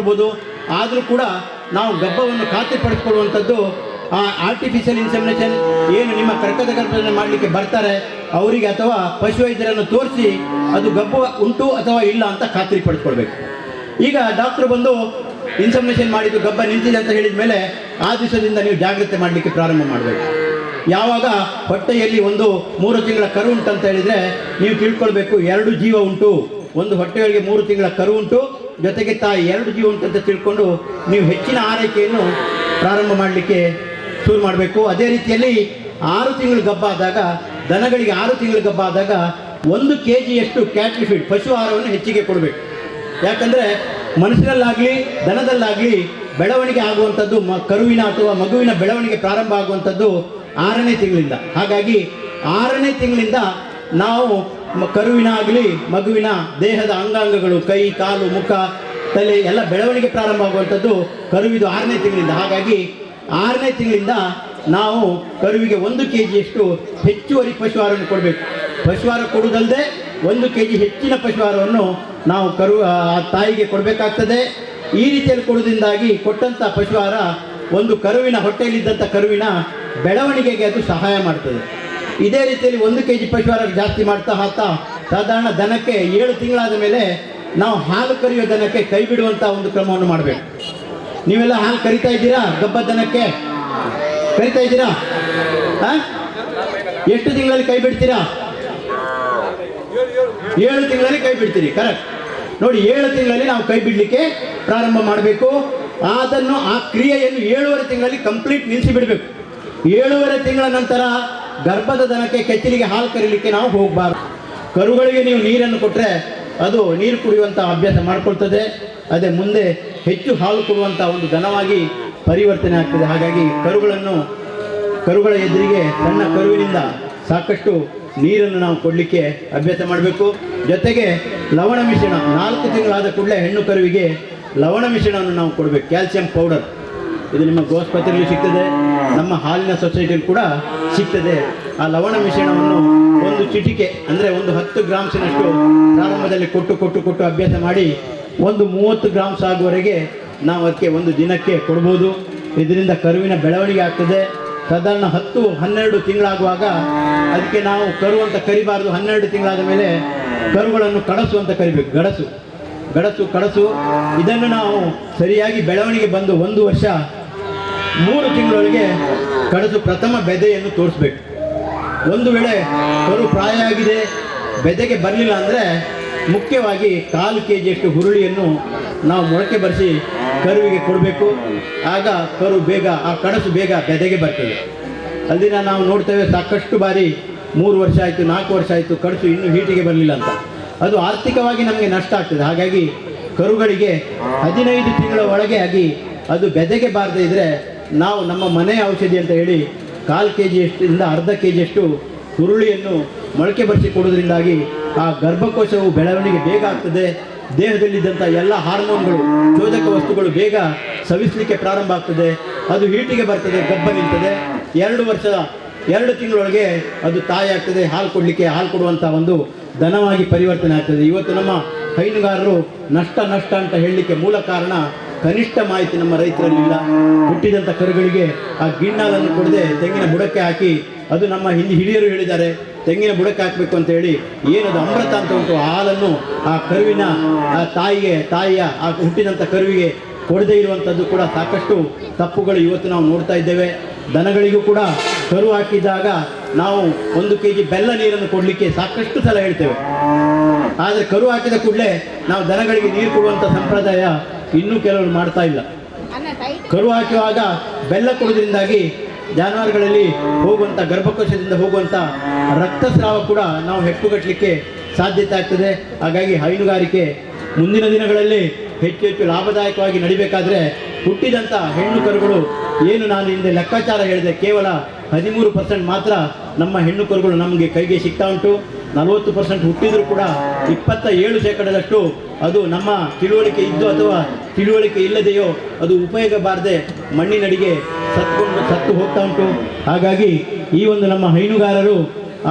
ಕೊಡ್ಬೋದು. ಆದರೂ ಕೂಡ ನಾವು ಗಬ್ಬವನ್ನು ಖಾತ್ರಿಪಡಿಸ್ಕೊಳ್ಳುವಂಥದ್ದು ಆ ಆರ್ಟಿಫಿಷಿಯಲ್ ಇನ್ಸೆಮಿನೇಷನ್ ಏನು ನಿಮ್ಮ ಕರ್ಕದ ಗರ್ಭಧಾರಣೆ ಮಾಡಲಿಕ್ಕೆ ಬರ್ತಾರೆ ಅವರಿಗೆ ಅಥವಾ ಪಶುವೈದ್ಯರನ್ನು ತೋರಿಸಿ ಅದು ಗಬ್ಬು ಉಂಟು ಅಥವಾ ಇಲ್ಲ ಅಂತ ಖಾತ್ರಿಪಡಿಸ್ಕೊಳ್ಬೇಕು. ಈಗ ಡಾಕ್ಟ್ರು ಬಂದು ಇನ್ಸೆಮಿನೇಷನ್ ಮಾಡಿದ್ದು ಗಬ್ಬ ನಿಂತಿದೆ ಅಂತ ಹೇಳಿದ ಮೇಲೆ ಆ ದಿವಸದಿಂದ ನೀವು ಜಾಗ್ರತೆ ಮಾಡಲಿಕ್ಕೆ ಪ್ರಾರಂಭ ಮಾಡಬೇಕು. ಯಾವಾಗ ಹೊಟ್ಟೆಯಲ್ಲಿ ಒಂದು 3 ತಿಂಗಳ ಕರು ಉಂಟು ಅಂತ ಹೇಳಿದರೆ ನೀವು ತಿಳ್ಕೊಳ್ಬೇಕು 2 ಜೀವ ಉಂಟು. ಒಂದು ಹೊಟ್ಟೆಯೊಳಗೆ 3 ತಿಂಗಳ ಕರು ಉಂಟು, ಜೊತೆಗೆ ತಾಯಿ 2 ಜೀವ ಉಂಟು ಅಂತ ತಿಳ್ಕೊಂಡು ನೀವು ಹೆಚ್ಚಿನ ಆರೈಕೆಯನ್ನು ಪ್ರಾರಂಭ ಮಾಡಲಿಕ್ಕೆ ಶುರು ಮಾಡಬೇಕು. ಅದೇ ರೀತಿಯಲ್ಲಿ 6 ತಿಂಗಳು ಗಬ್ಬ ಆದಾಗ, ದನಗಳಿಗೆ 6 ತಿಂಗಳು ಗಬ್ಬ ಆದಾಗ 1 kgಯಷ್ಟು ಕ್ಯಾಟ್ಲ್ ಫೀಡ್ ಪಶು ಆಹಾರವನ್ನು ಹೆಚ್ಚಿಗೆ ಕೊಡಬೇಕು. ಯಾಕಂದರೆ ಮನುಷ್ಯರಲ್ಲಾಗಲಿ ದನದಲ್ಲಾಗಲಿ ಬೆಳವಣಿಗೆ ಆಗುವಂಥದ್ದು ಕರುವಿನ ಅಥವಾ ಮಗುವಿನ ಬೆಳವಣಿಗೆ ಪ್ರಾರಂಭ ಆಗುವಂಥದ್ದು 6ನೇ ತಿಂಗಳಿಂದ. ಹಾಗಾಗಿ 6ನೇ ತಿಂಗಳಿಂದ ನಾವು ಕರುವಿನ ಆಗಲಿ ಮಗುವಿನ ದೇಹದ ಅಂಗಾಂಗಗಳು ಕೈ ಕಾಲು ಮುಖ ತಲೆ ಎಲ್ಲ ಬೆಳವಣಿಗೆ ಪ್ರಾರಂಭ ಆಗುವಂಥದ್ದು ಕರುವಿದು 6ನೇ ತಿಂಗಳಿಂದ. ಹಾಗಾಗಿ 6ನೇ ತಿಂಗಳಿಂದ ನಾವು ಕರುವಿಗೆ 1 kgಯಷ್ಟು ಹೆಚ್ಚುವರಿ ಪಶುಹಾರವನ್ನು ಕೊಡಬೇಕು. ಪಶುಹಾರ ಕೊಡುವುದಲ್ಲದೆ 1 kg ಹೆಚ್ಚಿನ ಪಶುಹಾರವನ್ನು ನಾವು ತಾಯಿಗೆ ಕೊಡಬೇಕಾಗ್ತದೆ. ಈ ರೀತಿಯಲ್ಲಿ ಕೊಡುವುದರಿಂದಾಗಿ ಕೊಟ್ಟಂಥ ಪಶುಹಾರ ಒಂದು ಕರುವಿನ ಹೊಟ್ಟೆಯಲ್ಲಿದ್ದಂಥ ಕರುವಿನ ಬೆಳವಣಿಗೆಗೆ ಅದು ಸಹಾಯ ಮಾಡ್ತದೆ. ಇದೇ ರೀತಿಯಲ್ಲಿ 1 kg ಪಶುಹಾರ ಜಾಸ್ತಿ ಮಾಡ್ತಾ ಸಾಧಾರಣ ದನಕ್ಕೆ 7 ತಿಂಗಳಾದ ಮೇಲೆ ನಾವು ಹಾಲು ಕರೆಯುವ ದನಕ್ಕೆ ಕೈ ಬಿಡುವಂಥ ಒಂದು ಕ್ರಮವನ್ನು ಮಾಡಬೇಕು. ನೀವೆಲ್ಲ ಹಾಲು ಕರಿತಾ ಇದ್ದೀರಾ? ಗಬ್ಬ ದನಕ್ಕೆ ಕರಿತಾ ಇದ್ದೀರಾ? ಎಷ್ಟು ತಿಂಗಳಲ್ಲಿ ಕೈ ಬಿಡ್ತೀರಾ? 7 ತಿಂಗಳಲ್ಲಿ ಕೈ ಬಿಡ್ತೀರಿ. ಕರೆಕ್ಟ್. ನೋಡಿ, 7 ತಿಂಗಳಲ್ಲಿ ನಾವು ಕೈ ಬಿಡಲಿಕ್ಕೆ ಪ್ರಾರಂಭ ಮಾಡಬೇಕು. ಅದನ್ನು ಆ ಕ್ರಿಯೆಯನ್ನು 7.5 ತಿಂಗಳಲ್ಲಿ ಕಂಪ್ಲೀಟ್ ನಿಲ್ಲಿಸಿ ಬಿಡಬೇಕು. 7.5 ತಿಂಗಳ ನಂತರ ಗರ್ಭದ ದನಕ್ಕೆ ಕೆಚ್ಚಲಿಗೆ ಹಾಲು ಕರೀಲಿಕ್ಕೆ ನಾವು ಹೋಗಬಾರ್ದು. ಕರುಗಳಿಗೆ ನೀವು ನೀರನ್ನು ಕೊಟ್ಟರೆ ಅದು ನೀರು ಕುಡಿಯುವಂಥ ಅಭ್ಯಾಸ ಮಾಡಿಕೊಳ್ತದೆ. ಅದೇ ಮುಂದೆ ಹೆಚ್ಚು ಹಾಲು ಕೊಡುವಂಥ ಒಂದು ದನವಾಗಿ ಪರಿವರ್ತನೆ ಆಗ್ತದೆ. ಹಾಗಾಗಿ ಕರುಗಳ ಎದುರಿಗೆ ಸಣ್ಣ ಕರುವಿನಿಂದ ಸಾಕಷ್ಟು ನೀರನ್ನು ನಾವು ಕೊಡಲಿಕ್ಕೆ ಅಭ್ಯಾಸ ಮಾಡಬೇಕು. ಜೊತೆಗೆ ಲವಣ ಮಿಶ್ರಣ 4 ತಿಂಗಳಾದ ಕೂಡಲೇ ಹೆಣ್ಣು ಕರುವಿಗೆ ಲವಣ ಮಿಶ್ರಣವನ್ನು ನಾವು ಕೊಡಬೇಕು. ಕ್ಯಾಲ್ಸಿಯಂ ಪೌಡರ್ ಇದು ನಿಮ್ಮ ಗೋಸ್ಪತ್ರೆಯಲ್ಲಿ ಸಿಗ್ತದೆ, ನಮ್ಮ ಹಾಲಿನ ಸೊಸೈಟಿಯಲ್ಲಿ ಕೂಡ ಸಿಗ್ತದೆ. ಆ ಲವಣ ಮಿಶ್ರಣವನ್ನು ಒಂದು ಚಿಟಿಕೆ ಅಂದರೆ ಒಂದು 10 ಗ್ರಾಮ್ಸಿನಷ್ಟು ಪ್ರಾರಂಭದಲ್ಲಿ ಕೊಟ್ಟು ಅಭ್ಯಾಸ ಮಾಡಿ ಒಂದು 30 ಗ್ರಾಮ್ಸ್ ಆಗುವವರೆಗೆ ನಾವು ಅದಕ್ಕೆ ಒಂದು ದಿನಕ್ಕೆ ಕೊಡ್ಬೋದು. ಇದರಿಂದ ಕರುವಿನ ಬೆಳವಣಿಗೆ ಆಗ್ತದೆ. ಸಾಧಾರಣ 10-12 ತಿಂಗಳಾಗುವಾಗ ಅದಕ್ಕೆ ನಾವು ಕರು ಅಂತ ಕರಿಬಾರ್ದು. 12 ತಿಂಗಳಾದ ಮೇಲೆ ಕರುಗಳನ್ನು ಕಡಸು ಅಂತ ಕರಿಬೇಕು. ಕಡಸು ಇದನ್ನು ನಾವು ಸರಿಯಾಗಿ ಬೆಳವಣಿಗೆ ಬಂದು 1 ವರ್ಷ 3 ತಿಂಗಳೊಳಗೆ ಕಡಸು ಪ್ರಥಮ ಬೆದೆಯನ್ನು ತೋರಿಸ್ಬೇಕು. ಒಂದು ವೇಳೆ ಕರು ಪ್ರಾಯ ಆಗಿದೆ, ಬೆದೆಗೆ ಬರಲಿಲ್ಲ ಅಂದರೆ ಮುಖ್ಯವಾಗಿ 1/4 kgಯಷ್ಟು ಹುರುಳಿಯನ್ನು ನಾವು ಮೊಳಕೆ ಬರೆಸಿ ಕರುವಿಗೆ ಕೊಡಬೇಕು. ಆಗ ಕಡಸು ಬೇಗ ಬೆದೆಗೆ ಬರ್ತದೆ. ಅಲ್ಲಿನ ನಾವು ನೋಡ್ತೇವೆ ಸಾಕಷ್ಟು ಬಾರಿ 3 ವರ್ಷ ಆಯಿತು 4 ವರ್ಷ ಆಯಿತು ಕಡಸು ಇನ್ನೂ ಹೀಟಿಗೆ ಬರಲಿಲ್ಲ ಅಂತ. ಅದು ಆರ್ಥಿಕವಾಗಿ ನಮಗೆ ನಷ್ಟ ಆಗ್ತದೆ. ಹಾಗಾಗಿ ಕರುಗಳಿಗೆ 15 ತಿಂಗಳ ಒಳಗೆ ಆಗಿ ಅದು ಬೆದೆಗೆ ಬಾರದೇ ಇದ್ದರೆ ನಾವು ನಮ್ಮ ಮನೆಯ ಔಷಧಿ ಅಂತ ಹೇಳಿ 1/4 kgಯಷ್ಟಿಂದ ಅರ್ಧ kgಯಷ್ಟು ಹುರುಳಿಯನ್ನು ಮೊಳಕೆ ಬರೆಸಿ ಕೊಡೋದ್ರಿಂದಾಗಿ ಆ ಗರ್ಭಕೋಶವು ಬೆಳವಣಿಗೆ ಬೇಗ ಆಗ್ತದೆ. ದೇಹದಲ್ಲಿದ್ದಂಥ ಎಲ್ಲ ಹಾರ್ಮೋನ್ಗಳು ಚೋದಕ ವಸ್ತುಗಳು ಬೇಗ ಸವಿಸಲಿಕ್ಕೆ ಪ್ರಾರಂಭ ಆಗ್ತದೆ. ಅದು ಹೀಟಿಗೆ ಬರ್ತದೆ, ಗಬ್ಬ ನಿಲ್ತದೆ. 2 ವರ್ಷ 2 ತಿಂಗಳೊಳಗೆ ಅದು ತಾಯಿ ಆಗ್ತದೆ. ಹಾಲು ಕೊಡುವಂಥ ಒಂದು ದನವಾಗಿ ಪರಿವರ್ತನೆ ಆಗ್ತದೆ. ಇವತ್ತು ನಮ್ಮ ಹೈನುಗಾರರು ನಷ್ಟ ಅಂತ ಹೇಳಲಿಕ್ಕೆ ಮೂಲ ಕಾರಣ ಕನಿಷ್ಠ ಮಾಹಿತಿ ನಮ್ಮ ರೈತರಲ್ಲಿಲ್ಲ. ಹುಟ್ಟಿದಂಥ ಕರುಗಳಿಗೆ ಆ ಗಿಣ್ಣಾಲನ್ನು ಕೊಡದೆ ತೆಂಗಿನ ಬುಡಕ್ಕೆ ಹಾಕಿ, ಅದು ನಮ್ಮ ಹಿರಿಯರು ಹೇಳಿದ್ದಾರೆ ತೆಂಗಿನ ಬುಡಕ್ಕೆ ಹಾಕಬೇಕು ಅಂತ ಹೇಳಿ, ಏನದು ಅಮೃತ ಅಂತ ಉಂಟು ಆ ಹಾಲನ್ನು ಆ ಕರುವಿನ ತಾಯಿಯ ಆ ಹುಟ್ಟಿದಂಥ ಕರುವಿಗೆ ಕೊಡದೇ ಇರುವಂಥದ್ದು ಕೂಡ ಸಾಕಷ್ಟು ತಪ್ಪುಗಳು ಇವತ್ತು ನಾವು ನೋಡ್ತಾ ಇದ್ದೇವೆ. ದನಗಳಿಗೂ ಕೂಡ ಕರು ಹಾಕಿದಾಗ ನಾವು 1 kg ಬೆಲ್ಲ ನೀರನ್ನು ಕೊಡಲಿಕ್ಕೆ ಸಾಕಷ್ಟು ಸಲ ಹೇಳ್ತೇವೆ. ಆದರೆ ಕರು ಹಾಕಿದ ಕೂಡಲೇ ನಾವು ದನಗಳಿಗೆ ನೀರು ಕೊಡುವಂಥ ಸಂಪ್ರದಾಯ ಇನ್ನೂ ಕೆಲವರು ಮಾಡ್ತಾ ಇಲ್ಲ. ಕರು ಹಾಕುವಾಗ ಬೆಲ್ಲ ಕೊಡೋದ್ರಿಂದಾಗಿ ಜಾನುವಾರುಗಳಲ್ಲಿ ಹೋಗುವಂಥ ಗರ್ಭಕೋಶದಿಂದ ಹೋಗುವಂಥ ರಕ್ತಸ್ರಾವ ಕೂಡ ನಾವು ಹೆಪ್ಪುಗಟ್ಟಲಿಕ್ಕೆ ಸಾಧ್ಯತೆ ಆಗ್ತದೆ. ಹಾಗಾಗಿ ಹೈನುಗಾರಿಕೆ ಮುಂದಿನ ದಿನಗಳಲ್ಲಿ ಹೆಚ್ಚು ಲಾಭದಾಯಕವಾಗಿ ನಡಿಬೇಕಾದ್ರೆ ಹುಟ್ಟಿದಂಥ ಹೆಣ್ಣು ಕರುಗಳು ಏನು ನಾನು ಹಿಂದೆ ಲೆಕ್ಕಾಚಾರ ಹೇಳಿದೆ, ಕೇವಲ 13% ಮಾತ್ರ ನಮ್ಮ ಹೆಣ್ಣು ಕರುಗಳು ನಮಗೆ ಕೈಗೆ ಸಿಗ್ತಾ ಉಂಟು. 40% ಹುಟ್ಟಿದರೂ ಕೂಡ 27% ಅದು ನಮ್ಮ ತಿಳುವಳಿಕೆ ಇದ್ದು ಅಥವಾ ತಿಳುವಳಿಕೆ ಇಲ್ಲದೆಯೋ ಅದು ಉಪಯೋಗ ಬಾರದೆ ಮಣ್ಣಿನಡಿಗೆ ಸತ್ತು ಹೋಗ್ತಾ ಉಂಟು. ಹಾಗಾಗಿ ಈ ಒಂದು ನಮ್ಮ ಹೈನುಗಾರರು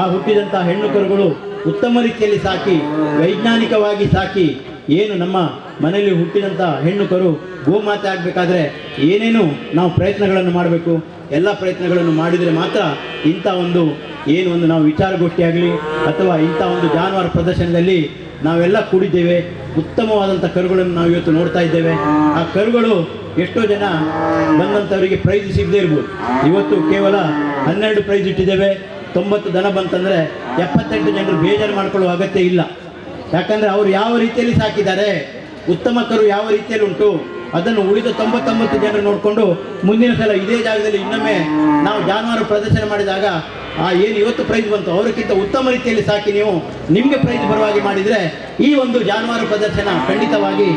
ಆ ಹುಟ್ಟಿದಂಥ ಹೆಣ್ಣು ಕರುಗಳು ಉತ್ತಮ ರೀತಿಯಲ್ಲಿ ಸಾಕಿ, ವೈಜ್ಞಾನಿಕವಾಗಿ ಸಾಕಿ, ಏನು ನಮ್ಮ ಮನೆಯಲ್ಲಿ ಹುಟ್ಟಿದಂಥ ಹೆಣ್ಣು ಕರು ಗೋಮಾತೆ ಆಗಬೇಕಾದ್ರೆ ಏನೇನು ನಾವು ಪ್ರಯತ್ನಗಳನ್ನು ಮಾಡಬೇಕು, ಎಲ್ಲ ಪ್ರಯತ್ನಗಳನ್ನು ಮಾಡಿದರೆ ಮಾತ್ರ ಇಂಥ ಒಂದು ಏನು ಒಂದು ನಾವು ವಿಚಾರಗೋಷ್ಠಿ ಆಗಲಿ ಅಥವಾ ಇಂಥ ಒಂದು ಜಾನುವಾರು ಪ್ರದರ್ಶನದಲ್ಲಿ ನಾವೆಲ್ಲ ಕೂಡಿದ್ದೇವೆ. ಉತ್ತಮವಾದಂಥ ಕರುಗಳನ್ನು ನಾವು ಇವತ್ತು ನೋಡ್ತಾ ಇದ್ದೇವೆ. ಆ ಕರುಗಳು ಎಷ್ಟೋ ಜನ ಬಂದಂಥವರಿಗೆ ಪ್ರೈಸ್ ಸಿಗದೇ ಇರ್ಬೋದು. ಇವತ್ತು ಕೇವಲ 12 ಪ್ರೈಸ್ ಇಟ್ಟಿದ್ದೇವೆ. 90 ದನ ಬಂತಂದರೆ 78 ಜನರು ಬೇಜಾರು ಮಾಡ್ಕೊಳ್ಳುವ ಅಗತ್ಯ ಇಲ್ಲ. ಯಾಕಂದರೆ ಅವರು ಯಾವ ರೀತಿಯಲ್ಲಿ ಸಾಕಿದ್ದಾರೆ, ಉತ್ತಮ ಕರು ಯಾವ ರೀತಿಯಲ್ಲಿ ಉಂಟು, ಅದನ್ನು ಉಳಿದ 99 ಜನರು ನೋಡಿಕೊಂಡು ಮುಂದಿನ ಸಲ ಇದೇ ಜಾಗದಲ್ಲಿ ಇನ್ನೊಮ್ಮೆ ನಾವು ಜಾನುವಾರು ಪ್ರದರ್ಶನ ಮಾಡಿದಾಗ ಏನು ಇವತ್ತು ಪ್ರೈಸ್ ಬಂತು ಅವರಿಗಿಂತ ಉತ್ತಮ ರೀತಿಯಲ್ಲಿ ಸಾಕಿ ನೀವು ನಿಮಗೆ ಪ್ರೈಸ್ ಬರುವಾಗಿ ಮಾಡಿದರೆ ಈ ಒಂದು ಜಾನುವಾರು ಪ್ರದರ್ಶನ ಖಂಡಿತವಾಗಿ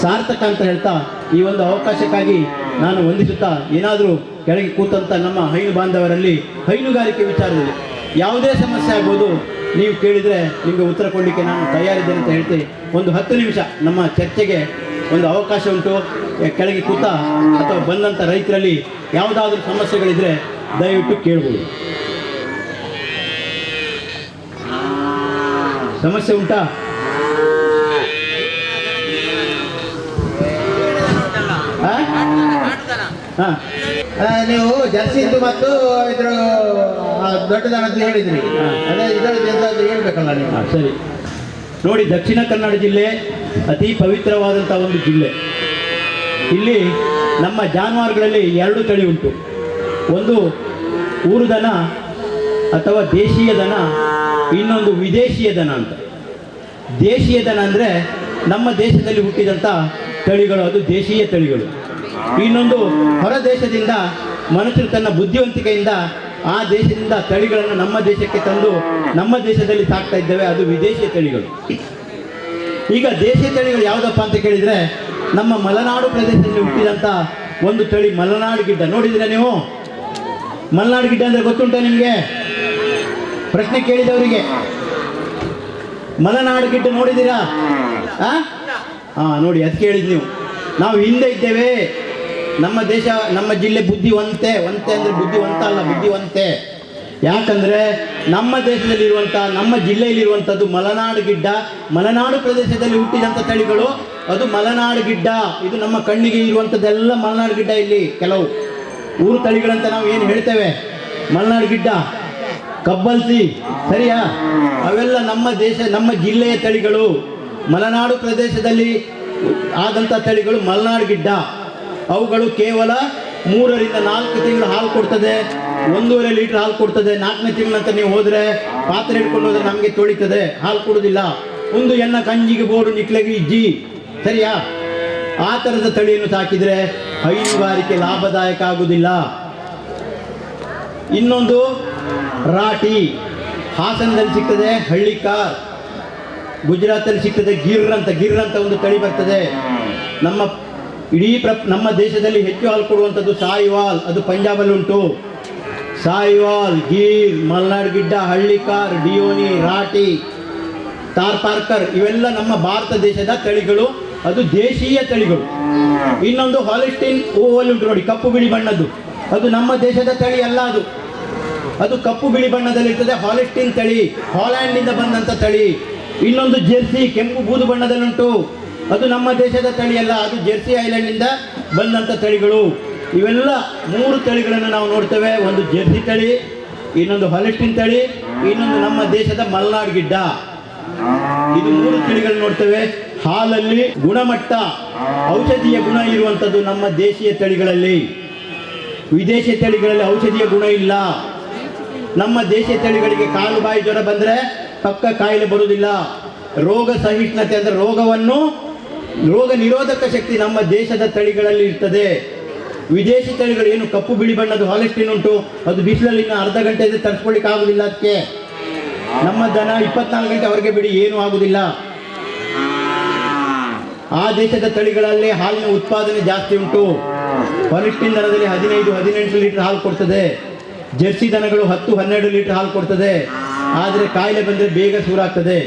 ಸಾರ್ಥಕ ಅಂತ ಹೇಳ್ತಾ ಈ ಒಂದು ಅವಕಾಶಕ್ಕಾಗಿ ನಾನು ವಂದಿಸುತ್ತಾ, ಏನಾದರೂ ಕೆಳಗೆ ಕೂತಂಥ ನಮ್ಮ ಹೈನು ಬಾಂಧವರಲ್ಲಿ ಹೈನುಗಾರಿಕೆ ವಿಚಾರದಲ್ಲಿ ಯಾವುದೇ ಸಮಸ್ಯೆ ಆಗ್ಬೋದು, ನೀವು ಕೇಳಿದರೆ ನಿಮಗೆ ಉತ್ತರ ಕೊಡಲಿಕ್ಕೆ ನಾನು ತಯಾರಿದ್ದೇನೆ ಅಂತ ಹೇಳ್ತೀನಿ. ಒಂದು 10 ನಿಮಿಷ ನಮ್ಮ ಚರ್ಚೆಗೆ ಒಂದು ಅವಕಾಶ ಉಂಟು. ಕೆಳಗೆ ಕೂತ ಅಥವಾ ಬಂದಂಥ ರೈತರಲ್ಲಿ ಯಾವುದಾದ್ರೂ ಸಮಸ್ಯೆಗಳಿದ್ದರೆ ದಯವಿಟ್ಟು ಕೇಳ್ಬೋದು. ಸಮಸ್ಯೆ ಉಂಟಾ? ನೀವು ಜರ್ಸಿದ್ದು ಮತ್ತು ಇದ್ರ ದೊಡ್ಡದನದ್ದು ಹೇಳಿದ್ರಿ, ಅದೇ ಇದರದ್ದು ಹೇಳ್ಬೇಕಲ್ಲ ನೀವು. ಸರಿ ನೋಡಿ, ದಕ್ಷಿಣ ಕನ್ನಡ ಜಿಲ್ಲೆ ಅತಿ ಪವಿತ್ರವಾದಂಥ ಒಂದು ಜಿಲ್ಲೆ. ಇಲ್ಲಿ ನಮ್ಮ ಜಾನುವಾರುಗಳಲ್ಲಿ 2 ತಳಿ ಉಂಟು. ಒಂದು ಊರು ದನ ಅಥವಾ ದೇಶೀಯ ದನ, ಇನ್ನೊಂದು ವಿದೇಶೀಯ ದನ ಅಂತ. ದೇಶೀಯ ದನ ಅಂದರೆ ನಮ್ಮ ದೇಶದಲ್ಲಿ ಹುಟ್ಟಿದಂಥ ತಳಿಗಳು, ಅದು ದೇಶೀಯ ತಳಿಗಳು. ಇನ್ನೊಂದು ಹೊರ ದೇಶದಿಂದ ಮನುಷ್ಯರು ತನ್ನ ಬುದ್ಧಿವಂತಿಕೆಯಿಂದ ಆ ದೇಶದಿಂದ ತಳಿಗಳನ್ನು ನಮ್ಮ ದೇಶಕ್ಕೆ ತಂದು ನಮ್ಮ ದೇಶದಲ್ಲಿ ಸಾಕ್ತಾ ಇದ್ದೇವೆ, ಅದು ವಿದೇಶಿ ತಳಿಗಳು. ಈಗ ದೇಶೀಯ ತಳಿಗಳು ಯಾವುದಪ್ಪ ಅಂತ ಕೇಳಿದರೆ, ನಮ್ಮ ಮಲೆನಾಡು ಪ್ರದೇಶದಲ್ಲಿ ಹುಟ್ಟಿದಂಥ ಒಂದು ತಳಿ ಮಲೆನಾಡು ಗಿಡ್ಡ. ನೋಡಿದರೆ ನೀವು ಮಲೆನಾಡು ಗಿಡ್ಡ ಅಂದರೆ ಗೊತ್ತುಂಟ ನಿಮಗೆ? ಪ್ರಶ್ನೆ ಕೇಳಿದವರಿಗೆ ಮಲೆನಾಡು ಗಿಡ್ಡ ನೋಡಿದ್ದೀರಾ? ನೋಡಿ, ಅದು ಕೇಳಿದ್ದು ನೀವು. ನಾವು ಹಿಂದೆ ಇದ್ದೇವೆ. ನಮ್ಮ ದೇಶ, ನಮ್ಮ ಜಿಲ್ಲೆ ಬುದ್ಧಿವಂತೆ ಅಂದರೆ ಬುದ್ಧಿವಂತ ಅಲ್ಲ, ಬುದ್ಧಿವಂತೆ. ಯಾಕಂದರೆ ನಮ್ಮ ದೇಶದಲ್ಲಿರುವಂಥ, ನಮ್ಮ ಜಿಲ್ಲೆಯಲ್ಲಿರುವಂಥದ್ದು ಮಲೆನಾಡು ಗಿಡ್ಡ. ಮಲೆನಾಡು ಪ್ರದೇಶದಲ್ಲಿ ಹುಟ್ಟಿದಂಥ ತಳಿಗಳು, ಅದು ಮಲೆನಾಡು ಗಿಡ್ಡ. ಇದು ನಮ್ಮ ಕಣ್ಣಿಗೆ ಇರುವಂಥದ್ದೆಲ್ಲ ಮಲೆನಾಡು ಗಿಡ್ಡ. ಇಲ್ಲಿ ಕೆಲವು ಊರು ತಳಿಗಳಂತ ನಾವು ಏನು ಹೇಳ್ತೇವೆ, ಮಲೆನಾಡು ಗಿಡ್ಡ, ಕಬ್ಬಲ್ಸಿ, ಸರಿಯಾ? ಅವೆಲ್ಲ ನಮ್ಮ ದೇಶ, ನಮ್ಮ ಜಿಲ್ಲೆಯ ತಳಿಗಳು. ಮಲೆನಾಡು ಪ್ರದೇಶದಲ್ಲಿ ಆದಂಥ ತಳಿಗಳು ಮಲೆನಾಡು ಗಿಡ್ಡ. ಅವುಗಳು ಕೇವಲ 3 ರಿಂದ 4 ತಿಂಗಳು ಹಾಲು ಕೊಡ್ತದೆ, 1.5 ಲೀಟ್ರ್ ಹಾಲು ಕೊಡ್ತದೆ. 4ನೇ ತಿಂಗಳಂತ ನೀವು ಹೋದರೆ, ಪಾತ್ರೆ ಹಿಡ್ಕೊಂಡು ಹೋದರೆ ನಮಗೆ ತೊಳಿತದೆ, ಹಾಲು ಕೊಡೋದಿಲ್ಲ. ಒಂದು ಎನ್ನ ಕಂಜಿಗೆ ಬೋಡು ನಿಕ್ಲೆಗೆ ಇಜ್ಜಿ, ಸರಿಯಾ? ಆ ಥರದ ತಳಿಯನ್ನು ಸಾಕಿದರೆ ಹೈನುಗಾರಿಕೆ ಲಾಭದಾಯಕ ಆಗುವುದಿಲ್ಲ. ಇನ್ನೊಂದು ರಾಟಿ, ಹಾಸನದಲ್ಲಿ ಸಿಗ್ತದೆ ಹಳ್ಳಿಕಾರ್, ಗುಜರಾತಲ್ಲಿ ಸಿಗ್ತದೆ ಗಿರ್ ಅಂತ ಒಂದು ತಳಿ ಬರ್ತದೆ. ನಮ್ಮ ಇಡೀ ನಮ್ಮ ದೇಶದಲ್ಲಿ ಹೆಚ್ಚು ಹಾಲು ಕೊಡುವಂಥದ್ದು ಸಾಯಿವಾಲ್, ಅದು ಪಂಜಾಬಲ್ಲಿ ಉಂಟು. ಸಾಯಿವಾಲ್, ಗೀರ್, ಮಲ್ನಾಡ್ ಗಿಡ್ಡ, ಹಳ್ಳಿಕಾರ್, ಡಿಯೋನಿ, ರಾಟಿ, ತಾರ್ಪಾರ್ಕರ್, ಇವೆಲ್ಲ ನಮ್ಮ ಭಾರತ ದೇಶದ ತಳಿಗಳು, ಅದು ದೇಶೀಯ ತಳಿಗಳು. ಇನ್ನೊಂದು ಹಾಲಿಸ್ಟೈನ್ ಓವಲ್ ಉಂಟು ನೋಡಿ, ಕಪ್ಪು ಬಿಳಿ ಬಣ್ಣದ್ದು, ಅದು ನಮ್ಮ ದೇಶದ ತಳಿ ಅಲ್ಲ. ಅದು ಕಪ್ಪು ಬಿಳಿ ಬಣ್ಣದಲ್ಲಿರ್ತದೆ, ಹಾಲಿಸ್ಟೈನ್ ತಳಿ, ಹಾಲ್ಯಾಂಡ್ನಿಂದ ಬಂದಂಥ ತಳಿ. ಇನ್ನೊಂದು ಜೆರ್ಸಿ, ಕೆಂಪು ಬೂದು ಬಣ್ಣದಲ್ಲುಂಟು, ಅದು ನಮ್ಮ ದೇಶದ ತಳಿ ಅಲ್ಲ, ಅದು ಜೆರ್ಸಿ ಐಲ್ಯಾಂಡ್ನಿಂದ ಬಂದಂಥ ತಳಿಗಳು. ಇವೆಲ್ಲ 3 ತಳಿಗಳನ್ನು ನಾವು ನೋಡ್ತೇವೆ. ಒಂದು ಜೆರ್ಸಿ ತಳಿ, ಇನ್ನೊಂದು ಹಾಲಿಸ್ಟೈನ್ ತಳಿ, ಇನ್ನೊಂದು ನಮ್ಮ ದೇಶದ ಮಲೆನಾಡು ಗಿಡ್ಡ. ಇದು 3 ತಳಿಗಳು ನೋಡ್ತೇವೆ. ಹಾಲಲ್ಲಿ ಗುಣಮಟ್ಟ, ಔಷಧೀಯ ಗುಣ ಇರುವಂಥದ್ದು ನಮ್ಮ ದೇಶೀಯ ತಳಿಗಳಲ್ಲಿ. ವಿದೇಶಿ ತಳಿಗಳಲ್ಲಿ ಔಷಧೀಯ ಗುಣ ಇಲ್ಲ. ನಮ್ಮ ದೇಶೀಯ ತಳಿಗಳಿಗೆ ಕಾಲು ಬಾಯಿ ಜ್ವರ ಬಂದರೆ ಪಕ್ಕ ಕಾಯಿಲೆ ಬರುವುದಿಲ್ಲ. ರೋಗ ಸಹಿಷ್ಣುತೆ ಅಂದರೆ ರೋಗ ನಿರೋಧಕ ಶಕ್ತಿ ನಮ್ಮ ದೇಶದ ತಳಿಗಳಲ್ಲಿ ಇರ್ತದೆ. ವಿದೇಶಿ ತಳಿಗಳು ಏನು ಕಪ್ಪು ಬಿಳಿ ಬಣ್ಣದ ಹಾಲಿಸ್ಟೈನ್ ಉಂಟು, ಅದು ಬಿಸಿಲಲ್ಲಿ ಅರ್ಧ ಗಂಟೆಯಲ್ಲಿ ತರಿಸ್ಕೊಳ್ಳಿಕ್ಕೆ ಆಗುದಿಲ್ಲ. ಅದಕ್ಕೆ ನಮ್ಮ ದನ 24 ಗಂಟೆ ಹೊರಗೆ ಬಿಡಿ, ಏನೂ ಆಗುದಿಲ್ಲ. ಆ ದೇಶದ ತಳಿಗಳಲ್ಲಿ ಹಾಲಿನ ಉತ್ಪಾದನೆ ಜಾಸ್ತಿ ಉಂಟು. ಹಾಲಿಸ್ಟೈನ್ ದನದಲ್ಲಿ 15-18 ಲೀಟರ್ ಹಾಲು ಕೊಡ್ತದೆ. ಜೆರ್ಸಿ ದನಗಳು 10-12 ಲೀಟರ್ ಹಾಲು ಕೊಡ್ತದೆ. ಆದರೆ ಕಾಯಿಲೆ ಬಂದರೆ ಬೇಗ ಶುರುವಾಗ್ತದೆ.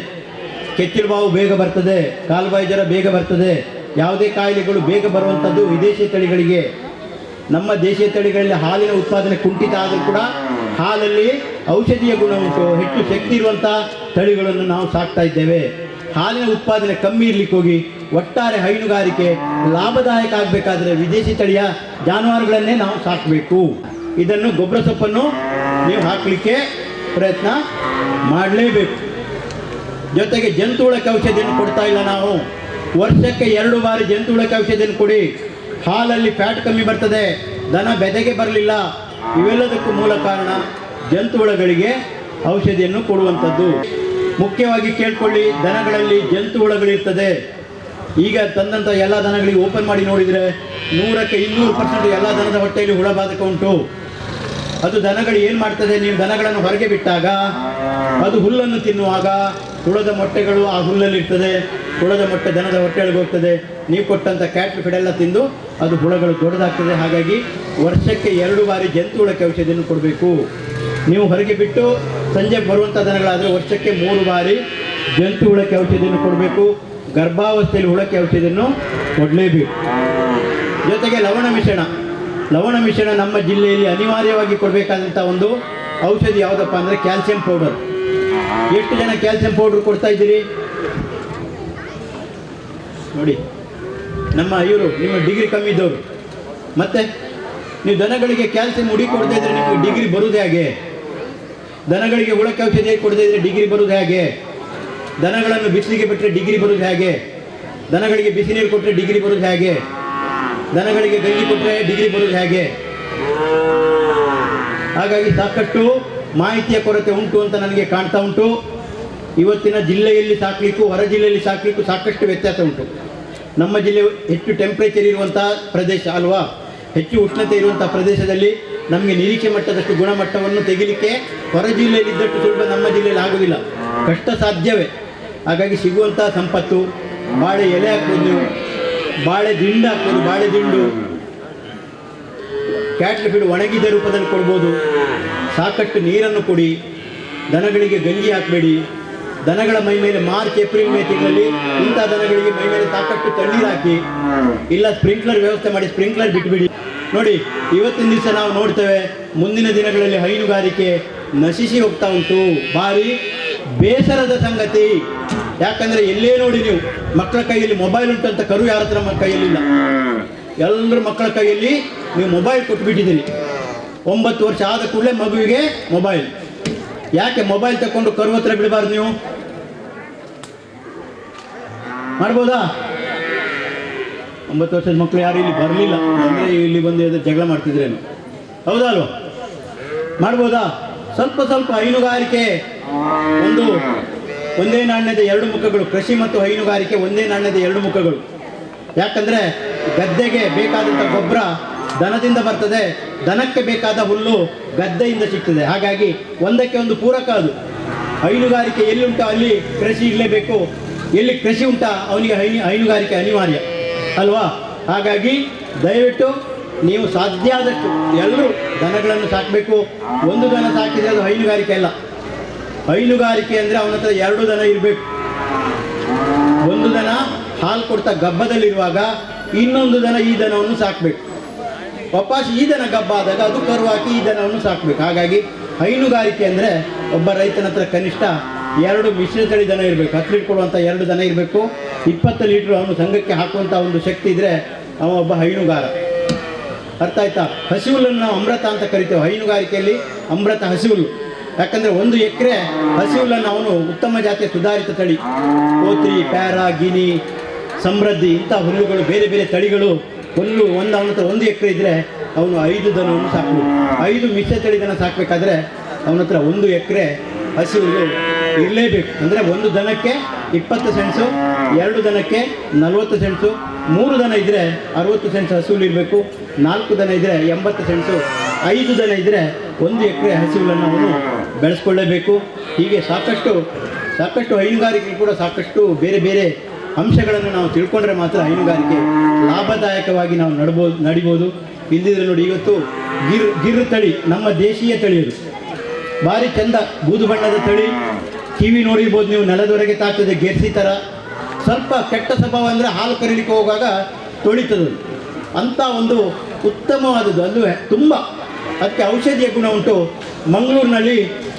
ಕೆಚ್ಚಲು ಬಾವು ಬೇಗ ಬರ್ತದೆ, ಕಾಲುಬಾಯಿ ಜ್ವರ ಬೇಗ ಬರ್ತದೆ. ಯಾವುದೇ ಕಾಯಿಲೆಗಳು ಬೇಗ ಬರುವಂಥದ್ದು ವಿದೇಶಿ ತಳಿಗಳಿಗೆ. ನಮ್ಮ ದೇಶೀಯ ತಳಿಗಳಲ್ಲಿ ಹಾಲಿನ ಉತ್ಪಾದನೆ ಕುಂಠಿತ ಆದರೂ ಕೂಡ ಹಾಲಲ್ಲಿ ಔಷಧೀಯ ಗುಣ ಉಂಟು, ಹೆಚ್ಚು ಶಕ್ತಿ ಇರುವಂಥ ತಳಿಗಳನ್ನು ನಾವು ಸಾಕ್ತಾ ಇದ್ದೇವೆ. ಹಾಲಿನ ಉತ್ಪಾದನೆ ಕಮ್ಮಿ ಇರ್ಲಿಕ್ಕೆ ಹೋಗಿ ಒಟ್ಟಾರೆ ಹೈನುಗಾರಿಕೆ ಲಾಭದಾಯಕ ಆಗಬೇಕಾದ್ರೆ ವಿದೇಶಿ ತಳಿಯ ಜಾನುವಾರುಗಳನ್ನೇ ನಾವು ಸಾಕಬೇಕು. ಇದನ್ನು ಗೊಬ್ಬರ ಸೊಪ್ಪನ್ನು ನೀವು ಹಾಕಲಿಕ್ಕೆ ಪ್ರಯತ್ನ ಮಾಡಲೇಬೇಕು. ಜೊತೆಗೆ ಜಂತುಹುಳಕ್ಕೆ ಔಷಧಿಯನ್ನು ಕೊಡ್ತಾ ಇಲ್ಲ ನಾವು. ವರ್ಷಕ್ಕೆ 2 ಬಾರಿ ಜಂತುಹುಳಕ್ಕೆ ಔಷಧಿಯನ್ನು ಕೊಡಿ. ಹಾಲಲ್ಲಿ ಫ್ಯಾಟ್ ಕಮ್ಮಿ ಬರ್ತದೆ, ದನ ಬೆದೆಗೆ ಬರಲಿಲ್ಲ. ಇವೆಲ್ಲದಕ್ಕೂ ಮೂಲ ಕಾರಣ ಜಂತುಹುಳಗಳಿಗೆ ಔಷಧಿಯನ್ನು ಕೊಡುವಂಥದ್ದು. ಮುಖ್ಯವಾಗಿ ಕೇಳ್ಕೊಳ್ಳಿ, ದನಗಳಲ್ಲಿ ಜಂತುಹುಳಗಳಿರ್ತದೆ. ಈಗ ತಂದಂಥ ಎಲ್ಲ ದನಗಳಿಗೆ ಓಪನ್ ಮಾಡಿ ನೋಡಿದರೆ 100ಕ್ಕೆ 200% ಎಲ್ಲ ದನದ ಹೊಟ್ಟೆಯಲ್ಲಿ ಹುಳ ಬಾಧಕ ಉಂಟು. ಅದು ದನಗಳು ಏನು ಮಾಡ್ತದೆ, ನೀವು ದನಗಳನ್ನು ಹೊರಗೆ ಬಿಟ್ಟಾಗ ಅದು ಹುಲ್ಲನ್ನು ತಿನ್ನುವಾಗ ಹುಳದ ಮೊಟ್ಟೆಗಳು ಆ ಹುಲ್ಲಲ್ಲಿ ಇರ್ತದೆ. ಹುಳದ ಮೊಟ್ಟೆ ದನದ ಹೊಟ್ಟೆಯೊಳಗೆ ಹೋಗ್ತದೆ. ನೀವು ಕೊಟ್ಟಂಥ ಕ್ಯಾಟ್ಲ್ ಫೀಡ್ ಎಲ್ಲ ತಿಂದು ಅದು ಹುಳಗಳು ದೊಡ್ಡದಾಗ್ತದೆ. ಹಾಗಾಗಿ ವರ್ಷಕ್ಕೆ 2 ಬಾರಿ ಜಂತುಹುಳಕ್ಕೆ ಔಷಧಿಯನ್ನು ಕೊಡಬೇಕು. ನೀವು ಹೊರಗೆ ಬಿಟ್ಟು ಸಂಜೆ ಬರುವಂಥ ದನಗಳಾದರೆ ವರ್ಷಕ್ಕೆ 3 ಬಾರಿ ಜಂತುಹುಳಕ್ಕೆ ಔಷಧಿಯನ್ನು ಕೊಡಬೇಕು. ಗರ್ಭಾವಸ್ಥೆಯಲ್ಲಿ ಹುಳಕ್ಕೆ ಔಷಧಿಯನ್ನು ಕೊಡಲೇಬೇಕು. ಜೊತೆಗೆ ಲವಣ ಮಿಶ್ರಣ ನಮ್ಮ ಜಿಲ್ಲೆಯಲ್ಲಿ ಅನಿವಾರ್ಯವಾಗಿ ಕೊಡಬೇಕಾದಂಥ ಒಂದು ಔಷಧಿ ಯಾವುದಪ್ಪ ಅಂದರೆ ಕ್ಯಾಲ್ಸಿಯಂ ಪೌಡರ್. ಎಷ್ಟು ಜನ ಕ್ಯಾಲ್ಸಿಯಂ ಪೌಡರ್ ಕೊಡ್ತಾ ಇದ್ದೀರಿ ನೋಡಿ. ನಿಮ್ಮ ಡಿಗ್ರಿ ಕಮ್ಮಿ ಇದ್ದವರು. ಮತ್ತು ನೀವು ದನಗಳಿಗೆ ಕ್ಯಾಲ್ಸಿಯಂ ಹುಡಿ ಕೊಡದೇ ಇದ್ದರೆ ನಿಮಗೆ ಡಿಗ್ರಿ ಬರುವುದು ಹೇಗೆ? ದನಗಳಿಗೆ ಹುಳಕ್ಕೆ ಔಷಧಿ ಕೊಡದೇ ಇದ್ದರೆ ಡಿಗ್ರಿ ಬರುವುದು ಹೇಗೆ? ದನಗಳನ್ನು ಬಿಸಿಲಿಗೆ ಬಿಟ್ಟರೆ ಡಿಗ್ರಿ ಬರುವುದು ಹೇಗೆ? ದನಗಳಿಗೆ ಬಿಸಿ ನೀರು ಕೊಟ್ಟರೆ ಡಿಗ್ರಿ ಬರುವುದು ಹೇಗೆ? ದನಗಳಿಗೆ ಗಂಜಿ ಕೊಟ್ಟರೆ ಡಿಗ್ರಿ ಬರುವುದು ಹೇಗೆ? ಹಾಗಾಗಿ ಸಾಕಷ್ಟು ಮಾಹಿತಿಯ ಕೊರತೆ ಉಂಟು ಅಂತ ನನಗೆ ಕಾಣ್ತಾ ಉಂಟು. ಇವತ್ತಿನ ಜಿಲ್ಲೆಯಲ್ಲಿ ಸಾಕಲಿಕ್ಕೂ ಹೊರ ಜಿಲ್ಲೆಯಲ್ಲಿ ಸಾಕಲಿಕ್ಕೂ ಸಾಕಷ್ಟು ವ್ಯತ್ಯಾಸ ಉಂಟು. ನಮ್ಮ ಜಿಲ್ಲೆ ಹೆಚ್ಚು ಟೆಂಪ್ರೇಚರ್ ಇರುವಂಥ ಪ್ರದೇಶ ಅಲ್ವಾ? ಹೆಚ್ಚು ಉಷ್ಣತೆ ಇರುವಂಥ ಪ್ರದೇಶದಲ್ಲಿ ನಮಗೆ ನಿರೀಕ್ಷೆ ಮಟ್ಟದಷ್ಟು ಗುಣಮಟ್ಟವನ್ನು ತೆಗಿಲಿಕ್ಕೆ ಹೊರ ಜಿಲ್ಲೆಯಲ್ಲಿ ಇದ್ದಷ್ಟು ಸುಲಭ ನಮ್ಮ ಜಿಲ್ಲೆಯಲ್ಲಿ ಆಗೋದಿಲ್ಲ, ಕಷ್ಟ ಸಾಧ್ಯವೇ. ಹಾಗಾಗಿ ಸಿಗುವಂಥ ಸಂಪತ್ತು ಬಾಳೆ ಎಲೆ ಹಾಕ್ಬೋದು, ನೀವು ಬಾಳೆ ದಿಂಡು ಹಾಕ್ಬೋದು. ಬಾಳೆ ದಿಂಡು ಕ್ಯಾಟ್ಲ್ ಫೀಡ್ ಒಣಗಿದ ರೂಪದಲ್ಲಿ ಕೊಡ್ಬೋದು. ಸಾಕಷ್ಟು ನೀರನ್ನು ಕೊಡಿ. ದನಗಳಿಗೆ ಗಂಜಿ ಹಾಕಬೇಡಿ. ದನಗಳ ಮೈ ಮೇಲೆ ಮಾರ್ಚ್ ಏಪ್ರಿಲ್ ಮೇ ತಿಂಗಳಲ್ಲಿ ಇಂಥ ದನಗಳಿಗೆ ಮೈ ಮೇಲೆ ಸಾಕಷ್ಟು ತಣ್ಣೀರು ಹಾಕಿ, ಇಲ್ಲ ಸ್ಪ್ರಿಂಕ್ಲರ್ ವ್ಯವಸ್ಥೆ ಮಾಡಿ ಸ್ಪ್ರಿಂಕ್ಲರ್ ಬಿಟ್ಬಿಡಿ. ನೋಡಿ, ಇವತ್ತಿನ ದಿವಸ ನಾವು ನೋಡ್ತೇವೆ, ಮುಂದಿನ ದಿನಗಳಲ್ಲಿ ಹೈನುಗಾರಿಕೆ ನಶಿಸಿ ಹೋಗ್ತಾ ಉಂಟು. ಭಾರಿ ಬೇಸರದ ಸಂಗತಿ. ಯಾಕಂದರೆ ಎಲ್ಲೇ ನೋಡಿ ನೀವು ಮಕ್ಕಳ ಕೈಯಲ್ಲಿ ಮೊಬೈಲ್ ಉಂಟು ಅಂತ ಕರು ಯಾರ ಹತ್ರ ಕೈಯಲ್ಲಿಲ್ಲ. ಎಲ್ಲರ ಮಕ್ಕಳ ಕೈಯಲ್ಲಿ ನೀವು ಮೊಬೈಲ್ ಕೊಟ್ಬಿಟ್ಟಿದ್ದೀರಿ. 9 ವರ್ಷ ಆದ ಕೂಡಲೇ ಮಗುವಿಗೆ ಮೊಬೈಲ್. ಯಾಕೆ ಮೊಬೈಲ್ ತಗೊಂಡು ಕರು ಹತ್ರ ಬಿಡಬಾರ್ದು? ನೀವು ಮಾಡ್ಬೋದಾ? 9 ವರ್ಷದ ಮಕ್ಕಳು ಯಾರು ಇಲ್ಲಿ ಬರಲಿಲ್ಲ ಅಂದರೆ ಇಲ್ಲಿ ಬಂದು ಜಗಳ ಮಾಡ್ತಿದ್ರೇನು? ಹೌದಾ ಅಲ್ವಾ? ಮಾಡ್ಬೋದಾ? ಸ್ವಲ್ಪ ಹೈನುಗಾರಿಕೆ ಒಂದೇ ನಾಣ್ಯದ 2 ಮುಖಗಳು. ಕೃಷಿ ಮತ್ತು ಹೈನುಗಾರಿಕೆ ಒಂದೇ ನಾಣ್ಯದ 2 ಮುಖಗಳು. ಯಾಕಂದರೆ ಗದ್ದೆಗೆ ಬೇಕಾದಂಥ ಗೊಬ್ಬರ ದನದಿಂದ ಬರ್ತದೆ, ದನಕ್ಕೆ ಬೇಕಾದ ಹುಲ್ಲು ಗದ್ದೆಯಿಂದ ಸಿಗ್ತದೆ. ಹಾಗಾಗಿ ಒಂದಕ್ಕೆ ಒಂದು ಪೂರಕ ಅದು. ಹೈನುಗಾರಿಕೆ ಎಲ್ಲಿ ಉಂಟೋ ಅಲ್ಲಿ ಕೃಷಿ ಇರಲೇಬೇಕು, ಎಲ್ಲಿ ಕೃಷಿ ಉಂಟಾ ಅವನಿಗೆ ಹೈನುಗಾರಿಕೆ ಅನಿವಾರ್ಯ ಅಲ್ವಾ? ಹಾಗಾಗಿ ದಯವಿಟ್ಟು ನೀವು ಸಾಧ್ಯ ಆದಷ್ಟು ಎಲ್ಲರೂ ದನಗಳನ್ನು ಸಾಕಬೇಕು. ಒಂದು ದನ ಸಾಕಿದರೆ ಅದು ಹೈನುಗಾರಿಕೆ ಅಲ್ಲ. ಹೈನುಗಾರಿಕೆ ಅಂದರೆ ಅವನ ಹತ್ರ 2 ದನ ಇರಬೇಕು. ಒಂದು ದನ ಹಾಲು ಕೊಡ್ತಾ ಗಬ್ಬದಲ್ಲಿರುವಾಗ ಇನ್ನೊಂದು ದನ ಈ ದನವನ್ನು ಸಾಕಬೇಕು. ವಾಪಸ್ ಈ ದನ ಗಬ್ಬ ಆದಾಗ ಅದು ಕರು ಹಾಕಿ ಈ ದನವನ್ನು ಸಾಕಬೇಕು. ಹಾಗಾಗಿ ಹೈನುಗಾರಿಕೆ ಅಂದರೆ ಒಬ್ಬ ರೈತನ ಹತ್ರ ಕನಿಷ್ಠ 2 ಮಿಶ್ರತಳಿ ದನ ಇರಬೇಕು. 10 ಲೀಟ್ರ್ ಕೊಡುವಂಥ 2 ದನ ಇರಬೇಕು. 20 ಲೀಟ್ರ್ ಅವನು ಸಂಘಕ್ಕೆ ಹಾಕುವಂಥ ಒಂದು ಶಕ್ತಿ ಇದ್ದರೆ ಅವ ಒಬ್ಬ ಹೈನುಗಾರ. ಅರ್ಥ ಆಯ್ತಾ? ಹಸಿಹುಲ್ಲನ್ನು ನಾವು ಅಮೃತ ಅಂತ ಕರಿತೇವೆ. ಹೈನುಗಾರಿಕೆಯಲ್ಲಿ ಅಮೃತ ಹಸಿಹುಲ್ಲು. ಯಾಕಂದರೆ 1 ಎಕರೆ ಹಸಿಹುಲ್ಲನ್ನು ಅವನು ಉತ್ತಮ ಜಾತಿಯ ಸುಧಾರಿತ ತಳಿ ಕೋತ್ರಿ, ಪ್ಯಾರಾ, ಗಿನಿ, ಸಮೃದ್ಧಿ ಇಂಥ ಹುಲ್ಲುಗಳು, ಬೇರೆ ಬೇರೆ ತಳಿಗಳು ಹುಲ್ಲು ಅವನ ಹತ್ರ 1 ಎಕರೆ ಇದ್ದರೆ ಅವನು 5 ದನವನ್ನು ಸಾಕ್ಬೋದು. 5 ಮಿಶ್ರ ತಳಿ ದನ ಸಾಕಬೇಕಾದ್ರೆ ಅವನ ಹತ್ರ 1 ಎಕರೆ ಹಸಿ ಹುಲ್ಲು ಇರಲೇಬೇಕು. ಅಂದರೆ 1 ದನಕ್ಕೆ 20 ಸೆಣಸು, 2 ದನಕ್ಕೆ 40 ಸೆಣಸು, 3 ದನ ಇದ್ದರೆ 60 ಸೆಣಸು ಹಸಿ ಹುಲ್ಲು ಇರಬೇಕು. 4 ದನ ಇದ್ದರೆ 80 ಸೆಣಸು, 5 ದನ ಇದ್ದರೆ 1 ಎಕರೆ ಹಸಿ ಹುಲ್ಲನ್ನು ಅವನು ಬೆಳೆಸ್ಕೊಳ್ಳೇಬೇಕು. ಹೀಗೆ ಸಾಕಷ್ಟು ಹೈನುಗಾರಿಕೆ ಕೂಡ ಸಾಕಷ್ಟು ಬೇರೆ ಬೇರೆ ಅಂಶಗಳನ್ನು ನಾವು ತಿಳ್ಕೊಂಡ್ರೆ ಮಾತ್ರ ಹೈನುಗಾರಿಕೆ ಲಾಭದಾಯಕವಾಗಿ ನಾವು ನಡಿಬೋದು. ಇಲ್ದಿದ್ರೆ ನೋಡಿ, ಇವತ್ತು ಗಿರ್ ತಳಿ ನಮ್ಮ ದೇಶೀಯ ತಳಿಯದು ಭಾರಿ ಚಂದ, ಬೂದು ಬಣ್ಣದ ತಳಿ. ಕಿವಿ ನೋಡಿರ್ಬೋದು ನೀವು, ನೆಲದವರೆಗೆ ತಾಗ್ತದೆ, ಗೆರ್ಸಿ ಥರ. ಸ್ವಲ್ಪ ಕೆಟ್ಟ ಸ್ವಭಾವ ಅಂದರೆ ಹಾಲು ಕರೀಲಿಕ್ಕೆ ಹೋಗುವಾಗ ತೊಳಿತದೆ. ಅಂಥ ಒಂದು ಉತ್ತಮವಾದದ್ದು, ಅದು ತುಂಬ ಅದಕ್ಕೆ ಔಷಧಿಯ ಗುಣ ಉಂಟು. ಮಂಗಳೂರಿನಲ್ಲಿ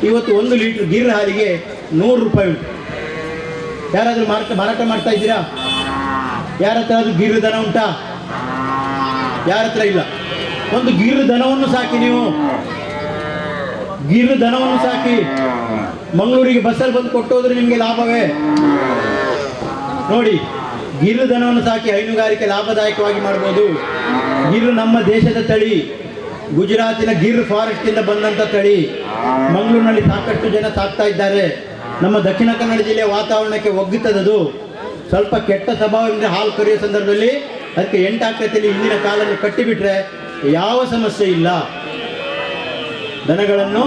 ಇವತ್ತು 1 ಲೀಟ್ರ್ ಗಿರ್ ಹಾಲಿಗೆ 100 ರೂಪಾಯಿ ಉಂಟು. ಯಾರಾದರೂ ಮಾರಾಟ ಮಾಡ್ತಾ ಇದ್ದೀರಾ? ಯಾರ ಹತ್ರ ಅದು ಗಿರ್ ದನ ಉಂಟಾ? ಯಾರ ಹತ್ರ ಇಲ್ಲ. ಒಂದು ಗಿರ್ ದನವನ್ನು ಸಾಕಿ, ನೀವು ಗಿರ್ ದನವನ್ನು ಸಾಕಿ ಮಂಗಳೂರಿಗೆ ಬಸ್ಸಲ್ಲಿ ಬಂದು ಕೊಟ್ಟೋದ್ರೆ ನಿಮಗೆ ಲಾಭವೇ? ನೋಡಿ, ಗಿರ್ ದನವನ್ನು ಸಾಕಿ ಹೈನುಗಾರಿಕೆ ಲಾಭದಾಯಕವಾಗಿ ಮಾಡ್ಬೋದು. ಗಿರ್ ನಮ್ಮ ದೇಶದ ತಳಿ, ಗುಜರಾತಿನ ಗಿರ್ ಫಾರೆಸ್ಟಿಂದ ಬಂದಂಥ ತಳಿ. ಮಂಗಳೂರಿನಲ್ಲಿ ಸಾಕಷ್ಟು ಜನ ಸಾಕ್ತಾ ಇದ್ದಾರೆ. ನಮ್ಮ ದಕ್ಷಿಣ ಕನ್ನಡ ಜಿಲ್ಲೆಯ ವಾತಾವರಣಕ್ಕೆ ಒಗ್ಗುತ್ತದದು. ಸ್ವಲ್ಪ ಕೆಟ್ಟ ಸ್ವಭಾವದಿಂದ ಹಾಲು ಕರೆಯುವ ಸಂದರ್ಭದಲ್ಲಿ ಅದಕ್ಕೆ 8 ಆಕೃತಿಯಲ್ಲಿ ಹಿಂದಿನ ಕಾಲನ್ನು ಕಟ್ಟಿಬಿಟ್ರೆ ಯಾವ ಸಮಸ್ಯೆ ಇಲ್ಲ. ದನಗಳನ್ನು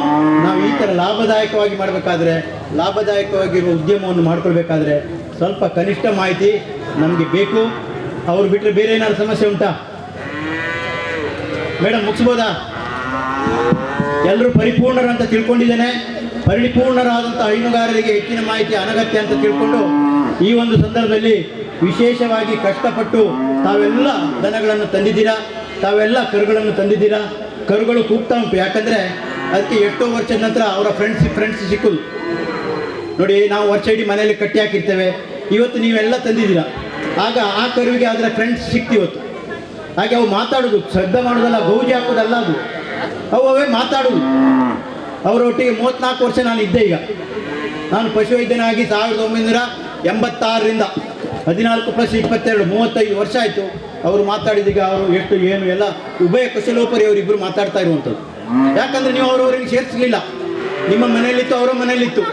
ನಾವು ಈ ಥರ ಲಾಭದಾಯಕವಾಗಿ ಮಾಡಬೇಕಾದ್ರೆ, ಲಾಭದಾಯಕವಾಗಿರುವ ಉದ್ಯಮವನ್ನು ಮಾಡ್ಕೊಳ್ಬೇಕಾದ್ರೆ ಸ್ವಲ್ಪ ಕನಿಷ್ಠ ಮಾಹಿತಿ ನಮಗೆ ಬೇಕು. ಅವ್ರು ಬಿಟ್ಟರೆ ಬೇರೆ ಏನಾದ್ರು ಸಮಸ್ಯೆ ಉಂಟಾ? ಮೇಡಮ್ ಮುಗಿಸ್ಬೋದಾ? ಎಲ್ಲರೂ ಪರಿಪೂರ್ಣರಂತ ತಿಳ್ಕೊಂಡಿದ್ದೇನೆ. ಪರಿಪೂರ್ಣರಾದಂಥ ಹೈನುಗಾರರಿಗೆ ಹೆಚ್ಚಿನ ಮಾಹಿತಿ ಅನಗತ್ಯ ಅಂತ ತಿಳ್ಕೊಂಡು ಈ ಒಂದು ಸಂದರ್ಭದಲ್ಲಿ ವಿಶೇಷವಾಗಿ ಕಷ್ಟಪಟ್ಟು ತಾವೆಲ್ಲ ದನಗಳನ್ನು ತಂದಿದ್ದೀರಾ, ತಾವೆಲ್ಲ ಕರುಗಳನ್ನು ತಂದಿದ್ದೀರಾ. ಕರುಗಳು ಕೂಗ್ತಾ ಉಂಟು, ಯಾಕಂದರೆ ಅದಕ್ಕೆ ಎಷ್ಟೋ ವರ್ಷದ ನಂತರ ಅವರ ಫ್ರೆಂಡ್ಸ್ ಸಿಕ್ಕುದು. ನೋಡಿ, ನಾವು ವರ್ಷ ಇಡೀ ಮನೆಯಲ್ಲಿ ಕಟ್ಟಿ ಹಾಕಿರ್ತೇವೆ, ಇವತ್ತು ನೀವೆಲ್ಲ ತಂದಿದ್ದೀರಾ, ಆಗ ಆ ಕರುವಿಗೆ ಅದರ ಫ್ರೆಂಡ್ಸ್ ಸಿಕ್ತಿವತ್ತು. ಹಾಗೆ ಅವು ಮಾತಾಡೋದು, ಶ್ರದ್ಧೆ ಮಾಡೋದಲ್ಲ, ಗೌಜಿ ಹಾಕೋದಲ್ಲ, ಅವೇ ಮಾತಾಡೋದು. ಅವರೊಟ್ಟಿಗೆ 34 ವರ್ಷ ನಾನು ಇದ್ದೆ. ಈಗ ನಾನು ಪಶುವೈದ್ಯನಾಗಿ 1986ರಿಂದ 14 + 22 35 ವರ್ಷ ಆಯಿತು. ಅವರು ಮಾತಾಡಿದೀಗ ಅವರು ಎಷ್ಟು ಏನು ಎಲ್ಲ ಉಭಯ ಕುಶಲೋಪರಿ ಅವರಿಬ್ಬರು ಮಾತಾಡ್ತಾ ಇರುವಂಥದ್ದು. ಯಾಕಂದರೆ ನೀವು ಅವರವರಿಗೆ ಸೇರಿಸಲಿಲ್ಲ. ನಿಮ್ಮ ಮನೆಯಲ್ಲಿತ್ತು, ಅವರ ಮನೆಯಲ್ಲಿತ್ತು.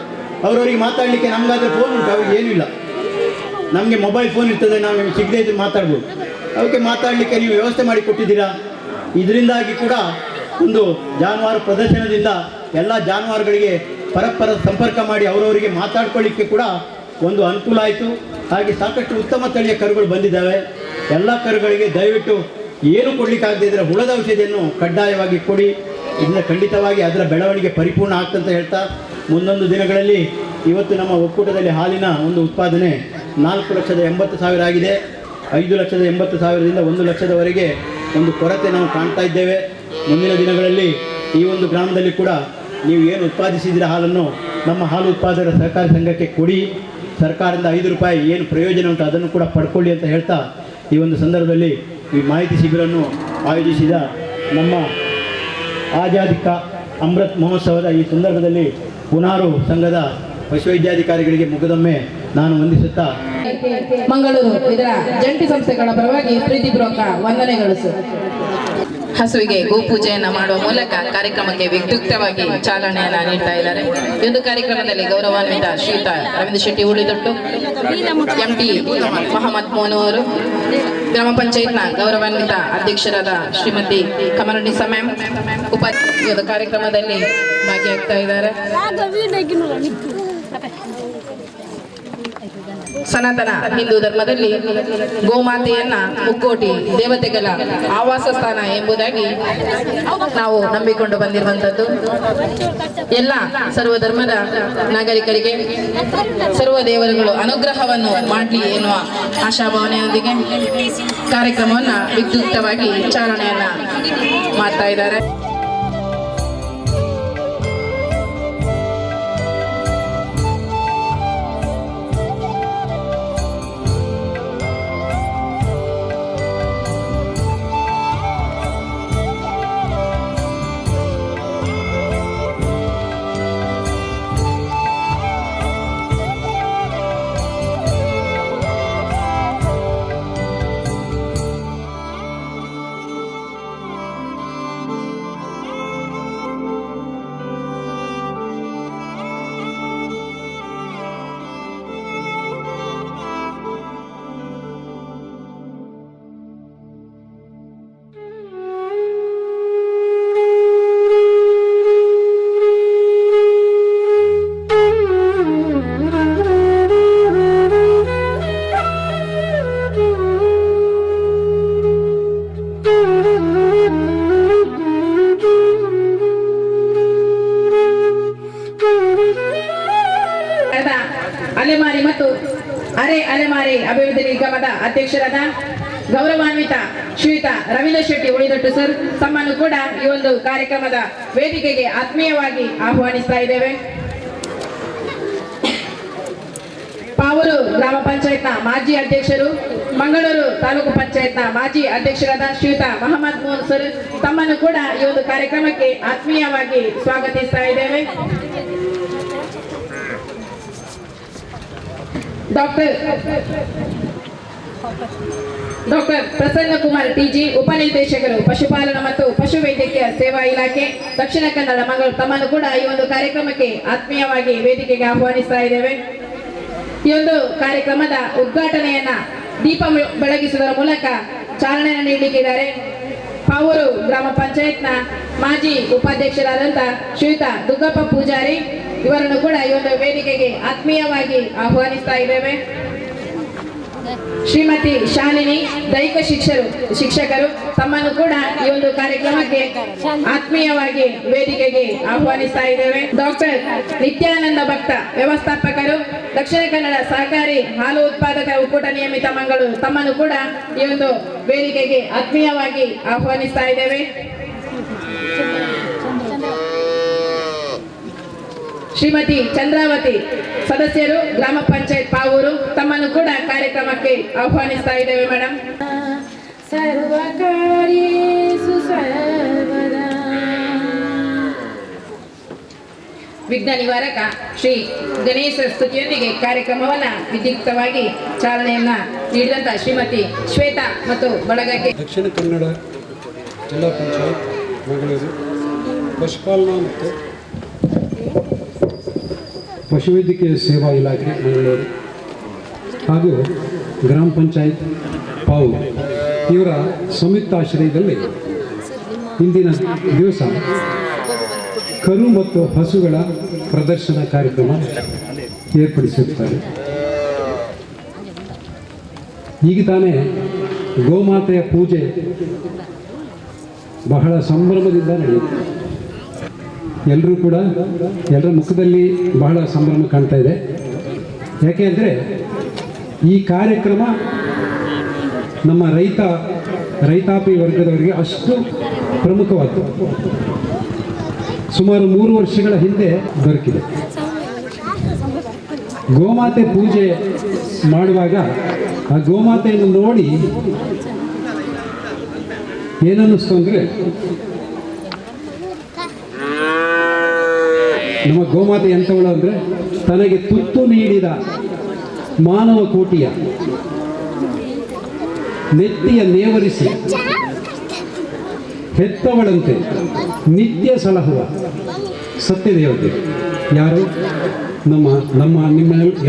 ಅವರವರಿಗೆ ಮಾತಾಡಲಿಕ್ಕೆ ನಮಗಾದರೆ ಫೋನ್ ಉಂಟು, ಅವ್ರಿಗೆ ಏನಿಲ್ಲ. ನಮಗೆ ಮೊಬೈಲ್ ಫೋನ್ ಇರ್ತದೆ, ನಾವು ಸಿಗದೇ ಇದ್ರೆ ಮಾತಾಡ್ಬೋದು. ಅವಕ್ಕೆ ಮಾತಾಡಲಿಕ್ಕೆ ನೀವು ವ್ಯವಸ್ಥೆ ಮಾಡಿ ಕೊಟ್ಟಿದ್ದೀರಾ. ಇದರಿಂದಾಗಿ ಕೂಡ ಒಂದು ಜಾನುವಾರು ಪ್ರದರ್ಶನದಿಂದ ಎಲ್ಲ ಜಾನುವಾರುಗಳಿಗೆ ಪರಸ್ಪರ ಸಂಪರ್ಕ ಮಾಡಿ ಅವರವರಿಗೆ ಮಾತಾಡ್ಕೊಳ್ಳಿಕ್ಕೆ ಕೂಡ ಒಂದು ಅನುಕೂಲ ಆಯಿತು. ಹಾಗೆ ಸಾಕಷ್ಟು ಉತ್ತಮ ತಳಿಯ ಕರುಗಳು ಬಂದಿದ್ದಾವೆ. ಎಲ್ಲ ಕರುಗಳಿಗೆ ದಯವಿಟ್ಟು ಏನು ಕೊಡಲಿಕ್ಕಾಗದೇ ಇದ್ದರೆ ಹುಳದ ಔಷಧಿಯನ್ನು ಕಡ್ಡಾಯವಾಗಿ ಕೊಡಿ. ಇದರಿಂದ ಖಂಡಿತವಾಗಿ ಅದರ ಬೆಳವಣಿಗೆ ಪರಿಪೂರ್ಣ ಆಗ್ತಂತ ಹೇಳ್ತಾ, ಮುಂದೊಂದು ದಿನಗಳಲ್ಲಿ ಇವತ್ತು ನಮ್ಮ ಒಕ್ಕೂಟದಲ್ಲಿ ಹಾಲಿನ ಒಂದು ಉತ್ಪಾದನೆ 4,80,000 ಆಗಿದೆ. 5,80,000ದಿಂದ 1 ಲಕ್ಷದವರೆಗೆ ಒಂದು ಕೊರತೆ ನಾವು ಕಾಣ್ತಾ ಇದ್ದೇವೆ. ಮುಂದಿನ ದಿನಗಳಲ್ಲಿ ಈ ಒಂದು ಗ್ರಾಮದಲ್ಲಿ ಕೂಡ ನೀವು ಏನು ಉತ್ಪಾದಿಸಿದಿರ ಹಾಲನ್ನು ನಮ್ಮ ಹಾಲು ಉತ್ಪಾದಕರ ಸಹಕಾರಿ ಸಂಘಕ್ಕೆ ಕೊಡಿ. ಸರ್ಕಾರದಿಂದ 5 ರೂಪಾಯಿ ಏನು ಪ್ರಯೋಜನ ಉಂಟು ಅದನ್ನು ಕೂಡ ಪಡ್ಕೊಳ್ಳಿ ಅಂತ ಹೇಳ್ತಾ, ಈ ಒಂದು ಸಂದರ್ಭದಲ್ಲಿ ಈ ಮಾಹಿತಿ ಶಿಬಿರವನ್ನು ಆಯೋಜಿಸಿದ ನಮ್ಮ ಆಜಾದಿ ಕಾ ಅಮೃತ್ ಮಹೋತ್ಸವದ ಈ ಸಂದರ್ಭದಲ್ಲಿ ಪುನಾರು ಸಂಘದ ಪಶುವೈದ್ಯಾಧಿಕಾರಿಗಳಿಗೆ ಮುಖದೊಮ್ಮೆ ನಾನು ವಂದಿಸುತ್ತಾ, ಮಂಗಳೂರು ಇದರ ಜಂಟಿ ಸಂಸ್ಥೆಗಳ ಪರವಾಗಿ ಪ್ರೀತಿಪೂರ್ವಕ ವಂದನೆಗಳು ಸರ್. ಹಸುವಿಗೆ ಗೋಪೂಜೆಯನ್ನ ಮಾಡುವ ಮೂಲಕ ಕಾರ್ಯಕ್ರಮಕ್ಕೆ ವಿದ್ಯುಕ್ತವಾಗಿ ಚಾಲನೆಯನ್ನ ನೀಡ್ತಾ ಇದ್ದಾರೆ. ಈ ಒಂದು ಕಾರ್ಯಕ್ರಮದಲ್ಲಿ ಗೌರವಾನ್ವಿತ ಶ್ರೀಯುತ ರವೀಂದ್ರ ಶೆಟ್ಟಿ ಉಳಿದೊಟ್ಟು, ಎಂಟಿ ಮೊಹಮ್ಮದ್ ಮೋನು ಅವರು, ಗ್ರಾಮ ಪಂಚಾಯತ್ನ ಗೌರವಾನ್ವಿತ ಅಧ್ಯಕ್ಷರಾದ ಶ್ರೀಮತಿ ಕಮರುನ್ನಿಸಾ ಮ್ಯಾಮ್ ಉಪಾಧ್ಯಕ್ಷ ಕಾರ್ಯಕ್ರಮದಲ್ಲಿ ಭಾಗಿಯಾಗ್ತಾ ಇದ್ದಾರೆ. ಸನಾತನ ಹಿಂದೂ ಧರ್ಮದಲ್ಲಿ ಗೋಮಾತೆಯನ್ನ ಮುಕ್ಕೋಟಿ ದೇವತೆಗಳ ಆವಾಸ ಸ್ಥಾನ ಎಂಬುದಾಗಿ ನಾವು ನಂಬಿಕೊಂಡು ಬಂದಿರುವಂತದ್ದು. ಎಲ್ಲ ಸರ್ವ ಧರ್ಮದ ನಾಗರಿಕರಿಗೆ ಸರ್ವ ದೇವರುಗಳು ಅನುಗ್ರಹವನ್ನು ಮಾಡಲಿ ಎನ್ನುವ ಆಶಾಭಾವನೆಯೊಂದಿಗೆ ಕಾರ್ಯಕ್ರಮವನ್ನ ವಿದ್ಯುಕ್ತವಾಗಿ ಚಾಲನೆಯನ್ನ ಮಾಡ್ತಾ ಇದ್ದಾರೆ. ಅಲೆಮಾರಿ ಮತ್ತು ಅಲೆಮಾರಿ ಅಭಿವೃದ್ಧಿ ನಿಗಮದ ಅಧ್ಯಕ್ಷರಾದ ಗೌರವಾನ್ವಿತ ಶ್ರೀಯುತ ರವೀಂದ್ರ ಶೆಟ್ಟಿ ಉಳಿದೊಟ್ಟು ಸರ್ ತಮ್ಮನ್ನು ಕೂಡ ಈ ಒಂದು ಕಾರ್ಯಕ್ರಮದ ವೇದಿಕೆಗೆ ಆತ್ಮೀಯವಾಗಿ ಆಹ್ವಾನಿಸ್ತಾ ಇದ್ದೇವೆ. ಪಾವ ಪಾವೂರು ಗ್ರಾಮ ಪಂಚಾಯತ್ನ ಮಾಜಿ ಅಧ್ಯಕ್ಷರು, ಮಂಗಳೂರು ತಾಲೂಕು ಪಂಚಾಯತ್ನ ಮಾಜಿ ಅಧ್ಯಕ್ಷರಾದ ಶ್ರೀಯುತ ಮಹಮ್ಮದ್ ಮೋಹನ್ ಸರ್ ತಮ್ಮನ್ನು ಕೂಡ ಈ ಒಂದು ಕಾರ್ಯಕ್ರಮಕ್ಕೆ ಆತ್ಮೀಯವಾಗಿ ಸ್ವಾಗತಿಸ್ತಾ ಇದ್ದೇವೆ. ಡಾಕ್ಟರ್ ಪ್ರಸನ್ನ ಕುಮಾರ್ ಟಿಜಿ, ಉಪನಿರ್ದೇಶಕರು ಪಶುಪಾಲನಾ ಮತ್ತು ಪಶುವೈದ್ಯಕೀಯ ಸೇವಾ ಇಲಾಖೆ, ದಕ್ಷಿಣ ಕನ್ನಡ, ಮಂಗಳೂರು ತಮ್ಮನ್ನು ಕೂಡ ಈ ಒಂದು ಕಾರ್ಯಕ್ರಮಕ್ಕೆ ಆತ್ಮೀಯವಾಗಿ ವೇದಿಕೆಗೆ ಆಹ್ವಾನಿಸ್ತಾ ಇದ್ದೇವೆ. ಈ ಒಂದು ಕಾರ್ಯಕ್ರಮದ ಉದ್ಘಾಟನೆಯನ್ನ ದೀಪ ಬೆಳಗಿಸುವುದರ ಮೂಲಕ ಚಾಲನೆಯನ್ನು ನೀಡಲಿಕ್ಕಿದ್ದಾರೆ ಪಾವೂರು ಗ್ರಾಮ ಪಂಚಾಯತ್ನ ಮಾಜಿ ಉಪಾಧ್ಯಕ್ಷರಾದಂಥ ಶ್ರೀಯುತ ದುಗ್ಗಪ್ಪ ಪೂಜಾರಿ. ಇವರನ್ನು ಕೂಡ ಈ ಒಂದು ವೇದಿಕೆಗೆ ಆತ್ಮೀಯವಾಗಿ ಆಹ್ವಾನಿಸ್ತಾ ಇದ್ದೇವೆ. ಶ್ರೀಮತಿ ಶಾಲಿನಿ, ದೈಹಿಕ ಶಿಕ್ಷಕರು ತಮ್ಮನ್ನು ಕೂಡ ಈ ಒಂದು ಕಾರ್ಯಕ್ರಮಕ್ಕೆ ಆತ್ಮೀಯವಾಗಿ ವೇದಿಕೆಗೆ ಆಹ್ವಾನಿಸ್ತಾ ಇದ್ದೇವೆ. ಡಾಕ್ಟರ್ ನಿತ್ಯಾನಂದ ಭಕ್ತ, ವ್ಯವಸ್ಥಾಪಕರು, ದಕ್ಷಿಣ ಕನ್ನಡ ಸಹಕಾರಿ ಹಾಲು ಉತ್ಪಾದಕರ ಒಕ್ಕೂಟ ನಿಯಮಿತ ಮಂಗಳೂರು ತಮ್ಮನ್ನು ಕೂಡ ಈ ಒಂದು ವೇದಿಕೆಗೆ ಆತ್ಮೀಯವಾಗಿ ಆಹ್ವಾನಿಸ್ತಾ ಇದ್ದೇವೆ. ಶ್ರೀಮತಿ ಚಂದ್ರಾವತಿ, ಸದಸ್ಯರು, ಗ್ರಾಮ ಪಂಚಾಯತ್ ಪಾವೂರು ತಮ್ಮನ್ನು ಕೂಡ ಕಾರ್ಯಕ್ರಮಕ್ಕೆ ಆಹ್ವಾನಿಸ್ತಾ ಇದ್ದೇವೆ. ಮೇಡಮ್, ವಿಘ್ನ ನಿವಾರಕ ಶ್ರೀ ಗಣೇಶ ಸ್ತುತಿಯೊಂದಿಗೆ ಕಾರ್ಯಕ್ರಮವನ್ನು ವಿದ್ಯುಕ್ತವಾಗಿ ಚಾಲನೆಯನ್ನ ನೀಡಿದಂತ ಶ್ರೀಮತಿ ಶ್ವೇತಾ ಮತ್ತು ಬಳಗಕ್ಕೆ ದಕ್ಷಿಣ ಕನ್ನಡ ಜಿಲ್ಲಾ ಪಂಚಾಯತ್ ಮಂಗಳೂರು ಪಶುಪಾಲನಾ ಮತ್ತು ಪಶುವೈದ್ಯಕೀಯ ಸೇವಾ ಇಲಾಖೆ ಮಂಗಳೂರು ಹಾಗೂ ಗ್ರಾಮ ಪಂಚಾಯತ್ ಪಾವೂರು ಇವರ ಸಂಯುಕ್ತ ಆಶ್ರಯದಲ್ಲಿ ಇಂದಿನ ದಿವಸ ಕರು ಮತ್ತು ಹಸುಗಳ ಪ್ರದರ್ಶನ ಕಾರ್ಯಕ್ರಮ ಏರ್ಪಡಿಸಿರುತ್ತಾರೆ. ಈಗ ತಾನೇ ಗೋಮಾತೆಯ ಪೂಜೆ ಬಹಳ ಸಂಭ್ರಮದಿಂದ ನಡೆಯುತ್ತೆ. ಎಲ್ಲರೂ ಕೂಡ ಎಲ್ಲರ ಮುಖದಲ್ಲಿ ಬಹಳ ಸಂಭ್ರಮ ಕಾಣ್ತಾ ಇದೆ. ಯಾಕೆ ಅಂದರೆ ಈ ಕಾರ್ಯಕ್ರಮ ನಮ್ಮ ರೈತಾಪಿ ವರ್ಗದವರಿಗೆ ಅಷ್ಟು ಪ್ರಮುಖವಾದ್ದು. ಸುಮಾರು 3 ವರ್ಷಗಳ ಹಿಂದೆ ದೊರಕಿದೆ. ಗೋಮಾತೆ ಪೂಜೆ ಮಾಡುವಾಗ ಆ ಗೋಮಾತೆಯನ್ನು ನೋಡಿ ಏನನ್ನಿಸ್ತು ಅಂದರೆ, ನಮ್ಮ ಗೋಮಾತೆ ಎಂಥವಳು ಅಂದರೆ ತನಗೆ ತುತ್ತು ನೀಡಿದ ಮಾನವ ಕೋಟಿಯ ನೆತ್ತಿಯ ನೇವರಿಸಿ ಹೆತ್ತವಳಂತೆ ನಿತ್ಯ ಸಲಹುವ ಸತ್ಯದೇವತೆ ಯಾರು? ನಿಮ್ಮ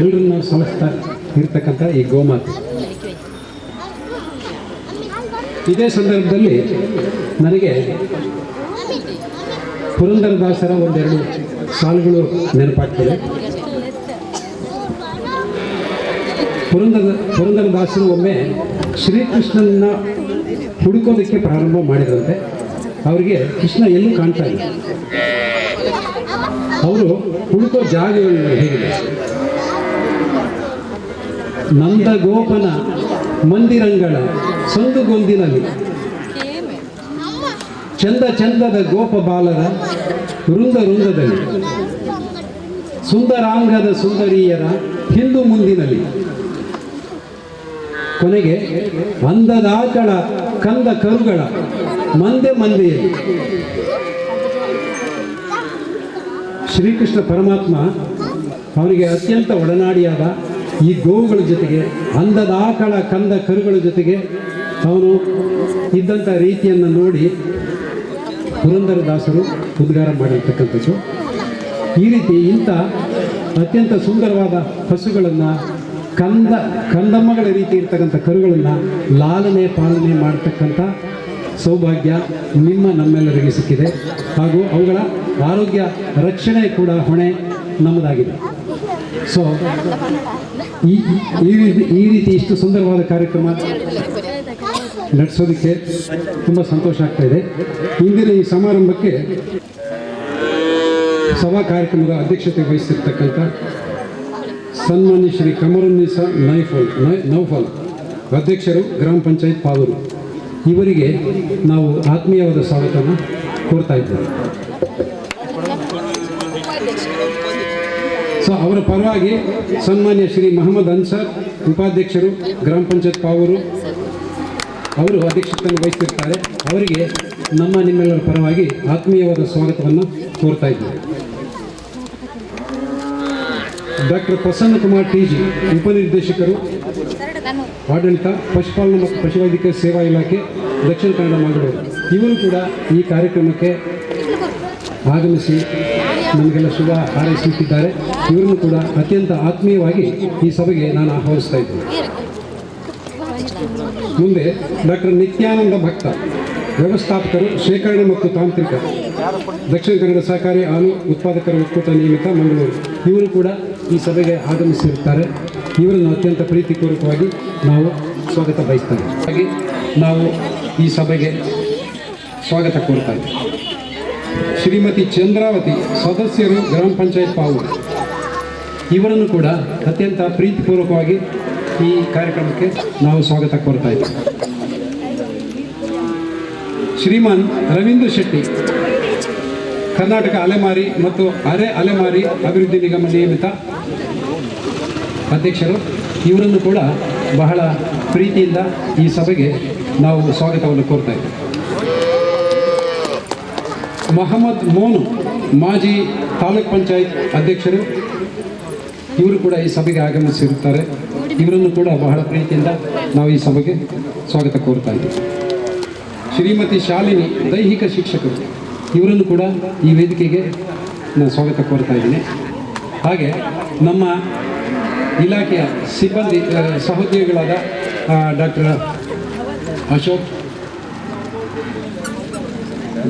ಎಲ್ಲರನ್ನ ಸಲಹಿಸ್ತಾ ಇರ್ತಕ್ಕಂಥ ಈ ಗೋಮಾತೆ. ಇದೇ ಸಂದರ್ಭದಲ್ಲಿ ನನಗೆ ಪುರಂದರದಾಸರ ಒಂದೆರಡು ಸಾಲುಗಳು ನೆನಪಾಗ್ತದೆ. ಪುರಂದರದಾಸರು ಒಮ್ಮೆ ಶ್ರೀಕೃಷ್ಣನ ಹುಡುಕೋದಕ್ಕೆ ಪ್ರಾರಂಭ ಮಾಡಿದಂತೆ. ಅವರಿಗೆ ಕೃಷ್ಣ ಎಲ್ಲೂ ಕಾಣ್ತಾ ಇಲ್ಲ. ಅವರು ಹುಡುಕೋ ಜಾಗಗಳು ಹೇಗಿದೆ? ನಂದಗೋಪನ ಮಂದಿರಂಗಳ ಸಂದುಗೊಂದಿನಲ್ಲಿ ಚಂದ ಚಂದದ ಗೋಪ ಬಾಲರ ವೃಂದದಲ್ಲಿ ಸುಂದರಾಂಗದ ಸುಂದರಿಯರ ಹಿಂದು ಮುಂದಿನಲ್ಲಿ ಕೊನೆಗೆ ಅಂದದಾಕಳ ಕಂದ ಕರುಗಳ ಮಂದೆಯಲ್ಲಿ ಶ್ರೀಕೃಷ್ಣ ಪರಮಾತ್ಮ ಅವನಿಗೆ ಅತ್ಯಂತ ಒಡನಾಡಿಯಾದ ಈ ಗೋವುಗಳ ಜೊತೆಗೆ, ಅಂದದಾಕಳ ಕಂದ ಕರುಗಳ ಜೊತೆಗೆ ಅವನು ಇದ್ದಂಥ ರೀತಿಯನ್ನು ನೋಡಿ ಪುರಂದರದಾಸರು ಉದ್ಗಾರ ಮಾಡಿರ್ತಕ್ಕಂಥದ್ದು. ಈ ರೀತಿ ಇಂಥ ಅತ್ಯಂತ ಸುಂದರವಾದ ಹಸುಗಳನ್ನು, ಕಂದಮ್ಮಗಳ ರೀತಿ ಇರ್ತಕ್ಕಂಥ ಕರುಗಳನ್ನು ಲಾಲನೆ ಪಾಲನೆ ಮಾಡತಕ್ಕಂಥ ಸೌಭಾಗ್ಯ ನಮ್ಮೆಲ್ಲರಿಗೆ ಸಿಕ್ಕಿದೆ. ಹಾಗೂ ಅವುಗಳ ಆರೋಗ್ಯ ರಕ್ಷಣೆ ಕೂಡ ಹೊಣೆ ನಮ್ಮದಾಗಿದೆ. ಸೊ ಈ ರೀತಿ ಇಷ್ಟು ಸುಂದರವಾದ ಕಾರ್ಯಕ್ರಮ ನಡೆಸೋದಕ್ಕೆ ತುಂಬ ಸಂತೋಷ ಆಗ್ತಾ ಇದೆ. ಇಂದಿನ ಈ ಸಮಾರಂಭಕ್ಕೆ ಸಭಾ ಕಾರ್ಯಕ್ರಮದ ಅಧ್ಯಕ್ಷತೆ ವಹಿಸಿರ್ತಕ್ಕಂಥ ಸನ್ಮಾನ್ಯ ಶ್ರೀ ಕಮರುನ್ನಿಸಾ ನೌಫಲ್ ಅಧ್ಯಕ್ಷರು, ಗ್ರಾಮ ಪಂಚಾಯತ್ ಪಾವೂರು, ಇವರಿಗೆ ನಾವು ಆತ್ಮೀಯವಾದ ಸ್ವಾಗತವನ್ನು ಕೋರ್ತಾ ಇದ್ದೇವೆ. ಅವರ ಪರವಾಗಿ ಸನ್ಮಾನ್ಯ ಶ್ರೀ ಮೊಹಮ್ಮದ್ ಅನ್ಸರ್ ಉಪಾಧ್ಯಕ್ಷರು ಗ್ರಾಮ ಪಂಚಾಯತ್ ಪಾವೂರು ಅವರು ಅಧ್ಯಕ್ಷತೆಯನ್ನು ವಹಿಸಿರ್ತಾರೆ. ಅವರಿಗೆ ನಿಮ್ಮೆಲ್ಲರ ಪರವಾಗಿ ಆತ್ಮೀಯವಾದ ಸ್ವಾಗತವನ್ನು ಕೋರ್ತಾ ಇದ್ದೇವೆ. ಡಾಕ್ಟರ್ ಪ್ರಸನ್ನ ಕುಮಾರ್ TG ಉಪನಿರ್ದೇಶಕರು ಆಡಳಿತ ಪಶುಪಾಲನಾ ಮತ್ತು ಪಶುವೈದ್ಯಕೀಯ ಸೇವಾ ಇಲಾಖೆ ದಕ್ಷಿಣ ಕನ್ನಡ ಮಂಗಳೂರು, ಇವರು ಕೂಡ ಈ ಕಾರ್ಯಕ್ರಮಕ್ಕೆ ಆಗಮಿಸಿ ನಮಗೆಲ್ಲ ಶುಭ ಹಾರೈಸುತ್ತಿದ್ದಾರೆ. ಇವರನ್ನು ಕೂಡ ಅತ್ಯಂತ ಆತ್ಮೀಯವಾಗಿ ಈ ಸಭೆಗೆ ನಾನು ಆಹ್ವಾನಿಸ್ತಾ ಇದ್ದೇನೆ. ಮುಂದೆ ಡಾಕ್ಟರ್ ನಿತ್ಯಾನಂದ ಭಕ್ತ ವ್ಯವಸ್ಥಾಪಕರು ಶೇಖರಣೆ ಮತ್ತು ತಾಂತ್ರಿಕ ದಕ್ಷಿಣ ಕನ್ನಡ ಸಹಕಾರಿ ಹಾಲು ಉತ್ಪಾದಕರ ಒಕ್ಕೂಟ ನಿಯಮಿತ ಮಂಗಳೂರು, ಇವರು ಕೂಡ ಈ ಸಭೆಗೆ ಆಗಮಿಸಿರುತ್ತಾರೆ. ಇವರನ್ನು ಅತ್ಯಂತ ಪ್ರೀತಿಪೂರ್ವಕವಾಗಿ ನಾವು ಸ್ವಾಗತ ಬಯಸ್ತೇವೆ. ಹಾಗೆ ನಾವು ಈ ಸಭೆಗೆ ಸ್ವಾಗತ ಕೋರ್ತಾ ಇದ್ದೇವೆ. ಶ್ರೀಮತಿ ಚಂದ್ರಾವತಿ ಸದಸ್ಯರು ಗ್ರಾಮ ಪಂಚಾಯತ್ ಪಾವೂರು, ಇವರನ್ನು ಕೂಡ ಅತ್ಯಂತ ಪ್ರೀತಿಪೂರ್ವಕವಾಗಿ ಈ ಕಾರ್ಯಕ್ರಮಕ್ಕೆ ನಾವು ಸ್ವಾಗತ ಕೋರ್ತಾ ಇದ್ದೇವೆ. ಶ್ರೀಮಾನ್ ರವೀಂದ್ರ ಶೆಟ್ಟಿ ಕರ್ನಾಟಕ ಅಲೆಮಾರಿ ಮತ್ತು ಅರೆ ಅಲೆಮಾರಿ ಅಭಿವೃದ್ಧಿ ನಿಗಮ ನಿಯಮಿತ ಅಧ್ಯಕ್ಷರು, ಇವರನ್ನು ಕೂಡ ಬಹಳ ಪ್ರೀತಿಯಿಂದ ಈ ಸಭೆಗೆ ನಾವು ಸ್ವಾಗತವನ್ನು ಕೋರ್ತಾ ಇದ್ದೇವೆ. ಮೊಹಮ್ಮದ್ ಮೋನು ಮಾಜಿ ತಾಲೂಕ್ ಪಂಚಾಯತ್ ಅಧ್ಯಕ್ಷರು, ಇವರು ಕೂಡ ಈ ಸಭೆಗೆ ಆಗಮಿಸಿರುತ್ತಾರೆ. ಇವರನ್ನು ಕೂಡ ಬಹಳ ಪ್ರೀತಿಯಿಂದ ನಾವು ಈ ಸಭೆಗೆ ಸ್ವಾಗತ ಕೋರ್ತಾ ಇದ್ದೇವೆ. ಶ್ರೀಮತಿ ಶಾಲಿನಿ ದೈಹಿಕ ಶಿಕ್ಷಕರು, ಇವರನ್ನು ಕೂಡ ಈ ವೇದಿಕೆಗೆ ನಾನು ಸ್ವಾಗತ ಕೋರ್ತಾ ಇದ್ದೀನಿ. ಹಾಗೆ ನಮ್ಮ ಇಲಾಖೆಯ ಸಿಬ್ಬಂದಿ ಸಹೋದ್ಯೋಗಿಗಳಾದ doctor Ashok,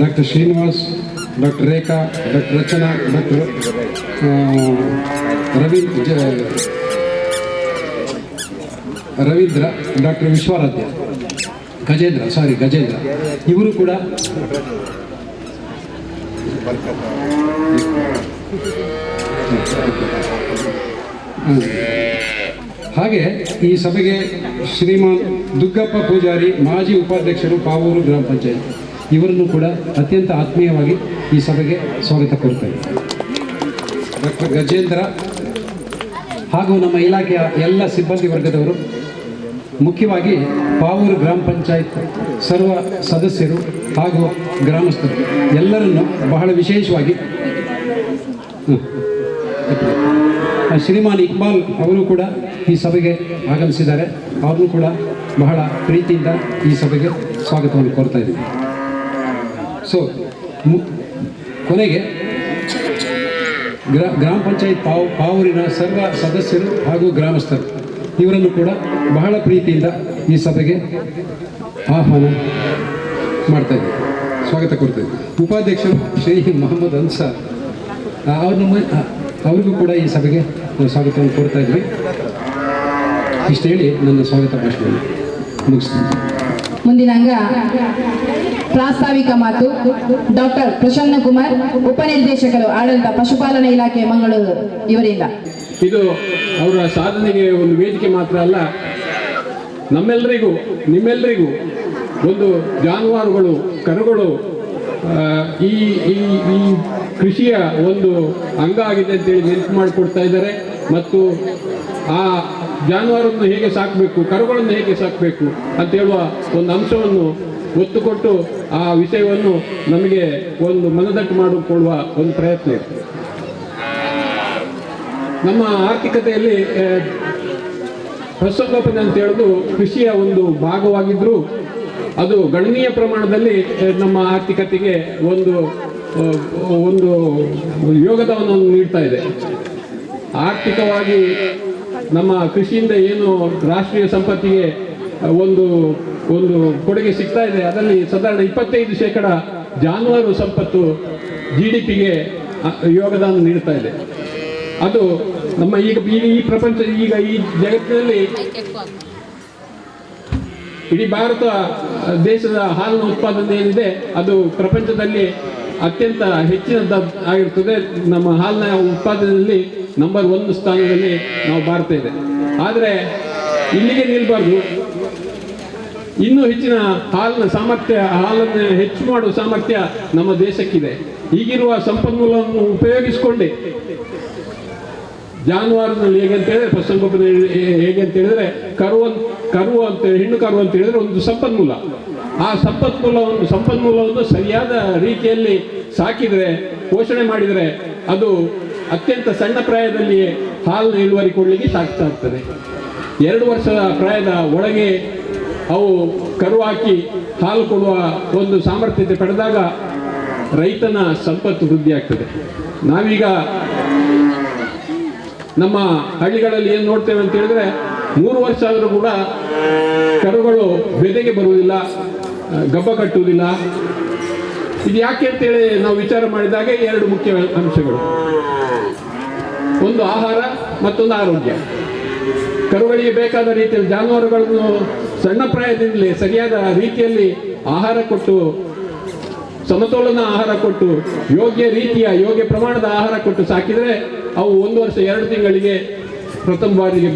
doctor Srinivas, doctor Rekha, doctor Rachana, doctor Ravindra, doctor Vishwaradhya, Gajendra, ಇವರು ಕೂಡ ಹಾಗೆ ಈ ಸಭೆಗೆ ಶ್ರೀಮಾನ್ ದುಗ್ಗಪ್ಪ ಪೂಜಾರಿ ಮಾಜಿ ಉಪಾಧ್ಯಕ್ಷರು ಪಾವೂರು ಗ್ರಾಮ ಪಂಚಾಯತ್, ಇವರನ್ನು ಕೂಡ ಅತ್ಯಂತ ಆತ್ಮೀಯವಾಗಿ ಈ ಸಭೆಗೆ ಸ್ವಾಗತ ಕೋರ್ತೇವೆ. ಡಾಕ್ಟರ್ ಗಜೇಂದ್ರ ಹಾಗೂ ನಮ್ಮ ಇಲಾಖೆಯ ಎಲ್ಲ ಸಿಬ್ಬಂದಿ ವರ್ಗದವರು, ಮುಖ್ಯವಾಗಿ ಪಾವೂರು ಗ್ರಾಮ ಪಂಚಾಯತ್ ಸರ್ವ ಸದಸ್ಯರು ಹಾಗೂ ಗ್ರಾಮಸ್ಥರು ಎಲ್ಲರನ್ನು ಬಹಳ ವಿಶೇಷವಾಗಿ ಶ್ರೀಮಾನ್ ಇಕ್ಬಾಲ್ ಅವರು ಕೂಡ ಈ ಸಭೆಗೆ ಆಗಮಿಸಿದ್ದಾರೆ. ಅವ್ರನ್ನೂ ಕೂಡ ಬಹಳ ಪ್ರೀತಿಯಿಂದ ಈ ಸಭೆಗೆ ಸ್ವಾಗತವನ್ನು ಕೋರ್ತಾ ಇದ್ದೀವಿ. ಸೊ ಕೊನೆಗೆ ಗ್ರಾಮ ಪಂಚಾಯತ್ ಪಾವೂರಿನ ಸರ್ವ ಸದಸ್ಯರು ಹಾಗೂ ಗ್ರಾಮಸ್ಥರು, ಇವರನ್ನು ಕೂಡ ಬಹಳ ಪ್ರೀತಿಯಿಂದ ಈ ಸಭೆಗೆ ಆಹ್ವಾನ ಮಾಡ್ತಾ ಇದ್ದೀವಿ, ಸ್ವಾಗತ ಕೊಡ್ತಾ ಇದ್ದೀವಿ. ಉಪಾಧ್ಯಕ್ಷರು ಶ್ರೀ ಮೊಹಮ್ಮದ್ ಅನ್ಸಾರ್, ಅವ್ರಿಗೂ ಕೂಡ ಈ ಸಭೆಗೆ ಸ್ವಾಗತವನ್ನು ಕೋರ್ತಾ ಇದ್ವಿ. ಇಷ್ಟು ಹೇಳಿ ನನ್ನ ಸ್ವಾಗತ ಭಾಷಣ ಮುಗಿಸ್ತೀನಿ. ಮುಂದಿನ ಅಂಗ ಪ್ರಾಸ್ತಾವಿಕ ಮಾತು ಡಾಕ್ಟರ್ ಪ್ರಸನ್ನ ಕುಮಾರ್, ಉಪನಿರ್ದೇಶಕರು ಆಡಳಿತ ಪಶುಪಾಲನಾ ಇಲಾಖೆ ಮಂಗಳೂರು, ಇವರಿಂದ. ಇದು ಅವರ ಸಾಧನೆಗೆ ಒಂದು ವೇದಿಕೆ ಮಾತ್ರ ಅಲ್ಲ, ನಮ್ಮೆಲ್ಲರಿಗೂ ನಿಮ್ಮೆಲ್ಲರಿಗೂ ಒಂದು ಜಾನುವಾರುಗಳು, ಕರುಗಳು ಈ ಈ ಈ ಕೃಷಿಯ ಒಂದು ಅಂಗ ಆಗಿದೆ ಅಂತೇಳಿ ನೆನಪು ಮಾಡಿಕೊಡ್ತಾ ಇದ್ದಾರೆ. ಮತ್ತು ಆ ಜಾನುವಾರನ್ನು ಹೇಗೆ ಸಾಕಬೇಕು, ಕರುಗಳನ್ನು ಹೇಗೆ ಸಾಕಬೇಕು ಅಂತ ಹೇಳುವ ಒಂದು ಅಂಶವನ್ನು ಒತ್ತು ಕೊಟ್ಟು ಆ ವಿಷಯವನ್ನು ನಮಗೆ ಒಂದು ಮನದಟ್ಟು ಮಾಡಿಕೊಳ್ಳುವ ಒಂದು ಪ್ರಯತ್ನ ಇದೆ. ನಮ್ಮ ಆರ್ಥಿಕತೆಯಲ್ಲಿ ಪಶುಸಂಗೋಪನೆ ಅಂತ ಹೇಳೋದು ಕೃಷಿಯ ಒಂದು ಭಾಗವಾಗಿದ್ದರೂ ಅದು ಗಣನೀಯ ಪ್ರಮಾಣದಲ್ಲಿ ನಮ್ಮ ಆರ್ಥಿಕತೆಗೆ ಒಂದು ಒಂದು ಯೋಗದಾನವನ್ನು ನೀಡ್ತಾ ಇದೆ. ಆರ್ಥಿಕವಾಗಿ ನಮ್ಮ ಕೃಷಿಯಿಂದ ಏನು ರಾಷ್ಟ್ರೀಯ ಸಂಪತ್ತಿಗೆ ಒಂದು ಒಂದು ಕೊಡುಗೆ ಸಿಗ್ತಾ ಇದೆ, ಅದರಲ್ಲಿ ಸಾಧಾರಣ 25% ಜಾನುವಾರು ಸಂಪತ್ತು GDPಗೆ ಯೋಗದಾನ ನೀಡ್ತಾ ಇದೆ. ಅದು ನಮ್ಮ ಈಗ ಈ ಪ್ರಪಂಚ, ಈಗ ಈ ಜಗತ್ತಿನಲ್ಲಿ ಇಡೀ ಭಾರತ ದೇಶದ ಹಾಲಿನ ಉತ್ಪಾದನೆ ಏನಿದೆ ಅದು ಪ್ರಪಂಚದಲ್ಲಿ ಅತ್ಯಂತ ಹೆಚ್ಚಿನದ್ದು ಆಗಿರ್ತದೆ. ನಮ್ಮ ಹಾಲಿನ ಉತ್ಪಾದನೆಯಲ್ಲಿ ನಂಬರ್ 1 ಸ್ಥಾನದಲ್ಲಿ ನಾವು ಭಾರತ ಇದೆ. ಆದರೆ ಇಲ್ಲಿಗೆ ನಿಲ್ಬಾರ್ದು, ಇನ್ನೂ ಹೆಚ್ಚಿನ ಹಾಲಿನ ಸಾಮರ್ಥ್ಯ, ಹಾಲನ್ನು ಹೆಚ್ಚು ಮಾಡುವ ಸಾಮರ್ಥ್ಯ ನಮ್ಮ ದೇಶಕ್ಕಿದೆ. ಈಗಿರುವ ಸಂಪನ್ಮೂಲವನ್ನು ಉಪಯೋಗಿಸಿಕೊಂಡೆ ಜಾನುವಾರಿನಲ್ಲಿ ಹೇಗೆ ಅಂತ ಹೇಳಿದ್ರೆ ಪಶುಸಂಗೋಪನೆ ಹೇಗೆ ಅಂತ ಹೇಳಿದ್ರೆ ಕರು ಅಂತ ಹೆಣ್ಣು ಕರು ಅಂತ ಹೇಳಿದ್ರೆ ಒಂದು ಸಂಪನ್ಮೂಲ. ಆ ಸಂಪನ್ಮೂಲವನ್ನು ಸರಿಯಾದ ರೀತಿಯಲ್ಲಿ ಸಾಕಿದರೆ, ಪೋಷಣೆ ಮಾಡಿದರೆ ಅದು ಅತ್ಯಂತ ಸಣ್ಣ ಪ್ರಾಯದಲ್ಲಿಯೇ ಹಾಲಿನ ಇಳುವರಿ ಕೊಡಲಿಕ್ಕೆ ಸಾಕ್ತಾ ಇರ್ತದೆ. 2 ವರ್ಷದ ಪ್ರಾಯದ ಒಳಗೆ ಅವು ಕರು ಹಾಕಿ ಹಾಲು ಕೊಡುವ ಒಂದು ಸಾಮರ್ಥ್ಯತೆ ಪಡೆದಾಗ ರೈತನ ಸಂಪತ್ತು ವೃದ್ಧಿ ಆಗ್ತದೆ. ನಾವೀಗ ನಮ್ಮ ಹಳ್ಳಿಗಳಲ್ಲಿ ಏನು ನೋಡ್ತೇವೆ ಅಂತ ಹೇಳಿದ್ರೆ 3 ವರ್ಷ ಆದರೂ ಕೂಡ ಕರುಗಳು ಬೆದೆಗೆ ಬರುವುದಿಲ್ಲ, ಗಬ್ಬ ಕಟ್ಟುವುದಿಲ್ಲ. ಇದು ಯಾಕೆ ಅಂತೇಳಿ ನಾವು ವಿಚಾರ ಮಾಡಿದಾಗ 2 ಮುಖ್ಯ ಅಂಶಗಳು, ಒಂದು ಆಹಾರ, ಮತ್ತೊಂದು ಆರೋಗ್ಯ. ಕರುಗಳಿಗೆ ಬೇಕಾದ ರೀತಿಯಲ್ಲಿ ಜಾನುವಾರುಗಳನ್ನು ಸಣ್ಣ ಪ್ರಾಯದಿಂದಲೇ ಸರಿಯಾದ ರೀತಿಯಲ್ಲಿ ಆಹಾರ ಕೊಟ್ಟು, ಸಮತೋಲನ ಆಹಾರ ಕೊಟ್ಟು, ಯೋಗ್ಯ ಪ್ರಮಾಣದ ಆಹಾರ ಕೊಟ್ಟು ಸಾಕಿದರೆ ಅವು 1 ವರ್ಷ 2 ತಿಂಗಳಿಗೆ ಪ್ರಥಮ ಬಾರಿಗೆ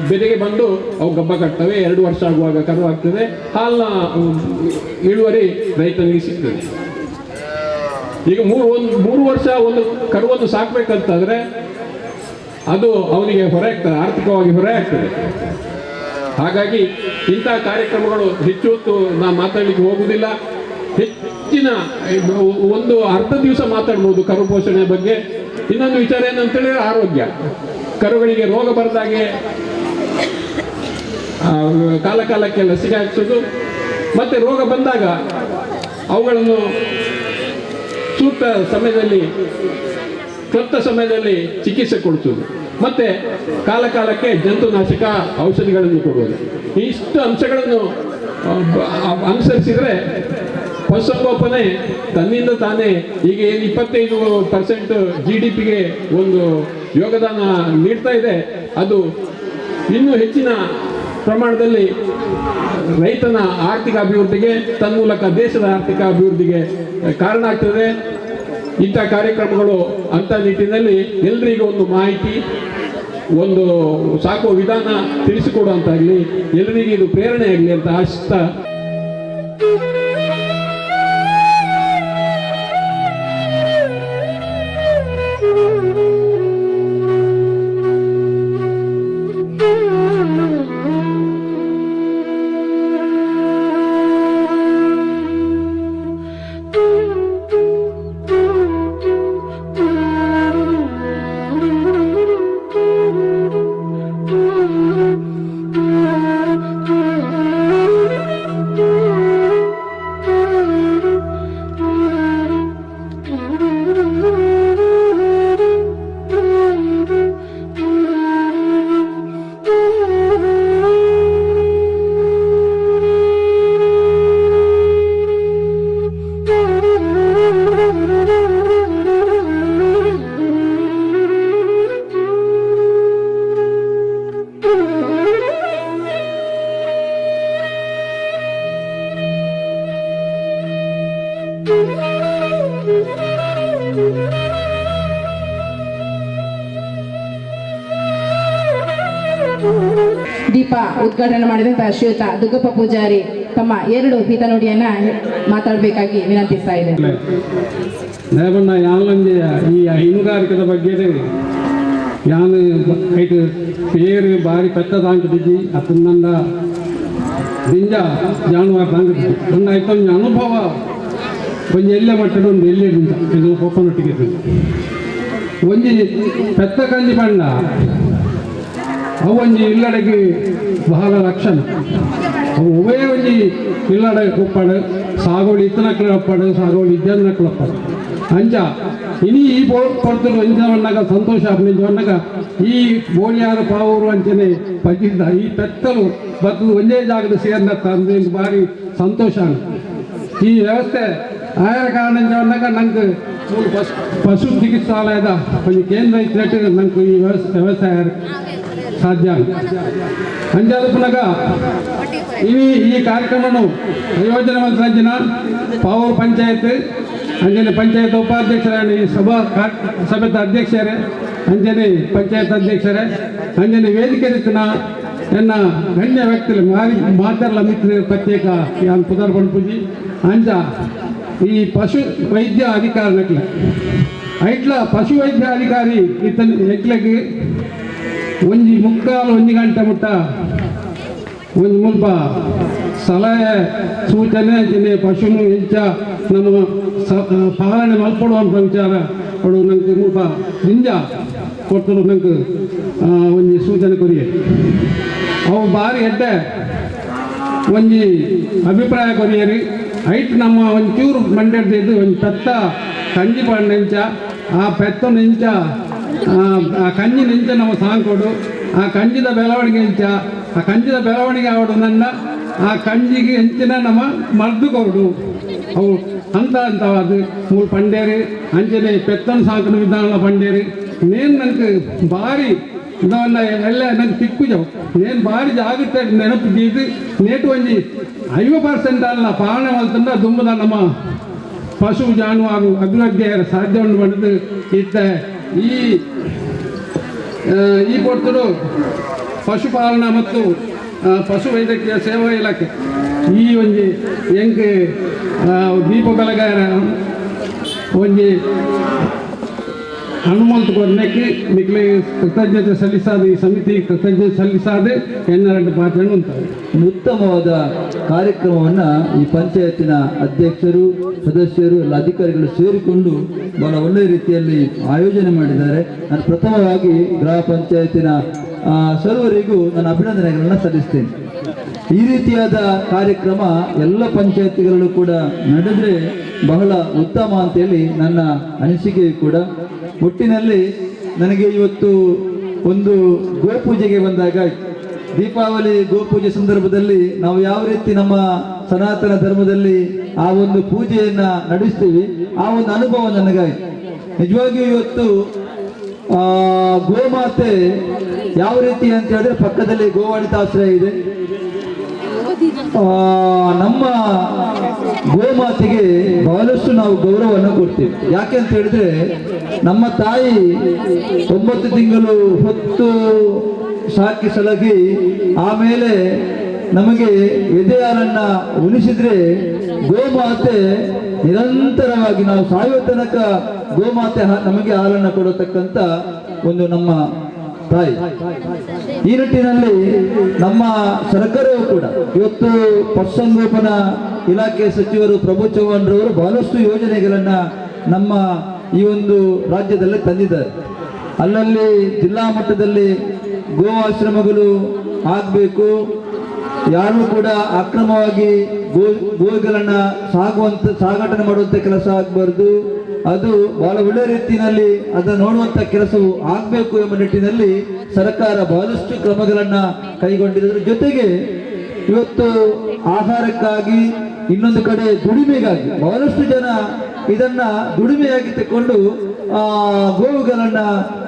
ಬೆದೆಗೆ ಬಂದು ಅವು ಗಬ್ಬ ಕಟ್ತವೆ. 2 ವರ್ಷ ಆಗುವಾಗ ಕರು ಆಗ್ತದೆ, ಹಾಲಿನ ಇಳುವರಿ ರೈತನಿಗೆ ಸಿಗ್ತದೆ. ಈಗ 3 ವರ್ಷ ಒಂದು ಕರುವನ್ನು ಸಾಕಬೇಕಂತಾದ್ರೆ ಅದು ಅವನಿಗೆ ಹೊರೆ ಆಗ್ತದೆ, ಆರ್ಥಿಕವಾಗಿ ಹೊರೆ ಆಗ್ತದೆ. ಹಾಗಾಗಿ ಇಂಥ ಕಾರ್ಯಕ್ರಮಗಳು ಹೆಚ್ಚು ಹೊತ್ತು ನಾನು ಮಾತಾಡಲಿಕ್ಕೆ ಹೋಗುವುದಿಲ್ಲ. ಹೆಚ್ಚಿನ ಒಂದು ಅರ್ಧ ದಿವಸ ಮಾತಾಡ್ಬೋದು ಕರು ಪೋಷಣೆ ಬಗ್ಗೆ. ಇನ್ನೊಂದು ವಿಚಾರ ಏನಂತೇಳಿದ್ರೆ ಆರೋಗ್ಯ. ಕರುಗಳಿಗೆ ರೋಗ ಬರದಾಗೆ ಕಾಲಕ್ಕೆ ಲಸಿಕೆ ಹಾಕಿಸೋದು, ಮತ್ತೆ ರೋಗ ಬಂದಾಗ ಅವುಗಳನ್ನು ಸೂಕ್ತ ಸಮಯದಲ್ಲಿ ಕ್ಲುಪ್ತ ಸಮಯದಲ್ಲಿ ಚಿಕಿತ್ಸೆ ಕೊಡಿಸುವುದು, ಮತ್ತೆ ಕಾಲಕ್ಕೆ ಜಂತುನಾಶಕ ಔಷಧಿಗಳನ್ನು ಕೊಡುವುದು. ಇಷ್ಟು ಅಂಶಗಳನ್ನು ಅನುಸರಿಸಿದರೆ ಪಶುಸಂಗೋಪನೆ ತನ್ನಿಂದ ತಾನೇ ಈಗ ಏನು 25% GDPಗೆ ಒಂದು ಯೋಗದಾನ ನೀಡ್ತಾ ಇದೆ, ಅದು ಇನ್ನೂ ಹೆಚ್ಚಿನ ಪ್ರಮಾಣದಲ್ಲಿ ರೈತನ ಆರ್ಥಿಕ ಅಭಿವೃದ್ಧಿಗೆ, ತನ್ಮೂಲಕ ದೇಶದ ಆರ್ಥಿಕ ಅಭಿವೃದ್ಧಿಗೆ ಕಾರಣ ಆಗ್ತದೆ. ಇಂಥ ಕಾರ್ಯಕ್ರಮಗಳು ಅಂಥ ನಿಟ್ಟಿನಲ್ಲಿ ಎಲ್ಲರಿಗೂ ಒಂದು ಮಾಹಿತಿ, ಒಂದು ಸಾಕುವ ವಿಧಾನ ತಿಳಿಸಿಕೊಡುವಂತಾಗಲಿ, ಎಲ್ಲರಿಗೂ ಇದು ಪ್ರೇರಣೆ ಆಗಲಿ ಅಂತ ಆಶಿಸ್ತಾ ದೀಪ ಉದ್ಘಾಟನೆ ಮಾಡಿದಂತಹ ಶ್ರೀಯುತ ದುಗ್ಗಪ್ಪ ಪೂಜಾರಿ ತಮ್ಮ 2 ಹಿತನುಡಿಯನ್ನ ಮಾತಾಡಬೇಕಾಗಿ ವಿನಂತಿಸ್ತಾ ಇದ್ದೇನೆ. ನೇಮಣ್ಣ ಯಾನಂದಿ ಈ ಹೈನುಗಾರಿಕದ ಬಗ್ಗೆ ಯಾನು ಐಟು ಪೇರು ಬಾರಿ ಪೆತ್ತದಾಂಕದಿದ್ದಿ ಅತನ್ನ ದಿಂಜ ಜಾನುವಾರು ತಾಂಕದಿದ್ದಿ ನನ್ನ ಆಯ್ತು ಅನುಭವ ಒಂದು ಎಲ್ಲ ಮಟ್ಟದ ಒಂದು ಎಲ್ಲೆದಿಂದ ಇದು ಒಪ್ಪನೊಟ್ಟಿಗೆ ಒಂಜಿ ಪೆತ್ತ ಕಂದಿ ಬಣ್ಣ ಅವೊಂಜಿ ಇಲ್ಲಡೆಗೆ ಬಹಳ ಲಕ್ಷಣ ಅವು ಉಭಯ ಒಂಜಿ ಇಲ್ಲಡೆ ಒಪ್ಪಡು ಸಾಗೋಳಿ ಇತ್ತನಕ್ಕಳು ಒಪ್ಪಡು ಸಾಗೋಳಿ ಇದ್ದನಕ್ಕಳು ಒಪ್ಪಡು ಅಂಚ ಇನಿ ಈ ಕೊಡ್ತರು ಎಂಜವನ್ನಾಗ ಸಂತೋಷ ನಿಜವನ್ನಾಗ ಈ ಬೋಳಿಯಾರು ಪಾವೂರು ಅಂಚನೆ ಪದ್ದಿದ್ದ ಈ ಪೆತ್ತಲು ಬತ್ತು ಒಂದೇ ಜಾಗದ ಸೇರ್ನ ತಂದು ಭಾರಿ ಸಂತೋಷ. ಈ ವ್ಯವಸ್ಥೆ ಆಯರ ಕಾರಣ ಎಂಜವನ್ನಾಗ ನಂಗೆ ಪಶು ಚಿಕಿತ್ಸಾಲಯದ ಒಂದು ಕೇಂದ್ರ ಇತ್ತು ನಂಗೆ ಈ ವ್ಯವಸಾಯ ಸಾಧ್ಯ ಅಂಜಾದ ಪುನಗ ಈ ಕಾರ್ಯಕ್ರಮವನ್ನು ಯೋಜನೆ ಮಂತ್ರಾಂಜನ ಪಾವೂರು ಪಂಚಾಯತ್ ಅಂಜನೆ ಪಂಚಾಯತ್ ಉಪಾಧ್ಯಕ್ಷರೇ ಸಭೆದ ಅಧ್ಯಕ್ಷರೇ ಅಂಜನೆ ಪಂಚಾಯತ್ ಅಧ್ಯಕ್ಷರೇ ಅಂಜನೆ ವೇದಿಕೆ ರೀತಿನ ಎನ್ನ ಗಣ್ಯ ವ್ಯಕ್ತಿಗಳು ಮಾತಾಡಲ ಮಿತ್ರ ಪ್ರತ್ಯೇಕ ಯಾನ್ ಪುದರ್ ಪಂಪುಜಿ ಅಂಜ ಈ ಪಶು ವೈದ್ಯ ಅಧಿಕಾರಕ್ಕೆ ಐಟ್ಲ ಪಶುವೈದ್ಯಾಧಿಕಾರಿ ಇತನ ಎಕ್ಲೆಗೆ ಒಂಜಿ ಮುಕ್ಕಾಲು 1 ಗಂಟೆ ಮುಟ್ಟ ಒಂದು ಮುಲ್ಪ ಸಲಹೆ ಸೂಚನೆ ಅಂಚನೆ ಪಶುನು ಹೆಂಚ ನಮ್ಮ ಪಾಲನೆ ಮಲ್ಪಡುವಂಥ ವಿಚಾರ ಅವಳು ನಂಗೆ ಮುಲ್ಪ ನಿಂಜ ಕೊಟ್ಟರು ನಂಗೆ ಒಂಜಿ ಸೂಚನೆ ಕೊರಿಯೆ ಅವು ಬಾರಿ ಎಡ್ಡೆ ಒಂಜಿ ಅಭಿಪ್ರಾಯ ಕೊರಿಯರಿ ಐಟ್ ನಮ್ಮ ಒಂಚೂರು ಮಂಡ್ಯದ್ದು ಒಂದು ಪೆತ್ತ ಕಂಜಿ ಪಂಡ ನೆಂಚ ಆ ಪೆತ್ತ ನೆಂಚ ಆ ಕಂಜಿ ನೆಂಚ ನಮ್ಮ ಸಾಂಕೊಡು ಆ ಕಂಜಿದ ಬೆಳವಣಿಗೆ ಹೆಂಚ ಆ ಕಂಜಿದ ಬೆಳವಣಿಗೆ ಆವಡು ನನ್ನ ಆ ಕಂಜಿಗೆ ಹೆಂಚಿನ ನಮ್ಮ ಮರ್ದು ಕೊರಡು ಅವು ಅಂತವಾದ ಮೂರು ಪಂಡೇರಿ ಅಂಚನೆ ಪೆತ್ತನ ಸಾಕನ ವಿಧಾನ ಪಂಡೇರಿ ನೇನು ನಂಗೆ ಭಾರಿ ಇದವನ್ನ ಎಲ್ಲ ನಂಗೆ ತಿಕ್ಕುಜವು ನೇನು ಭಾರಿ ಜಾಗ್ರತೆ ನೆನಪು ದೀದು ನೇಟು ಒಂಜಿ 50% ಅಲ್ಲ ಪಾಲನೆ ಮಲ್ತಂಡ ದುಂಬದ ನಮ್ಮ ಪಶು ಜಾನುವಾರು ಅಭಿವೃದ್ಧಿ ಸಾಧ್ಯವನ್ನು ಮಾಡಿದ್ದು ಇತ್ತ ಈ ಕೊಡ್ತರು ಪಶುಪಾಲನಾ ಮತ್ತು ಪಶು ವೈದ್ಯಕೀಯ ಸೇವಾ ಇಲಾಖೆ ಈ ಒಂಜಿ ಎಂಕ್ ದೀಪ ಬೆಳಗಾರ ಒಂಜಿ ಹನುಮಂತ ಕೊರ್ನೆಕ್ಕೆ ಮಿಕ್ಲೆ ಕೃತಜ್ಞತೆ ಸಲ್ಲಿಸಾದ ಈ ಸಮಿತಿ ಕೃತಜ್ಞತೆ ಸಲ್ಲಿಸಾದೆ ಎನ್ನೆರಡು ಪಾಠ ಉಂಟಾವೆ. ಉತ್ತಮವಾದ ಕಾರ್ಯಕ್ರಮವನ್ನು ಈ ಪಂಚಾಯತಿನ ಅಧ್ಯಕ್ಷರು ಸದಸ್ಯರು ಎಲ್ಲ ಅಧಿಕಾರಿಗಳು ಸೇರಿಕೊಂಡು ಬಹಳ ಒಳ್ಳೆಯ ರೀತಿಯಲ್ಲಿ ಆಯೋಜನೆ ಮಾಡಿದ್ದಾರೆ. ನಾನು ಪ್ರಥಮವಾಗಿ ಗ್ರಾಮ ಪಂಚಾಯತಿನ ಸರ್ವರಿಗೂ ನಾನು ಅಭಿನಂದನೆಗಳನ್ನು ಸಲ್ಲಿಸ್ತೇನೆ. ಈ ರೀತಿಯಾದ ಕಾರ್ಯಕ್ರಮ ಎಲ್ಲ ಪಂಚಾಯತಿಗಳಲ್ಲೂ ಕೂಡ ನಡೆದರೆ ಬಹಳ ಉತ್ತಮ ಅಂತೇಳಿ ನನ್ನ ಅನಿಸಿಕೆ ಕೂಡ. ಒಟ್ಟಿನಲ್ಲಿ ನನಗೆ ಇವತ್ತು ಒಂದು ಗೋಪೂಜೆಗೆ ಬಂದಾಗ ದೀಪಾವಳಿ ಗೋಪೂಜೆ ಸಂದರ್ಭದಲ್ಲಿ ನಾವು ಯಾವ ರೀತಿ ನಮ್ಮ ಸನಾತನ ಧರ್ಮದಲ್ಲಿ ಆ ಒಂದು ಪೂಜೆಯನ್ನು ನಡೆಸ್ತೀವಿ ಆ ಒಂದು ಅನುಭವ ನನಗಾಯ್ತು. ನಿಜವಾಗಿಯೂ ಇವತ್ತು ಗೋಮಾತೆ ಯಾವ ರೀತಿ ಅಂತ ಹೇಳಿದ್ರೆ ಪಕ್ಕದಲ್ಲಿ ಗೋವಾಣಿತಾಶ್ರಯ ಇದೆ. ನಮ್ಮ ಗೋಮಾತೆಗೆ ಬಹಳಷ್ಟು ನಾವು ಗೌರವವನ್ನು ಕೊಡ್ತೀವಿ. ಯಾಕೆ ಅಂತ ಹೇಳಿದ್ರೆ ನಮ್ಮ ತಾಯಿ 9 ತಿಂಗಳು ಹೊತ್ತು ಸಾಕಿ ಸಲಗಿ ಆಮೇಲೆ ನಮಗೆ ಎದೆ ಹಾಲನ್ನ ಉಣಿಸಿದ್ರೆ ಗೋಮಾತೆ ನಿರಂತರವಾಗಿ ನಾವು ಸಾಯುವ ತನಕ ಗೋಮಾತೆ ನಮಗೆ ಹಾಲನ್ನು ಕೊಡತಕ್ಕಂಥ ಒಂದು ನಮ್ಮ ತಾಯಿ. ಈ ನಿಟ್ಟಿನಲ್ಲಿ ನಮ್ಮ ಸರ್ಕಾರವು ಕೂಡ ಇವತ್ತು ಪಶುಸಂಗೋಪನಾ ಇಲಾಖೆ ಸಚಿವರು ಪ್ರಭು ಚವ್ಹಾಣ್ ರವರು ಬಹಳಷ್ಟು ಯೋಜನೆಗಳನ್ನ ನಮ್ಮ ಈ ಒಂದು ರಾಜ್ಯದಲ್ಲಿ ತಂದಿದ್ದಾರೆ. ಅಲ್ಲಲ್ಲಿ ಜಿಲ್ಲಾ ಮಟ್ಟದಲ್ಲಿ ಗೋ ಆಶ್ರಮಗಳು ಆಗಬೇಕು, ಯಾರು ಕೂಡ ಅಕ್ರಮವಾಗಿ ಗೋಗಳನ್ನ ಸಾಗಾಟನೆ ಮಾಡುವಂಥ ಕೆಲಸ ಆಗಬಾರ್ದು, ಅದು ಬಹಳ ಒಳ್ಳೆಯ ರೀತಿಯಲ್ಲಿ ಅದನ್ನು ನೋಡುವಂಥ ಕೆಲಸವು ಆಗಬೇಕು ಎಂಬ ನಿಟ್ಟಿನಲ್ಲಿ ಸರ್ಕಾರ ಬಹಳಷ್ಟು ಕ್ರಮಗಳನ್ನು ಕೈಗೊಂಡಿದ್ದರ ಜೊತೆಗೆ ಇವತ್ತು ಆಹಾರಕ್ಕಾಗಿ ಇನ್ನೊಂದು ಕಡೆ ದುಡಿಮೆಗಾಗಿ ಬಹಳಷ್ಟು ಜನ ಇದನ್ನ ದುಡಿಮೆಯಾಗಿ ತಕೊಂಡು ಗೋವುಗಳನ್ನ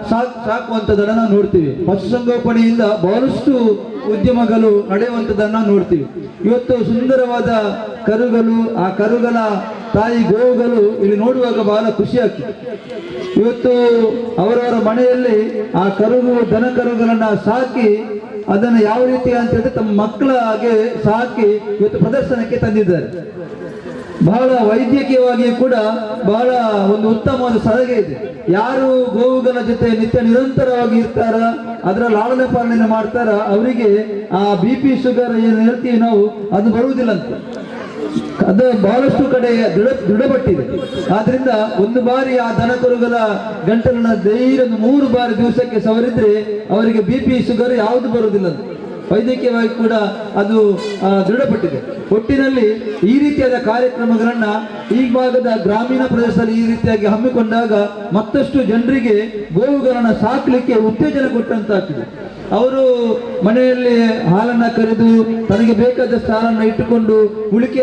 ಸಾಕುವಂಥದ್ದನ್ನು ನಾವು ನೋಡ್ತೀವಿ. ಪಶುಸಂಗೋಪನೆಯಿಂದ ಬಹಳಷ್ಟು ಉದ್ಯಮಗಳು ನಡೆಯುವಂಥದ್ದನ್ನು ನೋಡ್ತೀವಿ. ಇವತ್ತು ಸುಂದರವಾದ ಕರುಗಳು, ಆ ಕರುಗಳ ತಾಯಿ ಗೋವುಗಳು ಇಲ್ಲಿ ನೋಡುವಾಗ ಬಹಳ ಖುಷಿ ಆಗ್ತದೆ. ಇವತ್ತು ಅವರವರ ಮನೆಯಲ್ಲಿ ಆ ದನ ಕರುಗಳನ್ನ ಸಾಕಿ ಅದನ್ನು ಯಾವ ರೀತಿ ಅಂತ ಹೇಳಿದ್ರೆ ತಮ್ಮ ಮಕ್ಕಳ ಹಾಗೆ ಸಾಕಿ ಇವತ್ತು ಪ್ರದರ್ಶನಕ್ಕೆ ತಂದಿದ್ದಾರೆ. ಬಹಳ ವೈದ್ಯಕೀಯವಾಗಿ ಕೂಡ ಬಹಳ ಒಂದು ಉತ್ತಮವಾದ ಸಲಹೆ ಇದೆ. ಯಾರು ಗೋವುಗಳ ಜೊತೆ ನಿತ್ಯ ನಿರಂತರವಾಗಿ ಇರ್ತಾರ, ಅದರ ಲಾಲನೆ ಪಾಲನೆ ಮಾಡ್ತಾರ, ಅವರಿಗೆ ಆ BP ಶುಗರ್ ಏನು ಹೇಳ್ತೀವಿ ನಾವು ಅದು ಬರುವುದಿಲ್ಲ ಅಂತ. ಅದು ಬಹಳಷ್ಟು ಕಡೆ ದೃಢಪಟ್ಟಿದೆ. ಆದ್ರಿಂದ ಒಂದು ಬಾರಿ ಆ ದನಕರುಗಳ ಗಂಟಲನ್ನ ಧೈರ್ಯ 3 ಬಾರಿ ದಿವಸಕ್ಕೆ ಸವರಿದ್ರೆ ಅವರಿಗೆ BP ಶುಗರ್ ಯಾವುದು ಬರುವುದಿಲ್ಲ ಅಂತ ವೈದ್ಯಕೀಯವಾಗಿ ಕೂಡ ಅದು ದೃಢಪಟ್ಟಿದೆ. ಒಟ್ಟಿನಲ್ಲಿ ಈ ರೀತಿಯಾದ ಕಾರ್ಯಕ್ರಮಗಳನ್ನ ಈ ಭಾಗದ ಗ್ರಾಮೀಣ ಪ್ರದೇಶದಲ್ಲಿ ಈ ರೀತಿಯಾಗಿ ಹಮ್ಮಿಕೊಂಡಾಗ ಮತ್ತಷ್ಟು ಜನರಿಗೆ ಗೋವುಗಳನ್ನು ಸಾಕಲಿಕ್ಕೆ ಉತ್ತೇಜನ ಕೊಟ್ಟಂತಾಗ್ತದೆ. ಅವರು ಮನೆಯಲ್ಲಿ ಹಾಲನ್ನ ಕರೆದು ತನಗೆ ಬೇಕಾದಷ್ಟು ಹಾಲನ್ನು ಇಟ್ಟುಕೊಂಡು ಉಳಿಕೆ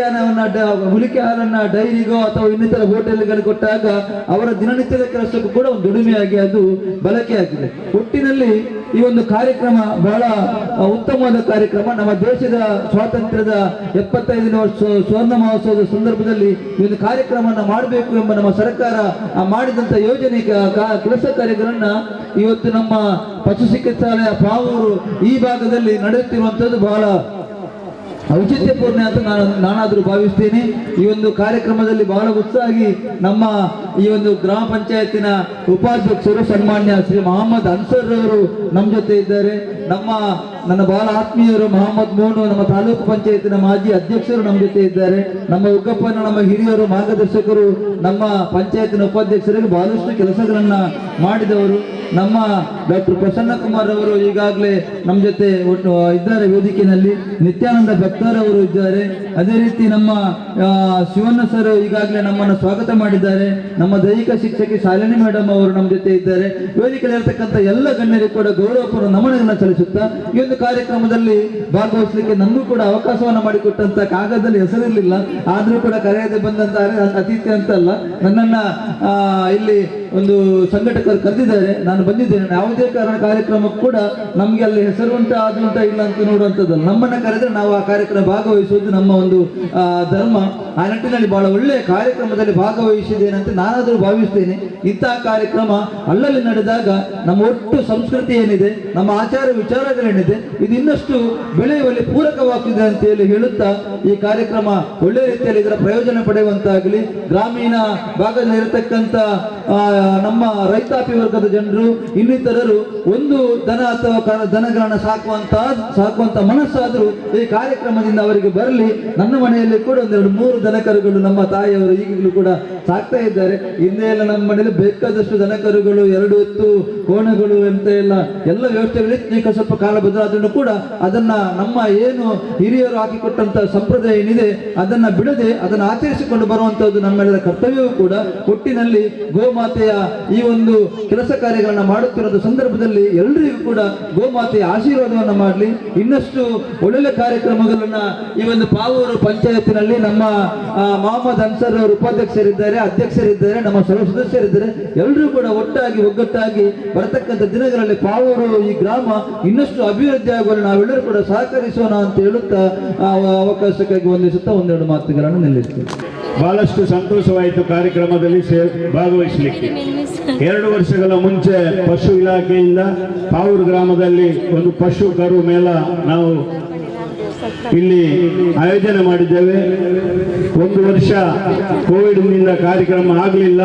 ಹಾಲನ್ನ ಡೈರಿಗೋ ಅಥವಾ ಇನ್ನಿತರ ಹೋಟೆಲ್ಗಳಿಗೆ ಕೊಟ್ಟಾಗ ಅವರ ದಿನನಿತ್ಯದ ಕೆಲಸಕ್ಕೂ ಕೂಡ ಒಂದು ದುಡಿಮೆಯಾಗಿ ಅದು ಬಳಕೆ ಆಗಿದೆ. ಒಟ್ಟಿನಲ್ಲಿ ಈ ಒಂದು ಕಾರ್ಯಕ್ರಮ ಬಹಳ ಉತ್ತಮವಾದ ಕಾರ್ಯಕ್ರಮ. ನಮ್ಮ ದೇಶದ ಸ್ವಾತಂತ್ರ್ಯದ 75ನೇ ವರ್ಷ ಸ್ವರ್ಣ ಮಹೋತ್ಸವದ ಸಂದರ್ಭದಲ್ಲಿ ಈ ಒಂದು ಕಾರ್ಯಕ್ರಮವನ್ನು ಮಾಡಬೇಕು ಎಂಬ ನಮ್ಮ ಸರ್ಕಾರ ಮಾಡಿದಂಥ ಯೋಜನೆ ಕೆಲಸ ಕಾರ್ಯಗಳನ್ನ ಇವತ್ತು ನಮ್ಮ ಪಶು ಚಿಕಿತ್ಸಾಲಯ ಪಾವೂರು ಈ ಭಾಗದಲ್ಲಿ ನಡೆಯುತ್ತಿರುವಂಥದ್ದು ಬಹಳ ಔಚಿತ್ಯಪೂರ್ಣ ಅಂತ ನಾನಾದರೂ ಭಾವಿಸ್ತೇನೆ. ಈ ಒಂದು ಕಾರ್ಯಕ್ರಮದಲ್ಲಿ ಬಹಳ ಉತ್ಸಾಹಿ ನಮ್ಮ ಈ ಒಂದು ಗ್ರಾಮ ಪಂಚಾಯತಿನ ಉಪಾಧ್ಯಕ್ಷರು ಸನ್ಮಾನ್ಯ ಶ್ರೀ ಮೊಹಮ್ಮದ್ ಅನ್ಸರ್ ಅವರು ನಮ್ಮ ಜೊತೆ ಇದ್ದಾರೆ. ನನ್ನ ಬಹಳ ಆತ್ಮೀಯರು ಮೊಹಮ್ಮದ್ ಮೋನು ನಮ್ಮ ತಾಲೂಕು ಪಂಚಾಯತಿನ ಮಾಜಿ ಅಧ್ಯಕ್ಷರು ನಮ್ಮ ಜೊತೆ ಇದ್ದಾರೆ. ನಮ್ಮ ಉಗ್ಗಪ್ಪನ ನಮ್ಮ ಹಿರಿಯರು ಮಾರ್ಗದರ್ಶಕರು ನಮ್ಮ ಪಂಚಾಯತಿನ ಉಪಾಧ್ಯಕ್ಷರಿಗೆ ಬಹಳಷ್ಟು ಕೆಲಸಗಳನ್ನ ಮಾಡಿದವರು. ನಮ್ಮ ಡಾಕ್ಟರ್ ಪ್ರಸನ್ನ ಕುಮಾರ್ ಅವರು ಈಗಾಗಲೇ ನಮ್ಮ ಜೊತೆ ಇದ್ದಾರೆ ವೇದಿಕೆಯಲ್ಲಿ. ನಿತ್ಯಾನಂದ ಭಕ್ತರ್ ಅವರು ಇದ್ದಾರೆ. ಅದೇ ರೀತಿ ನಮ್ಮ ಶಿವಣ್ಣ ಸರ್ ಈಗಾಗಲೇ ನಮ್ಮನ್ನು ಸ್ವಾಗತ ಮಾಡಿದ್ದಾರೆ. ನಮ್ಮ ದೈಹಿಕ ಶಿಕ್ಷಕಿ ಶಾಲಿನಿ ಮೇಡಮ್ ಅವರು ನಮ್ಮ ಜೊತೆ ಇದ್ದಾರೆ. ವೇದಿಕೆಯಲ್ಲಿರ್ತಕ್ಕಂಥ ಎಲ್ಲ ಗಣ್ಯರಿಗೆ ಕೂಡ ಗೌರವಪೂರ್ವ ನಮನಗಳನ್ನು ಸಲ್ಲಿಸುತ್ತಾ ಈ ಒಂದು ಕಾರ್ಯಕ್ರಮದಲ್ಲಿ ಭಾಗವಹಿಸಲಿಕ್ಕೆ ನನಗೂ ಕೂಡ ಅವಕಾಶವನ್ನು ಮಾಡಿಕೊಟ್ಟಂತ ಕಾಗದದಲ್ಲಿ ಹೆಸರಿರಲಿಲ್ಲ, ಆದರೂ ಕೂಡ ಕರೆಯದೆ ಬಂದಂತ ಅತಿಥಿ ಅಂತಲ್ಲ, ನನ್ನನ್ನ ಇಲ್ಲಿ ಒಂದು ಸಂಘಟಕರು ಕರೆದಿದ್ದಾರೆ, ನಾನು ಬಂದಿದ್ದೇನೆ. ಯಾವುದೇ ಕಾರ್ಯಕ್ರಮಕ್ಕೂ ಕೂಡ ನಮ್ಗೆ ಅಲ್ಲಿ ಹೆಸರು ಉಂಟಾ ಅದು ಉಂಟಾ ಇಲ್ಲ ಅಂತ ನೋಡುವಂಥದ್ದಲ್ಲ. ನಮ್ಮನ್ನ ಕರೆದ್ರೆ ನಾವು ಆ ಕಾರ್ಯಕ್ರಮ ಭಾಗವಹಿಸುವುದು ನಮ್ಮ ಒಂದು ಧರ್ಮ. ಆ ನಿಟ್ಟಿನಲ್ಲಿ ಬಹಳ ಒಳ್ಳೆಯ ಕಾರ್ಯಕ್ರಮದಲ್ಲಿ ಭಾಗವಹಿಸಿದ್ದೇನೆ ಅಂತ ನಾನಾದರೂ ಭಾವಿಸ್ತೇನೆ. ಇಂತಹ ಕಾರ್ಯಕ್ರಮ ಅಲ್ಲಲ್ಲಿ ನಡೆದಾಗ ನಮ್ಮ ಒಟ್ಟು ಸಂಸ್ಕೃತಿ ಏನಿದೆ, ನಮ್ಮ ಆಚಾರ ವಿಚಾರಗಳೇನಿದೆ, ಇದು ಇನ್ನಷ್ಟು ಬೆಳೆಯುವಲ್ಲಿ ಪೂರಕವಾಗ್ತಿದೆ ಅಂತ ಹೇಳುತ್ತಾ ಈ ಕಾರ್ಯಕ್ರಮ ಒಳ್ಳೆಯ ರೀತಿಯಲ್ಲಿ ಇದರ ಪ್ರಯೋಜನ ಪಡೆಯುವಂತಾಗಲಿ. ಗ್ರಾಮೀಣ ಭಾಗದಲ್ಲಿ ಇರತಕ್ಕಂಥ ನಮ್ಮ ರೈತಾಪಿ ವರ್ಗದ ಜನರು ಇನ್ನಿತರರು ಒಂದು ದನ ಅಥವಾ ದನಗಳನ್ನ ಸಾಕುವಂತ ಮನಸ್ಸಾದರೂ ಈ ಕಾರ್ಯಕ್ರಮದಿಂದ ಅವರಿಗೆ ಬರಲಿ. ನನ್ನ ಮನೆಯಲ್ಲಿ ಕೂಡ 2-3 ದನಕರುಗಳು ನಮ್ಮ ತಾಯಿಯವರು ಈಗಲೂ ಕೂಡ ಸಾಕ್ತಾ ಇದ್ದಾರೆ. ಹಿಂದೆ ಎಲ್ಲ ನಮ್ಮ ಮನೆಯಲ್ಲಿ ಬೇಕಾದಷ್ಟು ದನಕರುಗಳು, 2 ಎತ್ತು, ಕೋಣಗಳು ಅಂತ ಎಲ್ಲ ವ್ಯವಸ್ಥೆಗಳಿತ್ತು. ಈಗ ಸ್ವಲ್ಪ ಕಾಲ ಬದಲಾದ್ರೂ ಕೂಡ ಅದನ್ನ ನಮ್ಮ ಏನು ಹಿರಿಯರು ಹಾಕಿಕೊಟ್ಟಂತ ಸಂಪ್ರದಾಯ ಏನಿದೆ ಅದನ್ನ ಬಿಡದೆ ಅದನ್ನು ಆಚರಿಸಿಕೊಂಡು ಬರುವಂತದ್ದು ನಮ್ಮೆಲ್ಲರ ಕರ್ತವ್ಯವೂ ಕೂಡ. ಒಟ್ಟಿನಲ್ಲಿ ಗೋಮಾತೆಯ ಈ ಒಂದು ಕೆಲಸ ಕಾರ್ಯಗಳನ್ನ ಮಾಡುತ್ತಿರುವ ಸಂದರ್ಭದಲ್ಲಿ ಎಲ್ಲರಿಗೂ ಕೂಡ ಗೋಮಾತೆಯ ಆಶೀರ್ವಾದವನ್ನ ಮಾಡಲಿ. ಇನ್ನಷ್ಟು ಒಳ್ಳೊಳ್ಳೆ ಕಾರ್ಯಕ್ರಮಗಳನ್ನ ಈ ಒಂದು ಪಾವೂರು ಪಂಚಾಯತಿನಲ್ಲಿ ನಮ್ಮ ಮೊಹಮ್ಮದ್ ಅನ್ಸರ್ ಅವರು ಉಪಾಧ್ಯಕ್ಷರಿದ್ದಾರೆ, ಅಧ್ಯಕ್ಷರಿದ್ದಾರೆ, ನಮ್ಮ ಸರ್ವ ಸದಸ್ಯರಿದ್ದಾರೆ. ಎಲ್ಲರೂ ಕೂಡ ಒಗ್ಗಟ್ಟಾಗಿ ಬರತಕ್ಕಂಥ ದಿನಗಳಲ್ಲಿ ಪಾವೂರು ಈ ಗ್ರಾಮ ಇನ್ನಷ್ಟು ಅಭಿವೃದ್ಧಿ ಆಗುವಲ್ಲಿ ನಾವೆಲ್ಲರೂ ಕೂಡ ಸಹಕರಿಸೋಣ ಅಂತ ಹೇಳುತ್ತಾ ಅವಕಾಶಕ್ಕಾಗಿ ವಂದಿಸುತ್ತಾ 1-2 ಮಾತುಗಳನ್ನು ನಿಲ್ಲಿಸ್ತೇವೆ. ಬಹಳಷ್ಟು ಸಂತೋಷವಾಯಿತು ಕಾರ್ಯಕ್ರಮದಲ್ಲಿ ಭಾಗವಹಿಸಲಿಕ್ಕೆ. 2 ವರ್ಷಗಳ ಮುಂಚೆ ಪಶು ಇಲಾಖೆಯಿಂದ ಪಾವೂರು ಗ್ರಾಮದಲ್ಲಿ ಒಂದು ಪಶು ಕರು ಮೇಳ ನಾವು ಇಲ್ಲಿ ಆಯೋಜನೆ ಮಾಡಿದ್ದೇವೆ. 1 ವರ್ಷ ಕೋವಿಡ್ನಿಂದ ಕಾರ್ಯಕ್ರಮ ಆಗಲಿಲ್ಲ.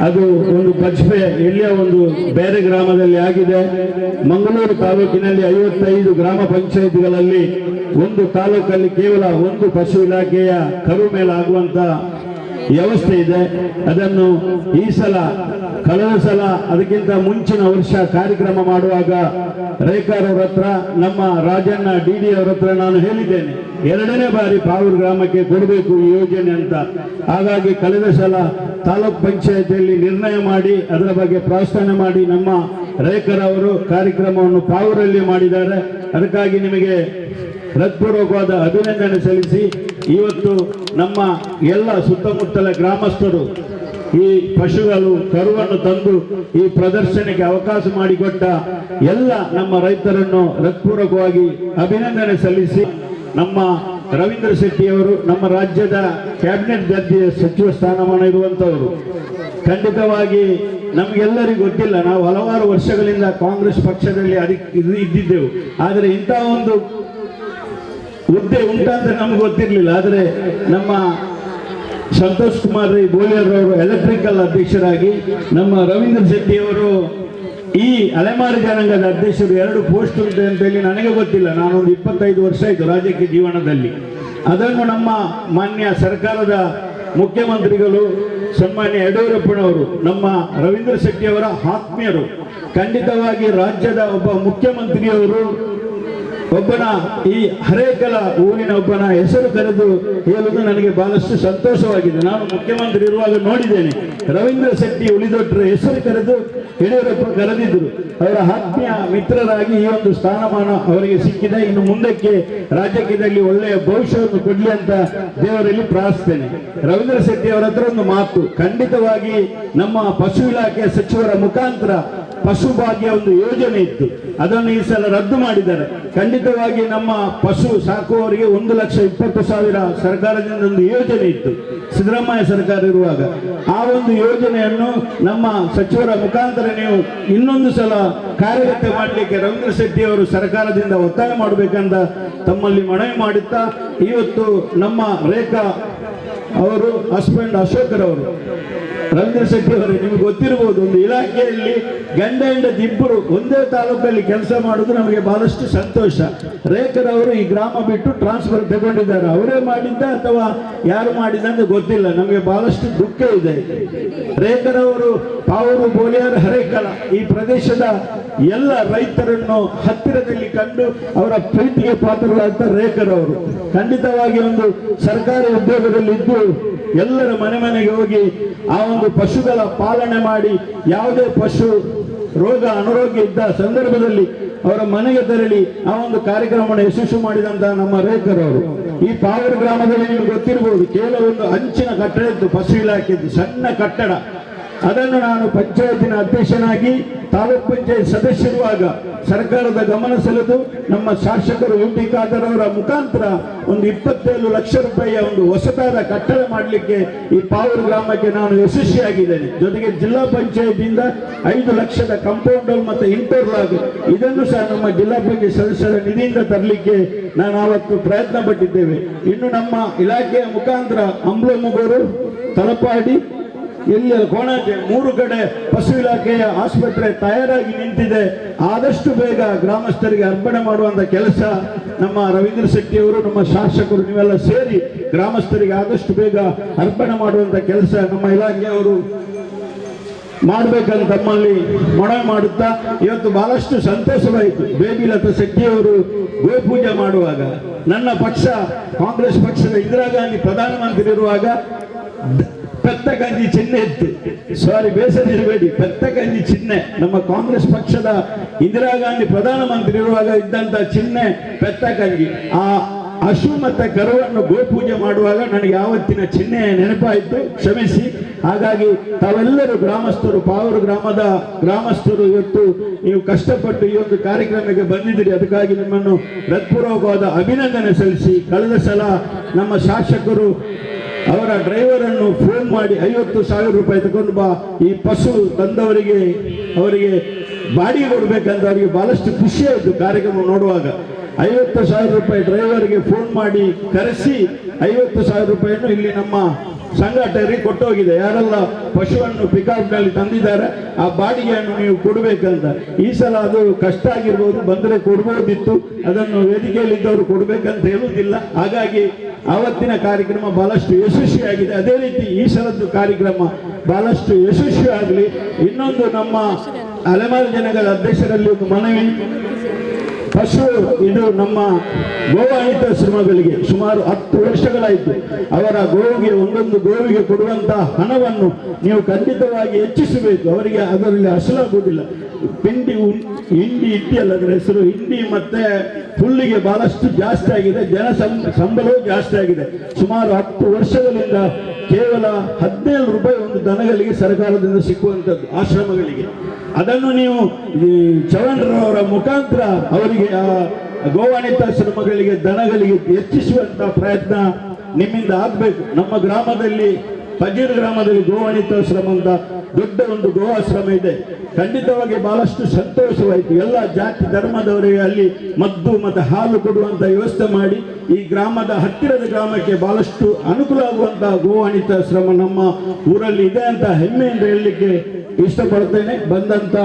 ಅದು ಒಂದು ಪಜ್ಪೆ ಎಲ್ಲಿಯ ಒಂದು ಬೇರೆ ಗ್ರಾಮದಲ್ಲಿ ಆಗಿದೆ. ಮಂಗಳೂರು ತಾಲೂಕಿನಲ್ಲಿ 55 ಗ್ರಾಮ ಪಂಚಾಯಿತಿಗಳಲ್ಲಿ ಒಂದು ತಾಲೂಕಲ್ಲಿ ಕೇವಲ ಒಂದು ಪಶು ಇಲಾಖೆಯ ಕರು ಮೇಳ ಆಗುವಂತ ವ್ಯವಸ್ಥೆ ಇದೆ. ಅದನ್ನು ಈ ಸಲ ಕಳೆದ ಸಲ ಅದಕ್ಕಿಂತ ಮುಂಚಿನ ವರ್ಷ ಕಾರ್ಯಕ್ರಮ ಮಾಡುವಾಗ ರೇಖಾರ್ ಅವರ ಹತ್ರ, ನಮ್ಮ ರಾಜಣ್ಣ DD ಅವರ ಹತ್ರ ನಾನು ಹೇಳಿದ್ದೇನೆ 2ನೇ ಬಾರಿ ಪಾವೂರು ಗ್ರಾಮಕ್ಕೆ ಕೊಡಬೇಕು ಈ ಯೋಜನೆ ಅಂತ. ಹಾಗಾಗಿ ಕಳೆದ ಸಲ ತಾಲೂಕ್ ಪಂಚಾಯತಿಯಲ್ಲಿ ನಿರ್ಣಯ ಮಾಡಿ ಅದರ ಬಗ್ಗೆ ಪ್ರಾಸ್ತಾನ ಮಾಡಿ ನಮ್ಮ ರೇಖಾರ್ ಅವರು ಕಾರ್ಯಕ್ರಮವನ್ನು ಪಾವೂರಲ್ಲಿ ಮಾಡಿದ್ದಾರೆ. ಅದಕ್ಕಾಗಿ ನಿಮಗೆ ಹೃತ್ಪೂರ್ವಕವಾದ ಅಭಿನಂದನೆ ಸಲ್ಲಿಸಿ, ಇವತ್ತು ನಮ್ಮ ಎಲ್ಲ ಸುತ್ತಮುತ್ತಲ ಗ್ರಾಮಸ್ಥರು ಈ ಪಶುಗಳು ಕರುವನ್ನು ತಂದು ಈ ಪ್ರದರ್ಶನಕ್ಕೆ ಅವಕಾಶ ಮಾಡಿಕೊಟ್ಟ ಎಲ್ಲ ನಮ್ಮ ರೈತರನ್ನು ಹೃತ್ಪೂರ್ವಕವಾಗಿ ಅಭಿನಂದನೆ ಸಲ್ಲಿಸಿ, ನಮ್ಮ ರವೀಂದ್ರ ಶೆಟ್ಟಿಯವರು ನಮ್ಮ ರಾಜ್ಯದ ಕ್ಯಾಬಿನೆಟ್ ದರ್ಜೆಯ ಸಚಿವ ಸ್ಥಾನಮಾನ ಇರುವಂತವರು. ಖಂಡಿತವಾಗಿ ನಮಗೆಲ್ಲರಿಗೂ ಗೊತ್ತಿಲ್ಲ, ನಾವು ಹಲವಾರು ವರ್ಷಗಳಿಂದ ಕಾಂಗ್ರೆಸ್ ಪಕ್ಷದಲ್ಲಿ ಇದ್ದಿದ್ದೆವು. ಆದರೆ ಇಂತಹ ಒಂದು ಹುದ್ದೆ ಉಂಟಂತ ನಮ್ಗೆ ಗೊತ್ತಿರಲಿಲ್ಲ. ಆದರೆ ನಮ್ಮ ಸಂತೋಷ್ ಕುಮಾರ್ ಬೋಳಿಯರ್ ಅವರು ಎಲೆಕ್ಟ್ರಿಕಲ್ ಅಧ್ಯಕ್ಷರಾಗಿ, ನಮ್ಮ ರವೀಂದ್ರ ಶೆಟ್ಟಿಯವರು ಈ ಅಲೆಮಾರಿ ಜನಾಂಗದ ಅಧ್ಯಕ್ಷರು 2 ಪೋಸ್ಟ್ ಉಂಟು ಅಂತ ಹೇಳಿ ನನಗೆ ಗೊತ್ತಿಲ್ಲ. ನಾನೊಂದು 25 ವರ್ಷ ಆಯಿತು ರಾಜಕೀಯ ಜೀವನದಲ್ಲಿ. ಅದನ್ನು ನಮ್ಮ ಮಾನ್ಯ ಸರ್ಕಾರದ ಮುಖ್ಯಮಂತ್ರಿಗಳು ಸನ್ಮಾನ್ಯ ಯಡಿಯೂರಪ್ಪನವರು ನಮ್ಮ ರವೀಂದ್ರ ಶೆಟ್ಟಿಯವರ ಆತ್ಮೀಯರು. ಖಂಡಿತವಾಗಿ ರಾಜ್ಯದ ಒಬ್ಬ ಮುಖ್ಯಮಂತ್ರಿಯವರು ಒಬ್ಬನ ಈ ಹರೇಕಲ ಊರಿನ ಒಬ್ಬನ ಹೆಸರು ಕರೆದು ಹೇಳುವುದು ನನಗೆ ಬಹಳಷ್ಟು ಸಂತೋಷವಾಗಿದೆ. ನಾನು ಮುಖ್ಯಮಂತ್ರಿ ಇರುವಾಗ ನೋಡಿದ್ದೇನೆ, ರವೀಂದ್ರ ಶೆಟ್ಟಿ ಉಳಿದೊಟ್ಟರ ಹೆಸರು ಕರೆದು ಯಡಿಯೂರಪ್ಪ ಕರೆದಿದ್ದರು. ಅವರ ಆತ್ಮೀಯ ಮಿತ್ರರಾಗಿ ಈ ಒಂದು ಸ್ಥಾನಮಾನ ಅವರಿಗೆ ಸಿಕ್ಕಿದೆ. ಇನ್ನು ಮುಂದಕ್ಕೆ ರಾಜಕೀಯದಲ್ಲಿ ಒಳ್ಳೆಯ ಭವಿಷ್ಯವನ್ನು ಕೊಡಲಿ ಅಂತ ದೇವರಲ್ಲಿ ಪ್ರಾರ್ಥಿಸ್ತೇನೆ. ರವೀಂದ್ರ ಶೆಟ್ಟಿ ಅವರ ಹತ್ರ ಒಂದು ಮಾತು, ಖಂಡಿತವಾಗಿ ನಮ್ಮ ಪಶು ಇಲಾಖೆ ಸಚಿವರ ಮುಖಾಂತರ ಪಶುಭಾಗ್ಯ ಒಂದು ಯೋಜನೆ ಇತ್ತು, ಅದನ್ನು ಈ ಸಲ ರದ್ದು ಮಾಡಿದ್ದಾರೆ. ಖಂಡಿತವಾಗಿ ನಮ್ಮ ಪಶು ಸಾಕುವವರಿಗೆ 1,20,000 ಸರ್ಕಾರದಿಂದ ಒಂದು ಯೋಜನೆ ಇತ್ತು ಸಿದ್ದರಾಮಯ್ಯ ಸರ್ಕಾರ ಇರುವಾಗ. ಆ ಒಂದು ಯೋಜನೆಯನ್ನು ನಮ್ಮ ಸಚಿವರ ಮುಖಾಂತರ ನೀವು ಇನ್ನೊಂದು ಸಲ ಕಾರ್ಯಗತ ಮಾಡಲಿಕ್ಕೆ ರವೀಂದ್ರ ಶೆಟ್ಟಿ ಅವರು ಸರ್ಕಾರದಿಂದ ಒತ್ತಾಯ ಮಾಡಬೇಕಂತ ತಮ್ಮಲ್ಲಿ ಮನವಿ ಮಾಡುತ್ತಾ, ಇವತ್ತು ನಮ್ಮ ರೇಖಾ ಅವರು ಹಸ್ಬೆಂಡ್ ಅಶೋಕರ್ ಅವರು, ರವೀಂದ್ರ ಶೆಟ್ಟಿ ಅವರೇ, ನಿಮ್ಗೆ ಗೊತ್ತಿರಬಹುದು, ಒಂದು ಇಲಾಖೆಯಲ್ಲಿ ಗಂಡ ಹೆಂಡತಿ ಇಬ್ಬರು ಒಂದೇ ತಾಲೂಕಲ್ಲಿ ಕೆಲಸ ಮಾಡುವುದು ನಮಗೆ ಬಹಳಷ್ಟು ಸಂತೋಷ. ರೇಖರವರು ಈ ಗ್ರಾಮ ಬಿಟ್ಟು ಟ್ರಾನ್ಸ್ಫರ್ ತಗೊಂಡಿದ್ದಾರೆ, ಅವರೇ ಮಾಡಿದ್ದ ಅಥವಾ ಯಾರು ಮಾಡಿದ ಅಂತ ಗೊತ್ತಿಲ್ಲ, ನಮಗೆ ಬಹಳಷ್ಟು ದುಃಖ ಇದೆ. ರೇಖರವರು ಪಾವೂರು, ಬೋಲಿಯಾರ್, ಹರೇಕಳ ಈ ಪ್ರದೇಶದ ಎಲ್ಲ ರೈತರನ್ನು ಹತ್ತಿರದಲ್ಲಿ ಕಂಡು ಅವರ ಪ್ರೀತಿಗೆ ಪಾತ್ರರಾದ ರೇಖರವರು ಖಂಡಿತವಾಗಿ ಒಂದು ಸರ್ಕಾರಿ ಉದ್ಯೋಗದಲ್ಲಿದ್ದು ಎಲ್ಲರ ಮನೆ ಮನೆಗೆ ಹೋಗಿ ಆ ಒಂದು ಪಶುಗಳ ಪಾಲನೆ ಮಾಡಿ, ಯಾವುದೇ ಪಶು ರೋಗ ಅನಾರೋಗ್ಯ ಇದ್ದ ಸಂದರ್ಭದಲ್ಲಿ ಅವರ ಮನೆಗೆ ತೆರಳಿ ಆ ಒಂದು ಕಾರ್ಯಕ್ರಮವನ್ನು ಯಶಸ್ವಿ ಮಾಡಿದಂತಹ ನಮ್ಮ ರೇಖರವರು. ಈ ಪಾವೂರು ಗ್ರಾಮದಲ್ಲಿ ನಿಮಗೆ ಗೊತ್ತಿರಬಹುದು, ಕೇವಲ ಒಂದು ಹಂಚಿನ ಕಟ್ಟಡ ಇತ್ತು, ಪಶು ಇಲಾಖೆದ್ದು ಸಣ್ಣ ಕಟ್ಟಡ. ಅದನ್ನು ನಾನು ಪಂಚಾಯತಿನ ಅಧ್ಯಕ್ಷನಾಗಿ ತಾಲೂಕ್ ಪಂಚಾಯತ್ ಸದಸ್ಯರುವಾಗ ಸರ್ಕಾರದ ಗಮನ ಸೆಳೆದು ನಮ್ಮ ಶಾಸಕರು UT ಖಾದರ್ ಅವರ ಮುಖಾಂತರ ಒಂದು 27 ಲಕ್ಷ ರೂಪಾಯಿಯ ಒಂದು ಹೊಸದಾದ ಕಟ್ಟಡ ಮಾಡಲಿಕ್ಕೆ ಈ ಪಾವೂರು ಗ್ರಾಮಕ್ಕೆ ನಾನು ಯಶಸ್ವಿಯಾಗಿದ್ದೇನೆ. ಜೊತೆಗೆ ಜಿಲ್ಲಾ ಪಂಚಾಯತಿಯಿಂದ 5 ಲಕ್ಷದ ಕಾಂಪೌಂಡ್ ಮತ್ತು ಇಂಟರ್ಲಾಕ್ ಇದನ್ನು ಸಹ ನಮ್ಮ ಜಿಲ್ಲಾ ಪಂಚಾಯತ್ ಸದಸ್ಯರ ನಿಧಿಯಿಂದ ತರಲಿಕ್ಕೆ ನಾನು ಆವತ್ತು ಪ್ರಯತ್ನ ಪಟ್ಟಿದ್ದೇವೆ. ಇನ್ನು ನಮ್ಮ ಇಲಾಖೆಯ ಮುಖಾಂತರ ಅಂಬ್ಲಮುಗೂರು, ತಲಪಾಡಿ, ಇಲ್ಲಿ ಕೋಣಾಜೆ 3 ಕಡೆ ಪಶು ಇಲಾಖೆಯ ಆಸ್ಪತ್ರೆ ತಯಾರಾಗಿ ನಿಂತಿದೆ. ಆದಷ್ಟು ಬೇಗ ಗ್ರಾಮಸ್ಥರಿಗೆ ಅರ್ಪಣೆ ಮಾಡುವಂತ ಕೆಲಸ ನಮ್ಮ ರವೀಂದ್ರ ಶೆಟ್ಟಿ ಅವರು, ನಮ್ಮ ಶಾಸಕರು ನೀವೆಲ್ಲ ಸೇರಿ ಗ್ರಾಮಸ್ಥರಿಗೆ ಆದಷ್ಟು ಬೇಗ ಅರ್ಪಣೆ ಮಾಡುವಂತ ಕೆಲಸ ನಮ್ಮ ಇಲಾಖೆಯವರು ಮಾಡಬೇಕಂತ ತಮ್ಮಲ್ಲಿ ಮನವಿ ಮಾಡುತ್ತಾ, ಇವತ್ತು ಬಹಳಷ್ಟು ಸಂತೋಷವಾಯಿತು. ಬೇಬಿಲತಾ ಶೆಟ್ಟಿ ಅವರು ಗೋಪೂಜೆ ಮಾಡುವಾಗ ನನ್ನ ಪಕ್ಷ ಕಾಂಗ್ರೆಸ್ ಪಕ್ಷದ ಇಂದಿರಾ ಗಾಂಧಿ ಪ್ರಧಾನಮಂತ್ರಿ ಇರುವಾಗ ಪೆತ್ತ ಗಂಜಿ ಚಿಹ್ನೆ ಇತ್ತು. ಸಾರಿ, ಬೇಸರಿಸಬೇಡಿ, ಪೆತ್ತ ಗಂಜಿ ಚಿಹ್ನೆ ನಮ್ಮ ಕಾಂಗ್ರೆಸ್ ಪಕ್ಷದ ಇಂದಿರಾ ಗಾಂಧಿ ಪ್ರಧಾನಮಂತ್ರಿ ಇರುವಾಗ ಇದ್ದಂತ ಚಿಹ್ನೆ ಪೆತ್ತ ಗಂಜಿ. ಆ ಹಸು ಮತ್ತೆ ಕರುವನ್ನು ಗೋಪೂಜೆ ಮಾಡುವಾಗ ನನಗೆ ಯಾವತ್ತಿನ ಚಿಹ್ನೆ ನೆನಪಾಯಿತು, ಕ್ಷಮಿಸಿ. ಹಾಗಾಗಿ ತಾವೆಲ್ಲರೂ ಗ್ರಾಮಸ್ಥರು, ಪಾವೂರು ಗ್ರಾಮದ ಗ್ರಾಮಸ್ಥರು ಇವತ್ತು ನೀವು ಕಷ್ಟಪಟ್ಟು ಈ ಒಂದು ಕಾರ್ಯಕ್ರಮಕ್ಕೆ ಬಂದಿದ್ದೀರಿ. ಅದಕ್ಕಾಗಿ ನಿಮ್ಮನ್ನು ಹೃತ್ಪೂರ್ವಕವಾದ ಅಭಿನಂದನೆ ಸಲ್ಲಿಸಿ, ಕಳೆದ ಸಲ ನಮ್ಮ ಶಾಸಕರು ಅವರ ಡ್ರೈವರ್ ಅನ್ನು ಫೋನ್ ಮಾಡಿ 50,000 ರೂಪಾಯಿ ತಗೊಂಡು ಬಾ, ಈ ಪಶು ತಂದವರಿಗೆ ಅವರಿಗೆ ಬಾಡಿಗೆ ಕೊಡ್ಬೇಕಂತ ಅವರಿಗೆ ಬಹಳಷ್ಟು ಖುಷಿ ಆಯಿತು. ಕಾರ್ಯಕ್ರಮ ನೋಡುವಾಗ 50,000 ರೂಪಾಯಿ ಡ್ರೈವರ್ಗೆ ಫೋನ್ ಮಾಡಿ ಕರೆಸಿ 50,000 ರೂಪಾಯಿಯನ್ನು ಇಲ್ಲಿ ನಮ್ಮ ಸಂಘಟನೆಗೆ ಕೊಟ್ಟೋಗಿದೆ. ಯಾರೆಲ್ಲ ಪಶುವನ್ನು ಪಿಕಪ್ನಲ್ಲಿ ತಂದಿದ್ದಾರೆ ಆ ಬಾಡಿಗೆಯನ್ನು ನೀವು ಕೊಡಬೇಕಂತ. ಈ ಸಲ ಅದು ಕಷ್ಟ ಆಗಿರ್ಬೋದು, ಬಂದರೆ ಕೊಡ್ಬೋದಿತ್ತು, ಅದನ್ನು ವೇದಿಕೆಯಲ್ಲಿದ್ದವರು ಕೊಡಬೇಕಂತ ಹೇಳುವುದಿಲ್ಲ. ಹಾಗಾಗಿ ಆವತ್ತಿನ ಕಾರ್ಯಕ್ರಮ ಬಹಳಷ್ಟು ಯಶಸ್ವಿಯಾಗಿದೆ. ಅದೇ ರೀತಿ ಈ ಸಲದ್ದು ಕಾರ್ಯಕ್ರಮ ಬಹಳಷ್ಟು ಯಶಸ್ವಿ ಆಗಲಿ. ಇನ್ನೊಂದು ನಮ್ಮ ಅಲೆಮಾರಿ ಜನಗಳ ಅಧ್ಯಕ್ಷರಲ್ಲಿ ಒಂದು ಮನವಿ, ಪಶು ಇದು ನಮ್ಮ ಗೋವಾಣಿತಾಶ್ರಮಗಳಿಗೆ ಸುಮಾರು 10 ವರ್ಷಗಳಾಯಿತು. ಅವರ ಗೋವಿಗೆ ಒಂದೊಂದು ಗೋವಿಗೆ ಕೊಡುವಂತಹ ಹಣವನ್ನು ನೀವು ಖಂಡಿತವಾಗಿ ಹೆಚ್ಚಿಸಬೇಕು. ಅವರಿಗೆ ಅದರಲ್ಲಿ ಅಸಲಾಗುವುದಿಲ್ಲ. ಹಿಂಡಿ ಅಲ್ಲ ಅದರ ಹೆಸರು, ಹಿಂಡಿ ಮತ್ತೆ ಹುಲ್ಲಿಗೆ ಬಹಳಷ್ಟು ಜಾಸ್ತಿ ಆಗಿದೆ, ಸಂಬಳವೂ ಜಾಸ್ತಿ ಆಗಿದೆ. ಸುಮಾರು 10 ವರ್ಷಗಳಿಂದ ಕೇವಲ 17 ರೂಪಾಯಿ ಒಂದು ದನಗಳಿಗೆ ಸರ್ಕಾರದಿಂದ ಸಿಕ್ಕುವಂಥದ್ದು ಆಶ್ರಮಗಳಿಗೆ. ಅದನ್ನು ನೀವು ಚವಣ್ರವರ ಮುಖಾಂತರ ಅವರಿಗೆ ಗೋವಾಣಿತಾಶ್ರಮಗಳಿಗೆ ದನಗಳಿಗೆ ಹೆಚ್ಚಿಸುವಂತ ಪ್ರಯತ್ನ ನಿಮ್ಮಿಂದ ಆಗಬೇಕು. ನಮ್ಮ ಗ್ರಾಮದಲ್ಲಿ ಪಜೀರ್ ಗ್ರಾಮದಲ್ಲಿ ಗೋವಾಣಿತಾಶ್ರಮ ಅಂತ ದೊಡ್ಡ ಒಂದು ಗೋ ಆಶ್ರಮ ಇದೆ. ಖಂಡಿತವಾಗಿ ಬಹಳಷ್ಟು ಸಂತೋಷವಾಯಿತು. ಎಲ್ಲ ಜಾತಿ ಧರ್ಮದವರಿಗೆ ಅಲ್ಲಿ ಮದ್ದು ಮತ್ತು ಹಾಲು ಕೊಡುವಂತ ವ್ಯವಸ್ಥೆ ಮಾಡಿ ಈ ಗ್ರಾಮದ ಹತ್ತಿರದ ಗ್ರಾಮಕ್ಕೆ ಬಹಳಷ್ಟು ಅನುಕೂಲ ಆಗುವಂತಹ ಗೋವಾಣಿತಾಶ್ರಮ ನಮ್ಮ ಊರಲ್ಲಿ ಇದೆ ಅಂತ ಹೆಮ್ಮೆಯಿಂದ ಹೇಳಲಿಕ್ಕೆ ಇಷ್ಟಪಡ್ತೇನೆ. ಬಂದಂತ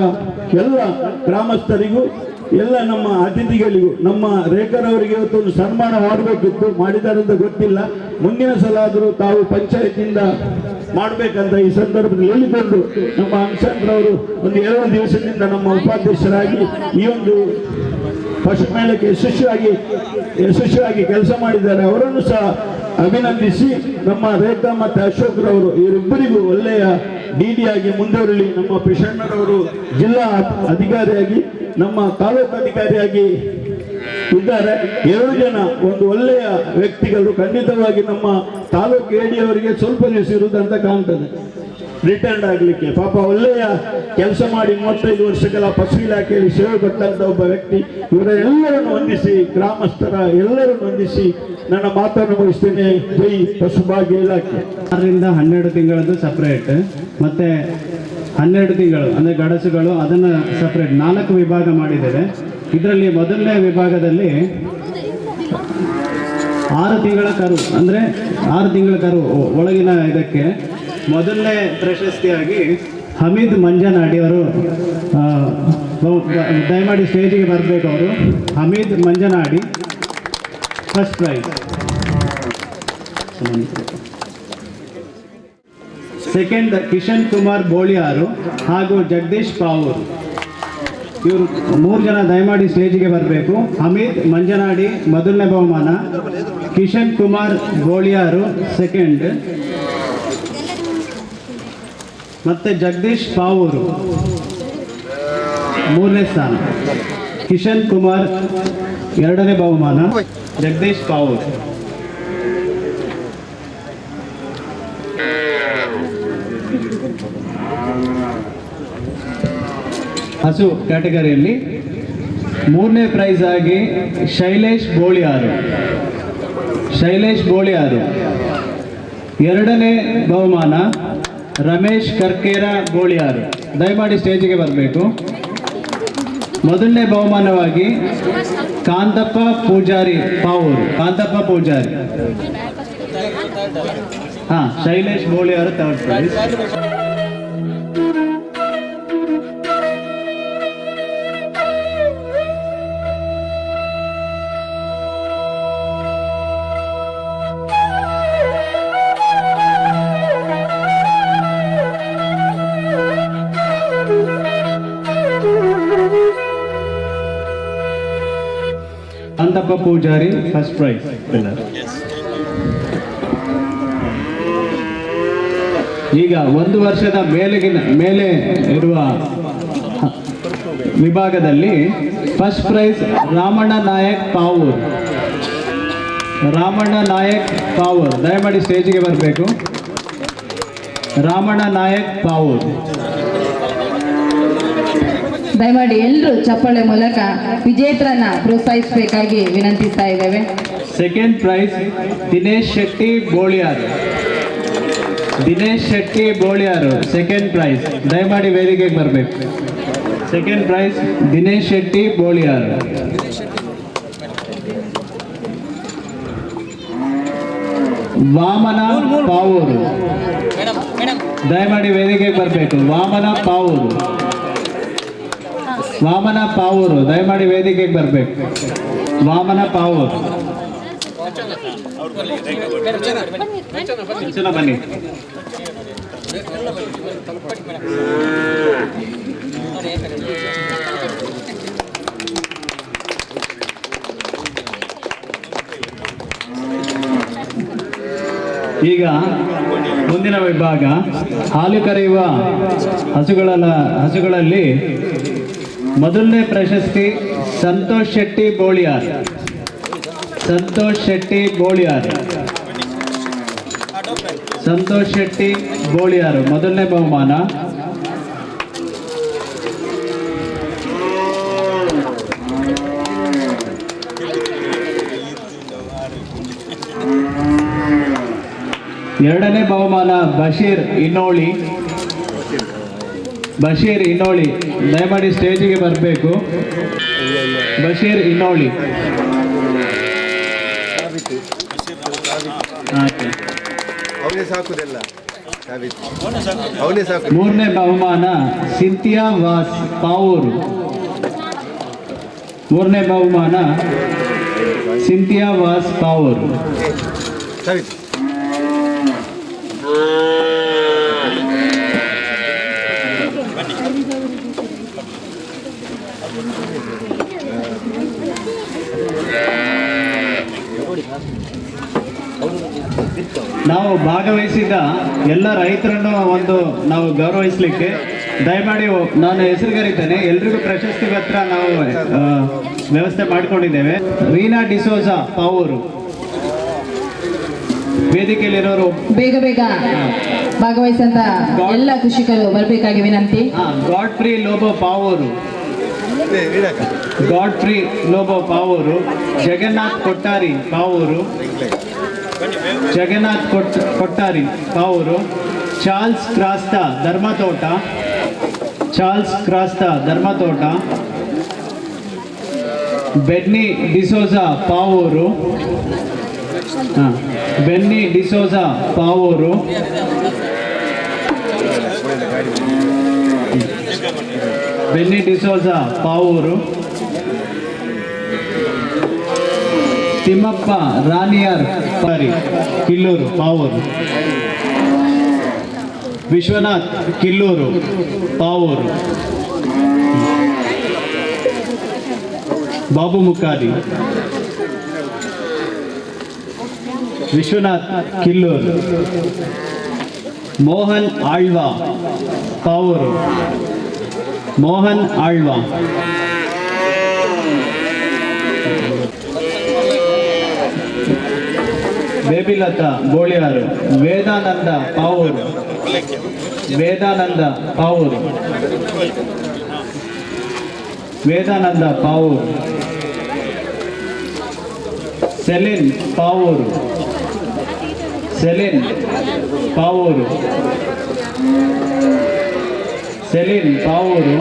ಎಲ್ಲ ಗ್ರಾಮಸ್ಥರಿಗೂ ಎಲ್ಲ ನಮ್ಮ ಅತಿಥಿಗಳಿಗೂ ನಮ್ಮ ರೇಖರವರಿಗೆ ಇವತ್ತು ಒಂದು ಸನ್ಮಾನ ಮಾಡಬೇಕಿತ್ತು, ಮಾಡಿದ್ದಾರೆ ಅಂತ ಗೊತ್ತಿಲ್ಲ. ಮುಂದಿನ ಸಲ ಆದರೂ ತಾವು ಪಂಚಾಯತಿಯಿಂದ ಮಾಡಬೇಕಂತ ಈ ಸಂದರ್ಭದಲ್ಲಿ ಹೇಳಿಕೊಂಡು ನಮ್ಮ ಅಂಶಂತ್ರವರು ಒಂದು 2 ದಿವಸದಿಂದ ನಮ್ಮ ಉಪಾಧ್ಯಕ್ಷರಾಗಿ ಈ ಒಂದು ಪಶು ಮೇಳಕ್ಕೆ ಯಶಸ್ವಿಯಾಗಿ ಕೆಲಸ ಮಾಡಿದ್ದಾರೆ. ಅವರನ್ನು ಸಹ ಅಭಿನಂದಿಸಿ ನಮ್ಮ ರೇಖಾ ಮತ್ತು ಅಶೋಕ್ರವರು ಇವರಿಬ್ಬರಿಗೂ ಒಳ್ಳೆಯ DD ಆಗಿ ಮುಂದುವರಲಿ. ನಮ್ಮ ಪಿಷಣ್ಣರವರು ಜಿಲ್ಲಾ ಅಧಿಕಾರಿಯಾಗಿ, ನಮ್ಮ ತಾಲೂಕು ಅಧಿಕಾರಿಯಾಗಿ ಇದ್ದಾರೆ. 2 ಜನ ಒಂದು ಒಳ್ಳೆಯ ವ್ಯಕ್ತಿಗಳು ಖಂಡಿತವಾಗಿ ನಮ್ಮ ತಾಲೂಕು ಎಡಿಯವರಿಗೆ ಸ್ವಲ್ಪ ದಿವಸ ಇರುವುದಂತ ಕಾಣ್ತದೆ ರಿಟೈರ್ಡ್ ಆಗಲಿಕ್ಕೆ. ಪಾಪ ಒಳ್ಳೆಯ ಕೆಲಸ ಮಾಡಿ 35 ವರ್ಷಗಳ ಪಶು ಇಲಾಖೆಯಲ್ಲಿ ಸೇವೆ ಕೊಟ್ಟಂತ ಒಬ್ಬ ವ್ಯಕ್ತಿ. ಇವರೆಲ್ಲರನ್ನು ವಂದಿಸಿ, ಗ್ರಾಮಸ್ಥರ ಎಲ್ಲರನ್ನು ವಂದಿಸಿ ನನ್ನ ಮಾತನ್ನು ಮುಗಿಸ್ತೇನೆ. ಜೈ ಪಶುಭಾಗ್ಯ ಇಲಾಖೆ. 6ರಿಂದ 12 ತಿಂಗಳದ್ದು ಸಪ್ರೇಟ್, ಮತ್ತೆ 12 ತಿಂಗಳು ಅಂದರೆ ಗಡಸುಗಳು ಅದನ್ನು ಸಪ್ರೇಟ್ 4 ವಿಭಾಗ ಮಾಡಿದ್ದೇವೆ. ಇದರಲ್ಲಿ ಮೊದಲನೇ ವಿಭಾಗದಲ್ಲಿ 6 ತಿಂಗಳ ಕರು, ಅಂದರೆ 6 ತಿಂಗಳ ಕರು ಒಳಗಿನ ಇದಕ್ಕೆ ಮೊದಲನೇ ಪ್ರಶಸ್ತಿಯಾಗಿ ಹಮೀದ್ ಮಂಜನಾಡಿ ಅವರು, ದಯಮಾಡಿ ಸ್ಟೇಜಿಗೆ ಬರಬೇಕು ಅವರು. Hameed Manjanadi first prize. Second Kishan Kumar Boliyar ಹಾಗೂ ಜಗದೀಶ್ ಪಾವೂರ್, ಇವರು 3 ಜನ ದಯಮಾಡಿ ಸ್ಟೇಜಿಗೆ ಬರಬೇಕು. ಹಮೀದ್ ಮಂಜನಾಡಿ ಮೊದಲನೇ ಬಹುಮಾನ, ಕಿಶನ್ ಕುಮಾರ್ ಬೋಳಿಯಾರು ಸೆಕೆಂಡ್, ಮತ್ತೆ ಜಗದೀಶ್ ಪಾವೂರು 3ನೇ ಸ್ಥಾನ. ಕಿಶನ್ ಕುಮಾರ್ 2ನೇ ಬಹುಮಾನ, ಜಗದೀಶ್ ಪಾವೂರ್. ಹಸು ಕ್ಯಾಟಗರಿಯಲ್ಲಿ 3ನೇ ಪ್ರೈಸ್ ಆಗಿ ಶೈಲೇಶ್ ಬೋಳಿಯಾರು 2ನೇ ಬಹುಮಾನ ರಮೇಶ್ ಕರ್ಕೇರ ಬೋಳಿಯಾರು, ದಯಮಾಡಿ ಸ್ಟೇಜಿಗೆ ಬರಬೇಕು. ಮೊದಲನೇ ಬಹುಮಾನವಾಗಿ Kanthappa Poojary Pavoor, Shailesh Boliyar 3rd prize. Kanthappa Poojary first prize. ಈಗ 1 ವರ್ಷದ ಮೇಲೆ ಇರುವ ವಿಭಾಗದಲ್ಲಿ ಫಸ್ಟ್ ಪ್ರೈಸ್ ರಾಮಣ್ಣ ನಾಯಕ್ ಪಾವೂರ್, ದಯಮಾಡಿ ಸ್ಟೇಜಿಗೆ ಬರಬೇಕು. ರಾಮಣ್ಣ ನಾಯಕ್ ಪಾವೂರ್. ದಯಮಾಡಿ ಎಲ್ಲರೂ ಚಪ್ಪಾಳೆ ಮೂಲಕ ವಿಜೇತರನ್ನ ಪ್ರೋತ್ಸಾಹಿಸಬೇಕಾಗಿ ವಿನಂತಿಸ್ತಾ ಇದ್ದೇವೆ. Second prize Dinesh Shetty Boliyar second prize, ದಯಮಾಡಿ ವೇದಿಕೆಗೆ ಬರಬೇಕು. Second prize Dinesh Shetty Boliyar. ವಾಮನ ಪಾವೂರು, ದಯಮಾಡಿ ವೇದಿಕೆಗೆ ಬರಬೇಕು. ವಾಮನ ಪಾವೂರು ದಯಮಾಡಿ ವೇದಿಕೆಗೆ ಬರಬೇಕು. ವಾಮನ ಪಾವೂರು ಬನ್ನಿ. ಈಗ ಮುಂದಿನ ವಿಭಾಗ ಹಾಲು ಕರೆಯುವ ಹಸುಗಳಲ್ಲಿ ಮೊದಲನೇ ಪ್ರಶಸ್ತಿ ಸಂತೋಷ್ ಶೆಟ್ಟಿ ಬೋಳಿಯಾರು ಮೊದಲನೇ ಬಹುಮಾನ. ಎರಡನೇ ಬಹುಮಾನ ಬಶೀರ್ ಇನ್ನೋಳಿ, ದಯಮಾಡಿ ಸ್ಟೇಜಿಗೆ ಬರಬೇಕು. ಬಶೀರ್ ಇನ್ನೋಳಿ. ಮೂರನೇ ಬಹುಮಾನ ಸಿಂಥಿಯಾ ವಾಸ್ ಪಾವೂರು. ನಾವು ಭಾಗವಹಿಸಿದ ಎಲ್ಲ ರೈತರನ್ನು ನಾವು ಗೌರವಿಸಲಿಕ್ಕೆ ದಯಮಾಡಿ ನಾನು ಹೆಸರು ಕರೀತೇನೆ. ಎಲ್ರಿಗೂ ಪ್ರಶಸ್ತಿ ಪತ್ರ ನಾವು ವ್ಯವಸ್ಥೆ ಮಾಡಿಕೊಂಡಿದ್ದೇವೆ. ರೀನಾ ಡಿಸೋಜಾ ಪಾವೂರು ವೇದಿಕೆಯಲ್ಲಿರೋರು ಬೇಗ ಬೇಗ ಭಾಗವಹಿಸಂತ ಎಲ್ಲ ಕೃಷಿಕರು ಬರಬೇಕಾಗಿ ವಿನಂತಿ. Godfrey Lobo Pavoor, Godfrey Lobo Pavoor, Jagannath Kottari Pavoor, Jagannath Kottari Pavoor, Charles Crasta Dharmathota, Charles Crasta Dharmathota, Benny D'Souza Pavoor, Benny D'Souza Pavoor, Benny D'Souza Pavoor, Thimmappa Raniyar Killur Pavoor, Vishwanath Killur Pavoor, Babu Mukkadi, Vishwanath Killur, Mohan Alva Pavoor, Mohan Alva, Babylatha Goliyar, Vedananda Pavoor, Vedananda Pavoor, Vedananda Pavoor, Celine Pavoor, Celine Pavoor, Celine Pavoor,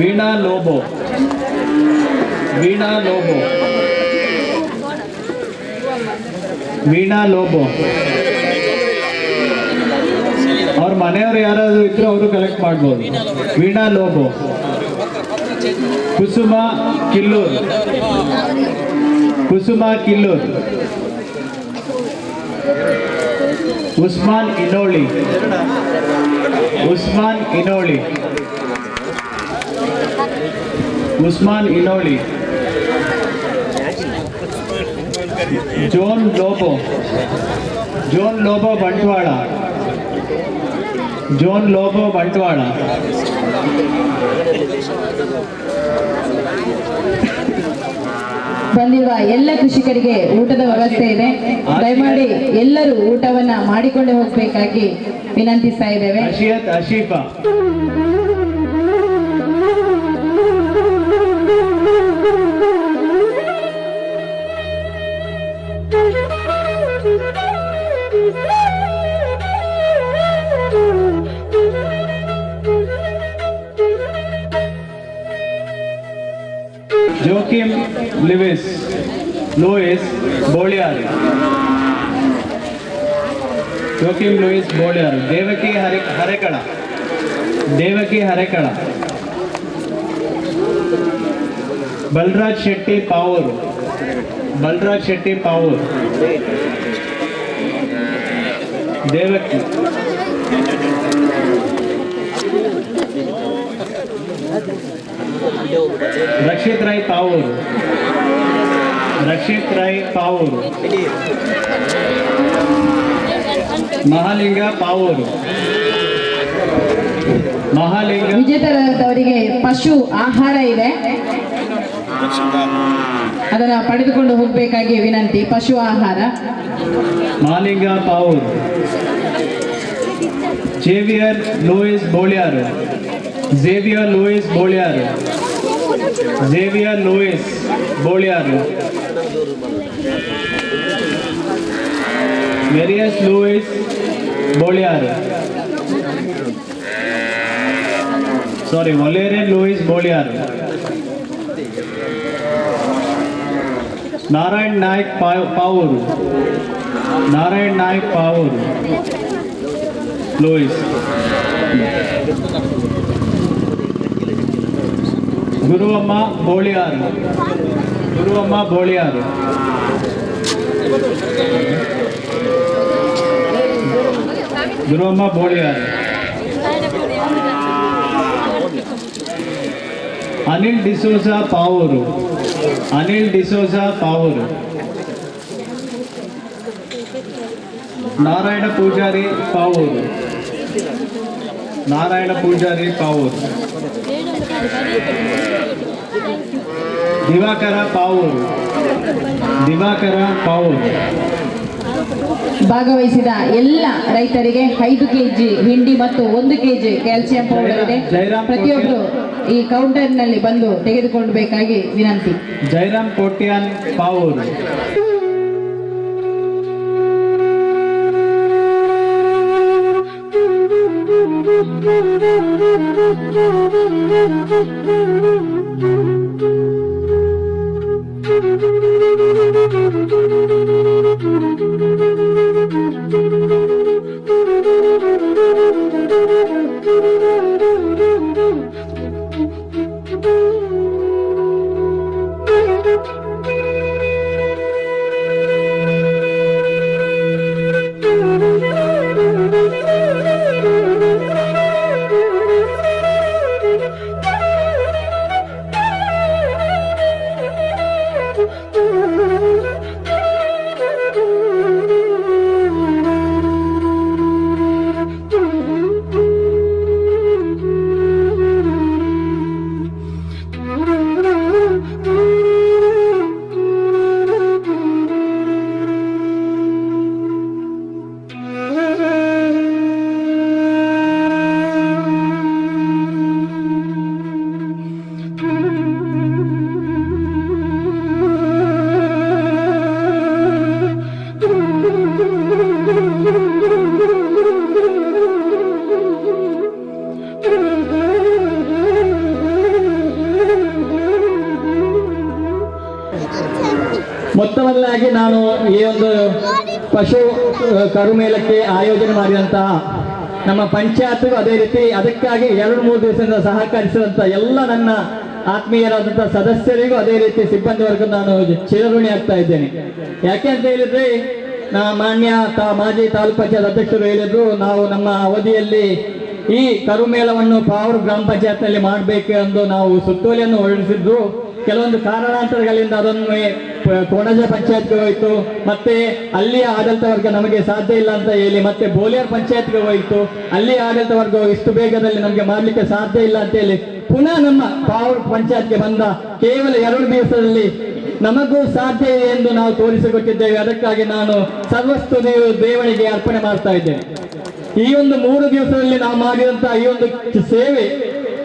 Veena Lobo, Veena Lobo, Veena Lobo. ಅವ್ರ ಮನೆಯವರು ಯಾರಾದರೂ ಇದ್ರೆ ಅವರು ಕಲೆಕ್ಟ್ ಮಾಡ್ಬೋದು. Veena Lobo, Kusuma Killur, Kusuma Killur, Usman Inoli, Usman Inoli, Usman Inoli, John Lobo, John Lobo Bantwal, John Lobo Bantwal, ಬಂದಿರುವ ಎಲ್ಲ ಕೃಷಿಕರಿಗೆ ಊಟದ ವ್ಯವಸ್ಥೆ ಇದೆ. ದಯಮಾಡಿ ಎಲ್ಲರೂ ಊಟವನ್ನ ಮಾಡಿಕೊಂಡು ಹೋಗಬೇಕಾಗಿ ವಿನಂತಿಸ್ತಾ ಇದ್ದೇವೆ. Ashiyat Ashifa, Joachim Lewis Boliyar, Joachim Lewis Boliyar, Devaki Harekala, Devaki Harekala, Balaraj Shetty Pavoor, Balaraj Shetty Pavoor, Devaki, Rakshith Rai Pavoor, Rakshith Rai Pavoor, Mahalinga Pavoor, Mahalinga. ವಿಜೇತರಾದವರಿಗೆ ಪಶು ಆಹಾರ ಇದೆ, ಅದನ್ನ ಪಡೆದುಕೊಂಡು ಹೋಗಬೇಕಾಗಿ ವಿನಂತಿ. ಪಶು ಆಹಾರ. Mahalinga Pavoor, Xavier Lewis Boliyar, Xavier Lewis Boliyar, Xavier Lewis Boliyar, ವೆರಿಯಸ್ Lewis Boliyar, sorry Valerian Lewis Boliyar, Narayan Naik Pavoor, Narayan Naik Pavoor, Lewis, Guruvamma Boliyar, ಗುರುವಮ್ಮ Boliyar, ಗುರುವಮ್ಮ ಬೋಳಿಯಾರು, Anil D'Souza Pavoor, Anil D'Souza Pavoor, Narayana Poojary Pavoor. Narayana Poojary Pavoor. Divakara Pavoor. Divakara Pavoor. ಭಾಗವಹಿಸಿದ ಎಲ್ಲ ರೈತರಿಗೆ 5 ಕೆಜಿ ಹಿಂಡಿ ಮತ್ತು 1 ಕೆಜಿ ಕ್ಯಾಲ್ಸಿಯಂ ಪೌಡರ್ ಇದೆ. ಪ್ರತಿಯೊಬ್ಬರು ಈ ಕೌಂಟರ್ನಲ್ಲಿ ಬಂದು ತೆಗೆದುಕೊಳ್ಳಬೇಕಾಗಿ ವಿನಂತಿ. ಜೈರಾಮ್ ಕೋಟ್ಯಾನ್ ಪಾವೂರು. ಮೊತ್ತವಲ್ಲಾಗಿ ನಾನು ಈ ಒಂದು ಪಶು ಕರುಮೇಳಕ್ಕೆ ಆಯೋಜನೆ ಮಾಡಿದಂತಹ ನಮ್ಮ ಪಂಚಾಯತ್, ಅದೇ ರೀತಿ ಅದಕ್ಕಾಗಿ 2-3 ದಿವಸದಿಂದ ಸಹಕರಿಸಿದಂಥ ಎಲ್ಲ ನನ್ನ ಆತ್ಮೀಯರಾದಂಥ ಸದಸ್ಯರಿಗೂ ಅದೇ ರೀತಿ ಸಿಬ್ಬಂದಿ ವರ್ಗ ನಾನು ಚಿರಋಣಿ ಆಗ್ತಾ ಇದ್ದೇನೆ. ಯಾಕೆ ಅಂತ ಹೇಳಿದ್ರೆ ಮಾನ್ಯ ಮಾಜಿ ತಾಲೂಕು ಪಂಚಾಯತ್ ಅಧ್ಯಕ್ಷರು ಹೇಳಿದ್ರು, ನಾವು ನಮ್ಮ ಅವಧಿಯಲ್ಲಿ ಈ ಕರುಮೇಳವನ್ನು ಪಾವೂರು ಗ್ರಾಮ ಪಂಚಾಯತ್ನಲ್ಲಿ ಮಾಡಬೇಕು ಎಂದು ನಾವು ಸುತ್ತೋಲೆಯನ್ನು ಹೊರಡಿಸಿದ್ರು. ಕೆಲವೊಂದು ಕಾರಣಾಂತರಗಳಿಂದ ಅದನ್ನು ಕೊಣಜ ಪಂಚಾಯತ್ಗೆ ಹೋಯಿತು, ಮತ್ತೆ ಅಲ್ಲಿಯ ಆಡಳಿತ ವರ್ಗ ನಮಗೆ ಸಾಧ್ಯ ಇಲ್ಲ ಅಂತ ಹೇಳಿ ಮತ್ತೆ ಬೋಲಿಯರ್ ಪಂಚಾಯತ್ಗೆ ಹೋಯಿತು. ಅಲ್ಲಿಯ ಆಡಳಿತ ವರ್ಗ ಇಷ್ಟು ಬೇಗದಲ್ಲಿ ನಮಗೆ ಮಾಡಲಿಕ್ಕೆ ಸಾಧ್ಯ ಇಲ್ಲ ಅಂತ ಹೇಳಿ ಪುನಃ ನಮ್ಮ ಪಾವೂರು ಪಂಚಾಯತ್ಗೆ ಬಂದ ಕೇವಲ 2 ದಿವಸದಲ್ಲಿ ನಮಗೂ ಸಾಧ್ಯ ಇದೆ ಎಂದು ನಾವು ತೋರಿಸಿಕೊಟ್ಟಿದ್ದೇವೆ. ಅದಕ್ಕಾಗಿ ನಾನು ಸರ್ವಸ್ವ ದೇವನಿಗೆ ಅರ್ಪಣೆ ಮಾಡ್ತಾ ಇದ್ದೇನೆ. ಈ ಒಂದು 3 ದಿವಸದಲ್ಲಿ ನಾವು ಮಾಡಿದಂತಹ ಈ ಒಂದು ಸೇವೆ,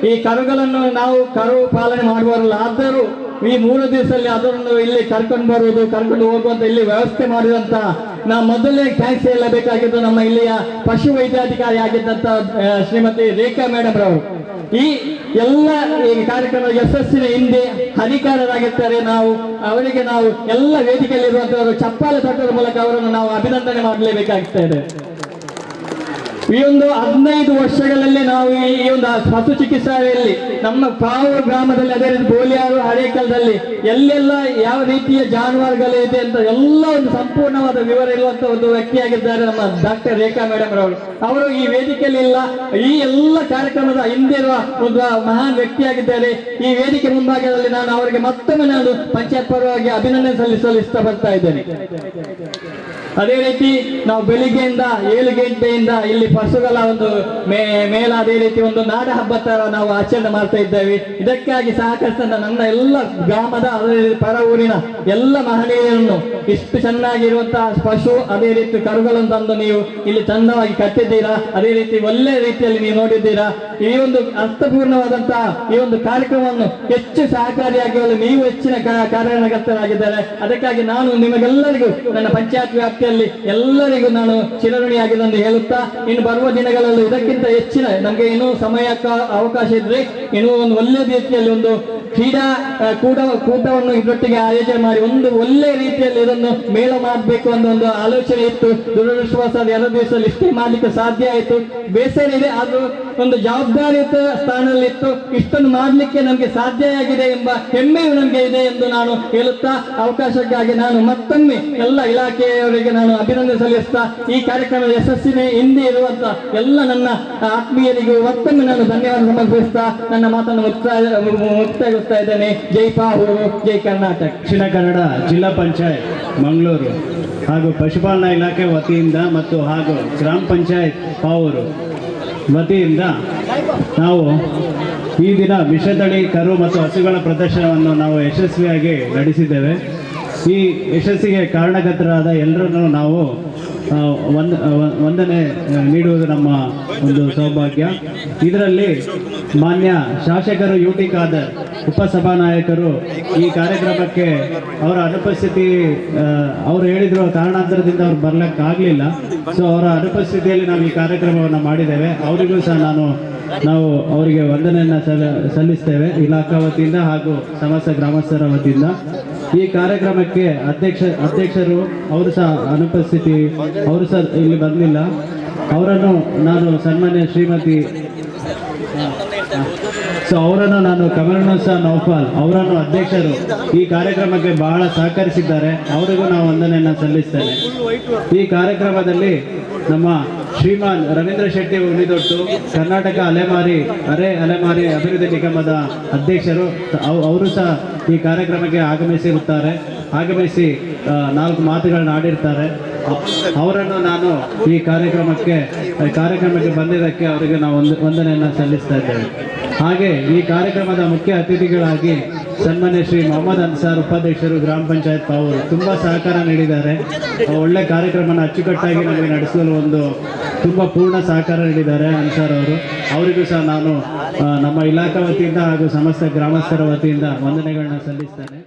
ಈ ಕರುಗಳನ್ನು ನಾವು ಕರು ಪಾಲನೆ ಮಾಡುವವರಲ್ಲ, ಆದರೂ ಈ 3 ದಿವಸದಲ್ಲಿ ಅದನ್ನು ಇಲ್ಲಿ ಕರ್ಕೊಂಡು ಬರುವುದು, ಕರ್ಕೊಂಡು ಹೋಗುವಂತ ಇಲ್ಲಿ ವ್ಯವಸ್ಥೆ ಮಾಡಿದಂತ ನಾವು ಮೊದಲನೇ ಥ್ಯಾಂಕ್ಸ್ ಹೇಳಬೇಕಾಗಿದ್ದು ನಮ್ಮ ಇಲ್ಲಿಯ ಪಶು ವೈದ್ಯಾಧಿಕಾರಿ ಆಗಿದ್ದಂತ ಶ್ರೀಮತಿ ರೇಖಾ ಮೇಡಮ್ ರವರು. ಈ ಎಲ್ಲ ಈ ಕಾರ್ಯಕ್ರಮ ಯಶಸ್ಸಿನ ಹಿಂದೆ ಅಧಿಕಾರರಾಗಿರ್ತಾರೆ. ನಾವು ಅವರಿಗೆ ನಾವು ಎಲ್ಲ ವೇದಿಕೆಯಲ್ಲಿರುವಂತವರು ಚಪ್ಪಾಳೆ ತಟ್ಟುವ ಮೂಲಕ ಅವರನ್ನು ನಾವು ಅಭಿನಂದನೆ ಮಾಡಲೇಬೇಕಾಗ್ತಾ ಇದೆ. ಈ ಒಂದು 15 ವರ್ಷಗಳಲ್ಲಿ ನಾವು ಈ ಒಂದು ಪಶು ಚಿಕಿತ್ಸಾಲಯಲ್ಲಿ ನಮ್ಮ ಪಾವೂರು ಗ್ರಾಮದಲ್ಲಿ, ಅದೇ ರೀತಿ ಬೋಲಿಯಾರು ಹರೇಕಲ್ದಲ್ಲಿ ಎಲ್ಲೆಲ್ಲ ಯಾವ ರೀತಿಯ ಜಾನುವಾರುಗಳಿದೆ ಅಂತ ಎಲ್ಲ ಒಂದು ಸಂಪೂರ್ಣವಾದ ವಿವರ ಇರುವಂತಹ ಒಂದು ವ್ಯಕ್ತಿಯಾಗಿದ್ದಾರೆ ನಮ್ಮ ಡಾಕ್ಟರ್ ರೇಖಾ ಮೇಡಮ್ ರವರು. ಅವರು ಈ ವೇದಿಕೆಯಲ್ಲಿ ಇಲ್ಲ, ಈ ಎಲ್ಲ ಕಾರ್ಯಕ್ರಮದ ಹಿಂದೆ ಇರುವ ಒಂದು ಮಹಾನ್ ವ್ಯಕ್ತಿಯಾಗಿದ್ದಾರೆ. ಈ ವೇದಿಕೆ ಮುಂಭಾಗದಲ್ಲಿ ನಾನು ಅವರಿಗೆ ಮತ್ತೊಮ್ಮೆ ನಾನು ಪಂಚಾಯತ್ ಪರವಾಗಿ ಅಭಿನಂದನೆ ಸಲ್ಲಿಸಲು ಇಷ್ಟಪಡ್ತಾ ಇದ್ದೇನೆ. ಅದೇ ರೀತಿ ನಾವು ಬೆಳಿಗ್ಗೆಯಿಂದ 7 ಗಂಟೆಯಿಂದ ಇಲ್ಲಿ ಪಶುಗಳ ಒಂದು ಮೇಳ, ಅದೇ ರೀತಿ ಒಂದು ನಾಡ ಹಬ್ಬ ತರ ನಾವು ಆಚರಣೆ ಮಾಡ್ತಾ ಇದ್ದೇವೆ. ಇದಕ್ಕಾಗಿ ಸಹಕರಿಸಿದ ನನ್ನ ಎಲ್ಲ ಗ್ರಾಮದ, ಅದೇ ರೀತಿ ಪರ ಊರಿನ ಎಲ್ಲ ಮಹಿಳೆಯರನ್ನು ಇಷ್ಟು ಚೆನ್ನಾಗಿರುವಂತಹ ಪಶು ಅದೇ ರೀತಿ ಕರುಗಳನ್ನು ತಂದು ನೀವು ಇಲ್ಲಿ ಚಂದವಾಗಿ ಕಟ್ಟಿದ್ದೀರಾ. ಅದೇ ರೀತಿ ಒಳ್ಳೆ ರೀತಿಯಲ್ಲಿ ನೀವು ನೋಡಿದ್ದೀರಾ. ಈ ಒಂದು ಅರ್ಥಪೂರ್ಣವಾದಂತಹ ಈ ಒಂದು ಕಾರ್ಯಕ್ರಮವನ್ನು ಹೆಚ್ಚು ಸಹಕಾರಿಯಾಗಿ ನೀವು ಹೆಚ್ಚಿನ ಕಾರಣಕರ್ತರಾಗಿದ್ದಾರೆ. ಅದಕ್ಕಾಗಿ ನಾನು ನಿಮಗೆಲ್ಲರಿಗೂ ನನ್ನ ಪಂಚಾಯತ್ ವ್ಯಾಪ್ತಿಯಲ್ಲಿ ಎಲ್ಲರಿಗೂ ನಾನು ಚಿರಋಣಿಯಾಗಿದೆ ಎಂದು ಹೇಳುತ್ತಾ, ಇನ್ನು ಬರುವ ದಿನಗಳಲ್ಲಿ ಇದಕ್ಕಿಂತ ಹೆಚ್ಚಿನ ನಮಗೆ ಇನ್ನೂ ಸಮಯ ಅವಕಾಶ ಇದ್ರೆ ಇನ್ನೂ ಒಂದು ಒಳ್ಳೆ ರೀತಿಯಲ್ಲಿ ಒಂದು ಕ್ರೀಡಾ ಕೂಟವನ್ನು ಇದರೊಟ್ಟಿಗೆ ಆಯೋಜನೆ ಮಾಡಿ ಒಂದು ಒಳ್ಳೆ ರೀತಿಯಲ್ಲಿ ಇದನ್ನು ಮೇಳ ಮಾಡಬೇಕು ಅನ್ನೋ ಒಂದು ಆಲೋಚನೆ ಇತ್ತು. ದುರದೃಷ್ಟವಶ 2 ದಿವಸದಲ್ಲಿ ಇಷ್ಟೇ ಮಾಡಲಿಕ್ಕೆ ಸಾಧ್ಯ ಆಯಿತು. ಬೇಸರ ಇದೆ, ಅದು ಒಂದು ಜವಾಬ್ದಾರಿಯುತ ಸ್ಥಾನದಲ್ಲಿತ್ತು. ಇಷ್ಟನ್ನು ಮಾಡಲಿಕ್ಕೆ ನಮಗೆ ಸಾಧ್ಯ ಆಗಿದೆ ಎಂಬ ಹೆಮ್ಮೆಯು ನಮಗೆ ಇದೆ ಎಂದು ನಾನು ಹೇಳುತ್ತಾ, ಅವಕಾಶಕ್ಕಾಗಿ ನಾನು ಮತ್ತೊಮ್ಮೆ ಎಲ್ಲ ಇಲಾಖೆಯವರಿಗೆ ನಾನು ಅಭಿನಂದನೆ ಸಲ್ಲಿಸ್ತಾ, ಈ ಕಾರ್ಯಕ್ರಮದ ಯಶಸ್ಸಿನ ಹಿಂದೆ ಇರುವಂತ ಎಲ್ಲ ನನ್ನ ಆತ್ಮೀಯರಿಗೂ ಮತ್ತೊಮ್ಮೆ ನಾನು ಧನ್ಯವಾದ ಸಮರ್ಪಿಸ್ತಾ ನನ್ನ ಮಾತನ್ನು ಮುಕ್ತಾಯಗೊಳಿಸ್ತಾ ಇದ್ದೇನೆ. ಜೈ ಪಾವೂರು, ಜೈ ಕರ್ನಾಟಕ. ದಕ್ಷಿಣ ಕನ್ನಡ ಜಿಲ್ಲಾ ಪಂಚಾಯತ್ ಮಂಗಳೂರು ಹಾಗೂ ಪಶುಪಾಲನಾ ಇಲಾಖೆ ವತಿಯಿಂದ ಮತ್ತು ಹಾಗೂ ಗ್ರಾಮ ಪಂಚಾಯತ್ ಪಾವೂರು ವತಿಯಿಂದ ನಾವು ಈ ದಿನ ಮಿಶ್ರತಳಿ ಕರು ಮತ್ತು ಹಸುಗಳ ಪ್ರದರ್ಶನವನ್ನು ನಾವು ಯಶಸ್ವಿಯಾಗಿ ನಡೆಸಿದ್ದೇವೆ. ಈ ಯಶಸ್ಸಿಗೆ ಕಾರಣಕರ್ತರಾದ ಎಲ್ಲರನ್ನೂ ನಾವು ವಂದನೆ ನೀಡುವುದು ನಮ್ಮ ಒಂದು ಸೌಭಾಗ್ಯ. ಇದರಲ್ಲಿ ಮಾನ್ಯ ಶಾಸಕರು ಯುಟಿ ಖಾದರ್ ಉಪಸಭಾನಾಯಕರು ಈ ಕಾರ್ಯಕ್ರಮಕ್ಕೆ ಅವರ ಅನುಪಸ್ಥಿತಿ ಅವರು ಹೇಳಿದ್ರು ಕಾರಣಾಂತರದಿಂದ ಅವ್ರು ಬರ್ಲಿಕ್ಕಾಗಲಿಲ್ಲ. ಸೊ ಅವರ ಅನುಪಸ್ಥಿತಿಯಲ್ಲಿ ನಾವು ಈ ಕಾರ್ಯಕ್ರಮವನ್ನು ಮಾಡಿದ್ದೇವೆ. ಅವರಿಗೂ ಸಹ ನಾವು ಅವರಿಗೆ ವಂದನೆಯನ್ನು ಸಲ್ಲಿಸ್ತೇವೆ ಇಲಾಖಾ ವತಿಯಿಂದ ಹಾಗೂ ಸಮಸ್ತ ಗ್ರಾಮಸ್ಥರ ವತಿಯಿಂದ. ಈ ಕಾರ್ಯಕ್ರಮಕ್ಕೆ ಅಧ್ಯಕ್ಷರು ಅವರು ಸಹ ಅನುಪಸ್ಥಿತಿ, ಅವರು ಸಹ ಇಲ್ಲಿ ಬಂದಿಲ್ಲ. ಅವರನ್ನು ನಾನು ಸನ್ಮಾನ್ಯ ಶ್ರೀಮತಿ ಅವರನ್ನು ನಾನು ಕಮರುನ್ನೀಸಾ ನೌಫಲ್ ಅವರನ್ನು ಅಧ್ಯಕ್ಷರು ಈ ಕಾರ್ಯಕ್ರಮಕ್ಕೆ ಬಹಳ ಸಹಕರಿಸಿದ್ದಾರೆ. ಅವರಿಗೂ ನಾವು ವಂದನೆಯನ್ನು ಸಲ್ಲಿಸ್ತೇನೆ. ಈ ಕಾರ್ಯಕ್ರಮದಲ್ಲಿ ನಮ್ಮ ಶ್ರೀಮಾನ್ ರವೀಂದ್ರ ಶೆಟ್ಟಿ ಉಳಿದೊಟ್ಟು ಕರ್ನಾಟಕ ಅಲೆಮಾರಿ ಅಭಿವೃದ್ಧಿ ನಿಗಮದ ಅಧ್ಯಕ್ಷರು, ಅವರು ಸಹ ಈ ಕಾರ್ಯಕ್ರಮಕ್ಕೆ ಆಗಮಿಸಿ 4 ಮಾತುಗಳನ್ನ ಆಡಿರ್ತಾರೆ. ಅವರನ್ನು ನಾನು ಈ ಕಾರ್ಯಕ್ರಮಕ್ಕೆ ಬಂದಿದ್ದಕ್ಕೆ ಅವರಿಗೆ ನಾವು ವಂದನೆಯನ್ನು ಸಲ್ಲಿಸ್ತಾ ಇದ್ದೇವೆ. ಹಾಗೆ ಈ ಕಾರ್ಯಕ್ರಮದ ಮುಖ್ಯ ಅತಿಥಿಗಳಾಗಿ ಸನ್ಮಾನ್ಯ ಶ್ರೀ ಮೊಹಮ್ಮದ್ ಅನ್ಸಾರ್ ಉಪಾಧ್ಯಕ್ಷರು ಗ್ರಾಮ ಪಂಚಾಯತ್ ಪಾವೂರು ತುಂಬ ಸಹಕಾರ ನೀಡಿದ್ದಾರೆ. ಒಳ್ಳೆ ಕಾರ್ಯಕ್ರಮನ ಅಚ್ಚುಕಟ್ಟಾಗಿ ನಮಗೆ ನಡೆಸಲು ತುಂಬ ಪೂರ್ಣ ಸಹಕಾರ ನೀಡಿದ್ದಾರೆ ಅನ್ಸಾರ್ ಅವರು. ಅವರಿಗೂ ಸಹ ನಾನು ನಮ್ಮ ಇಲಾಖಾ ವತಿಯಿಂದ ಹಾಗೂ ಸಮಸ್ತ ಗ್ರಾಮಸ್ಥರ ವತಿಯಿಂದ ವಂದನೆಗಳನ್ನ ಸಲ್ಲಿಸ್ತೇನೆ.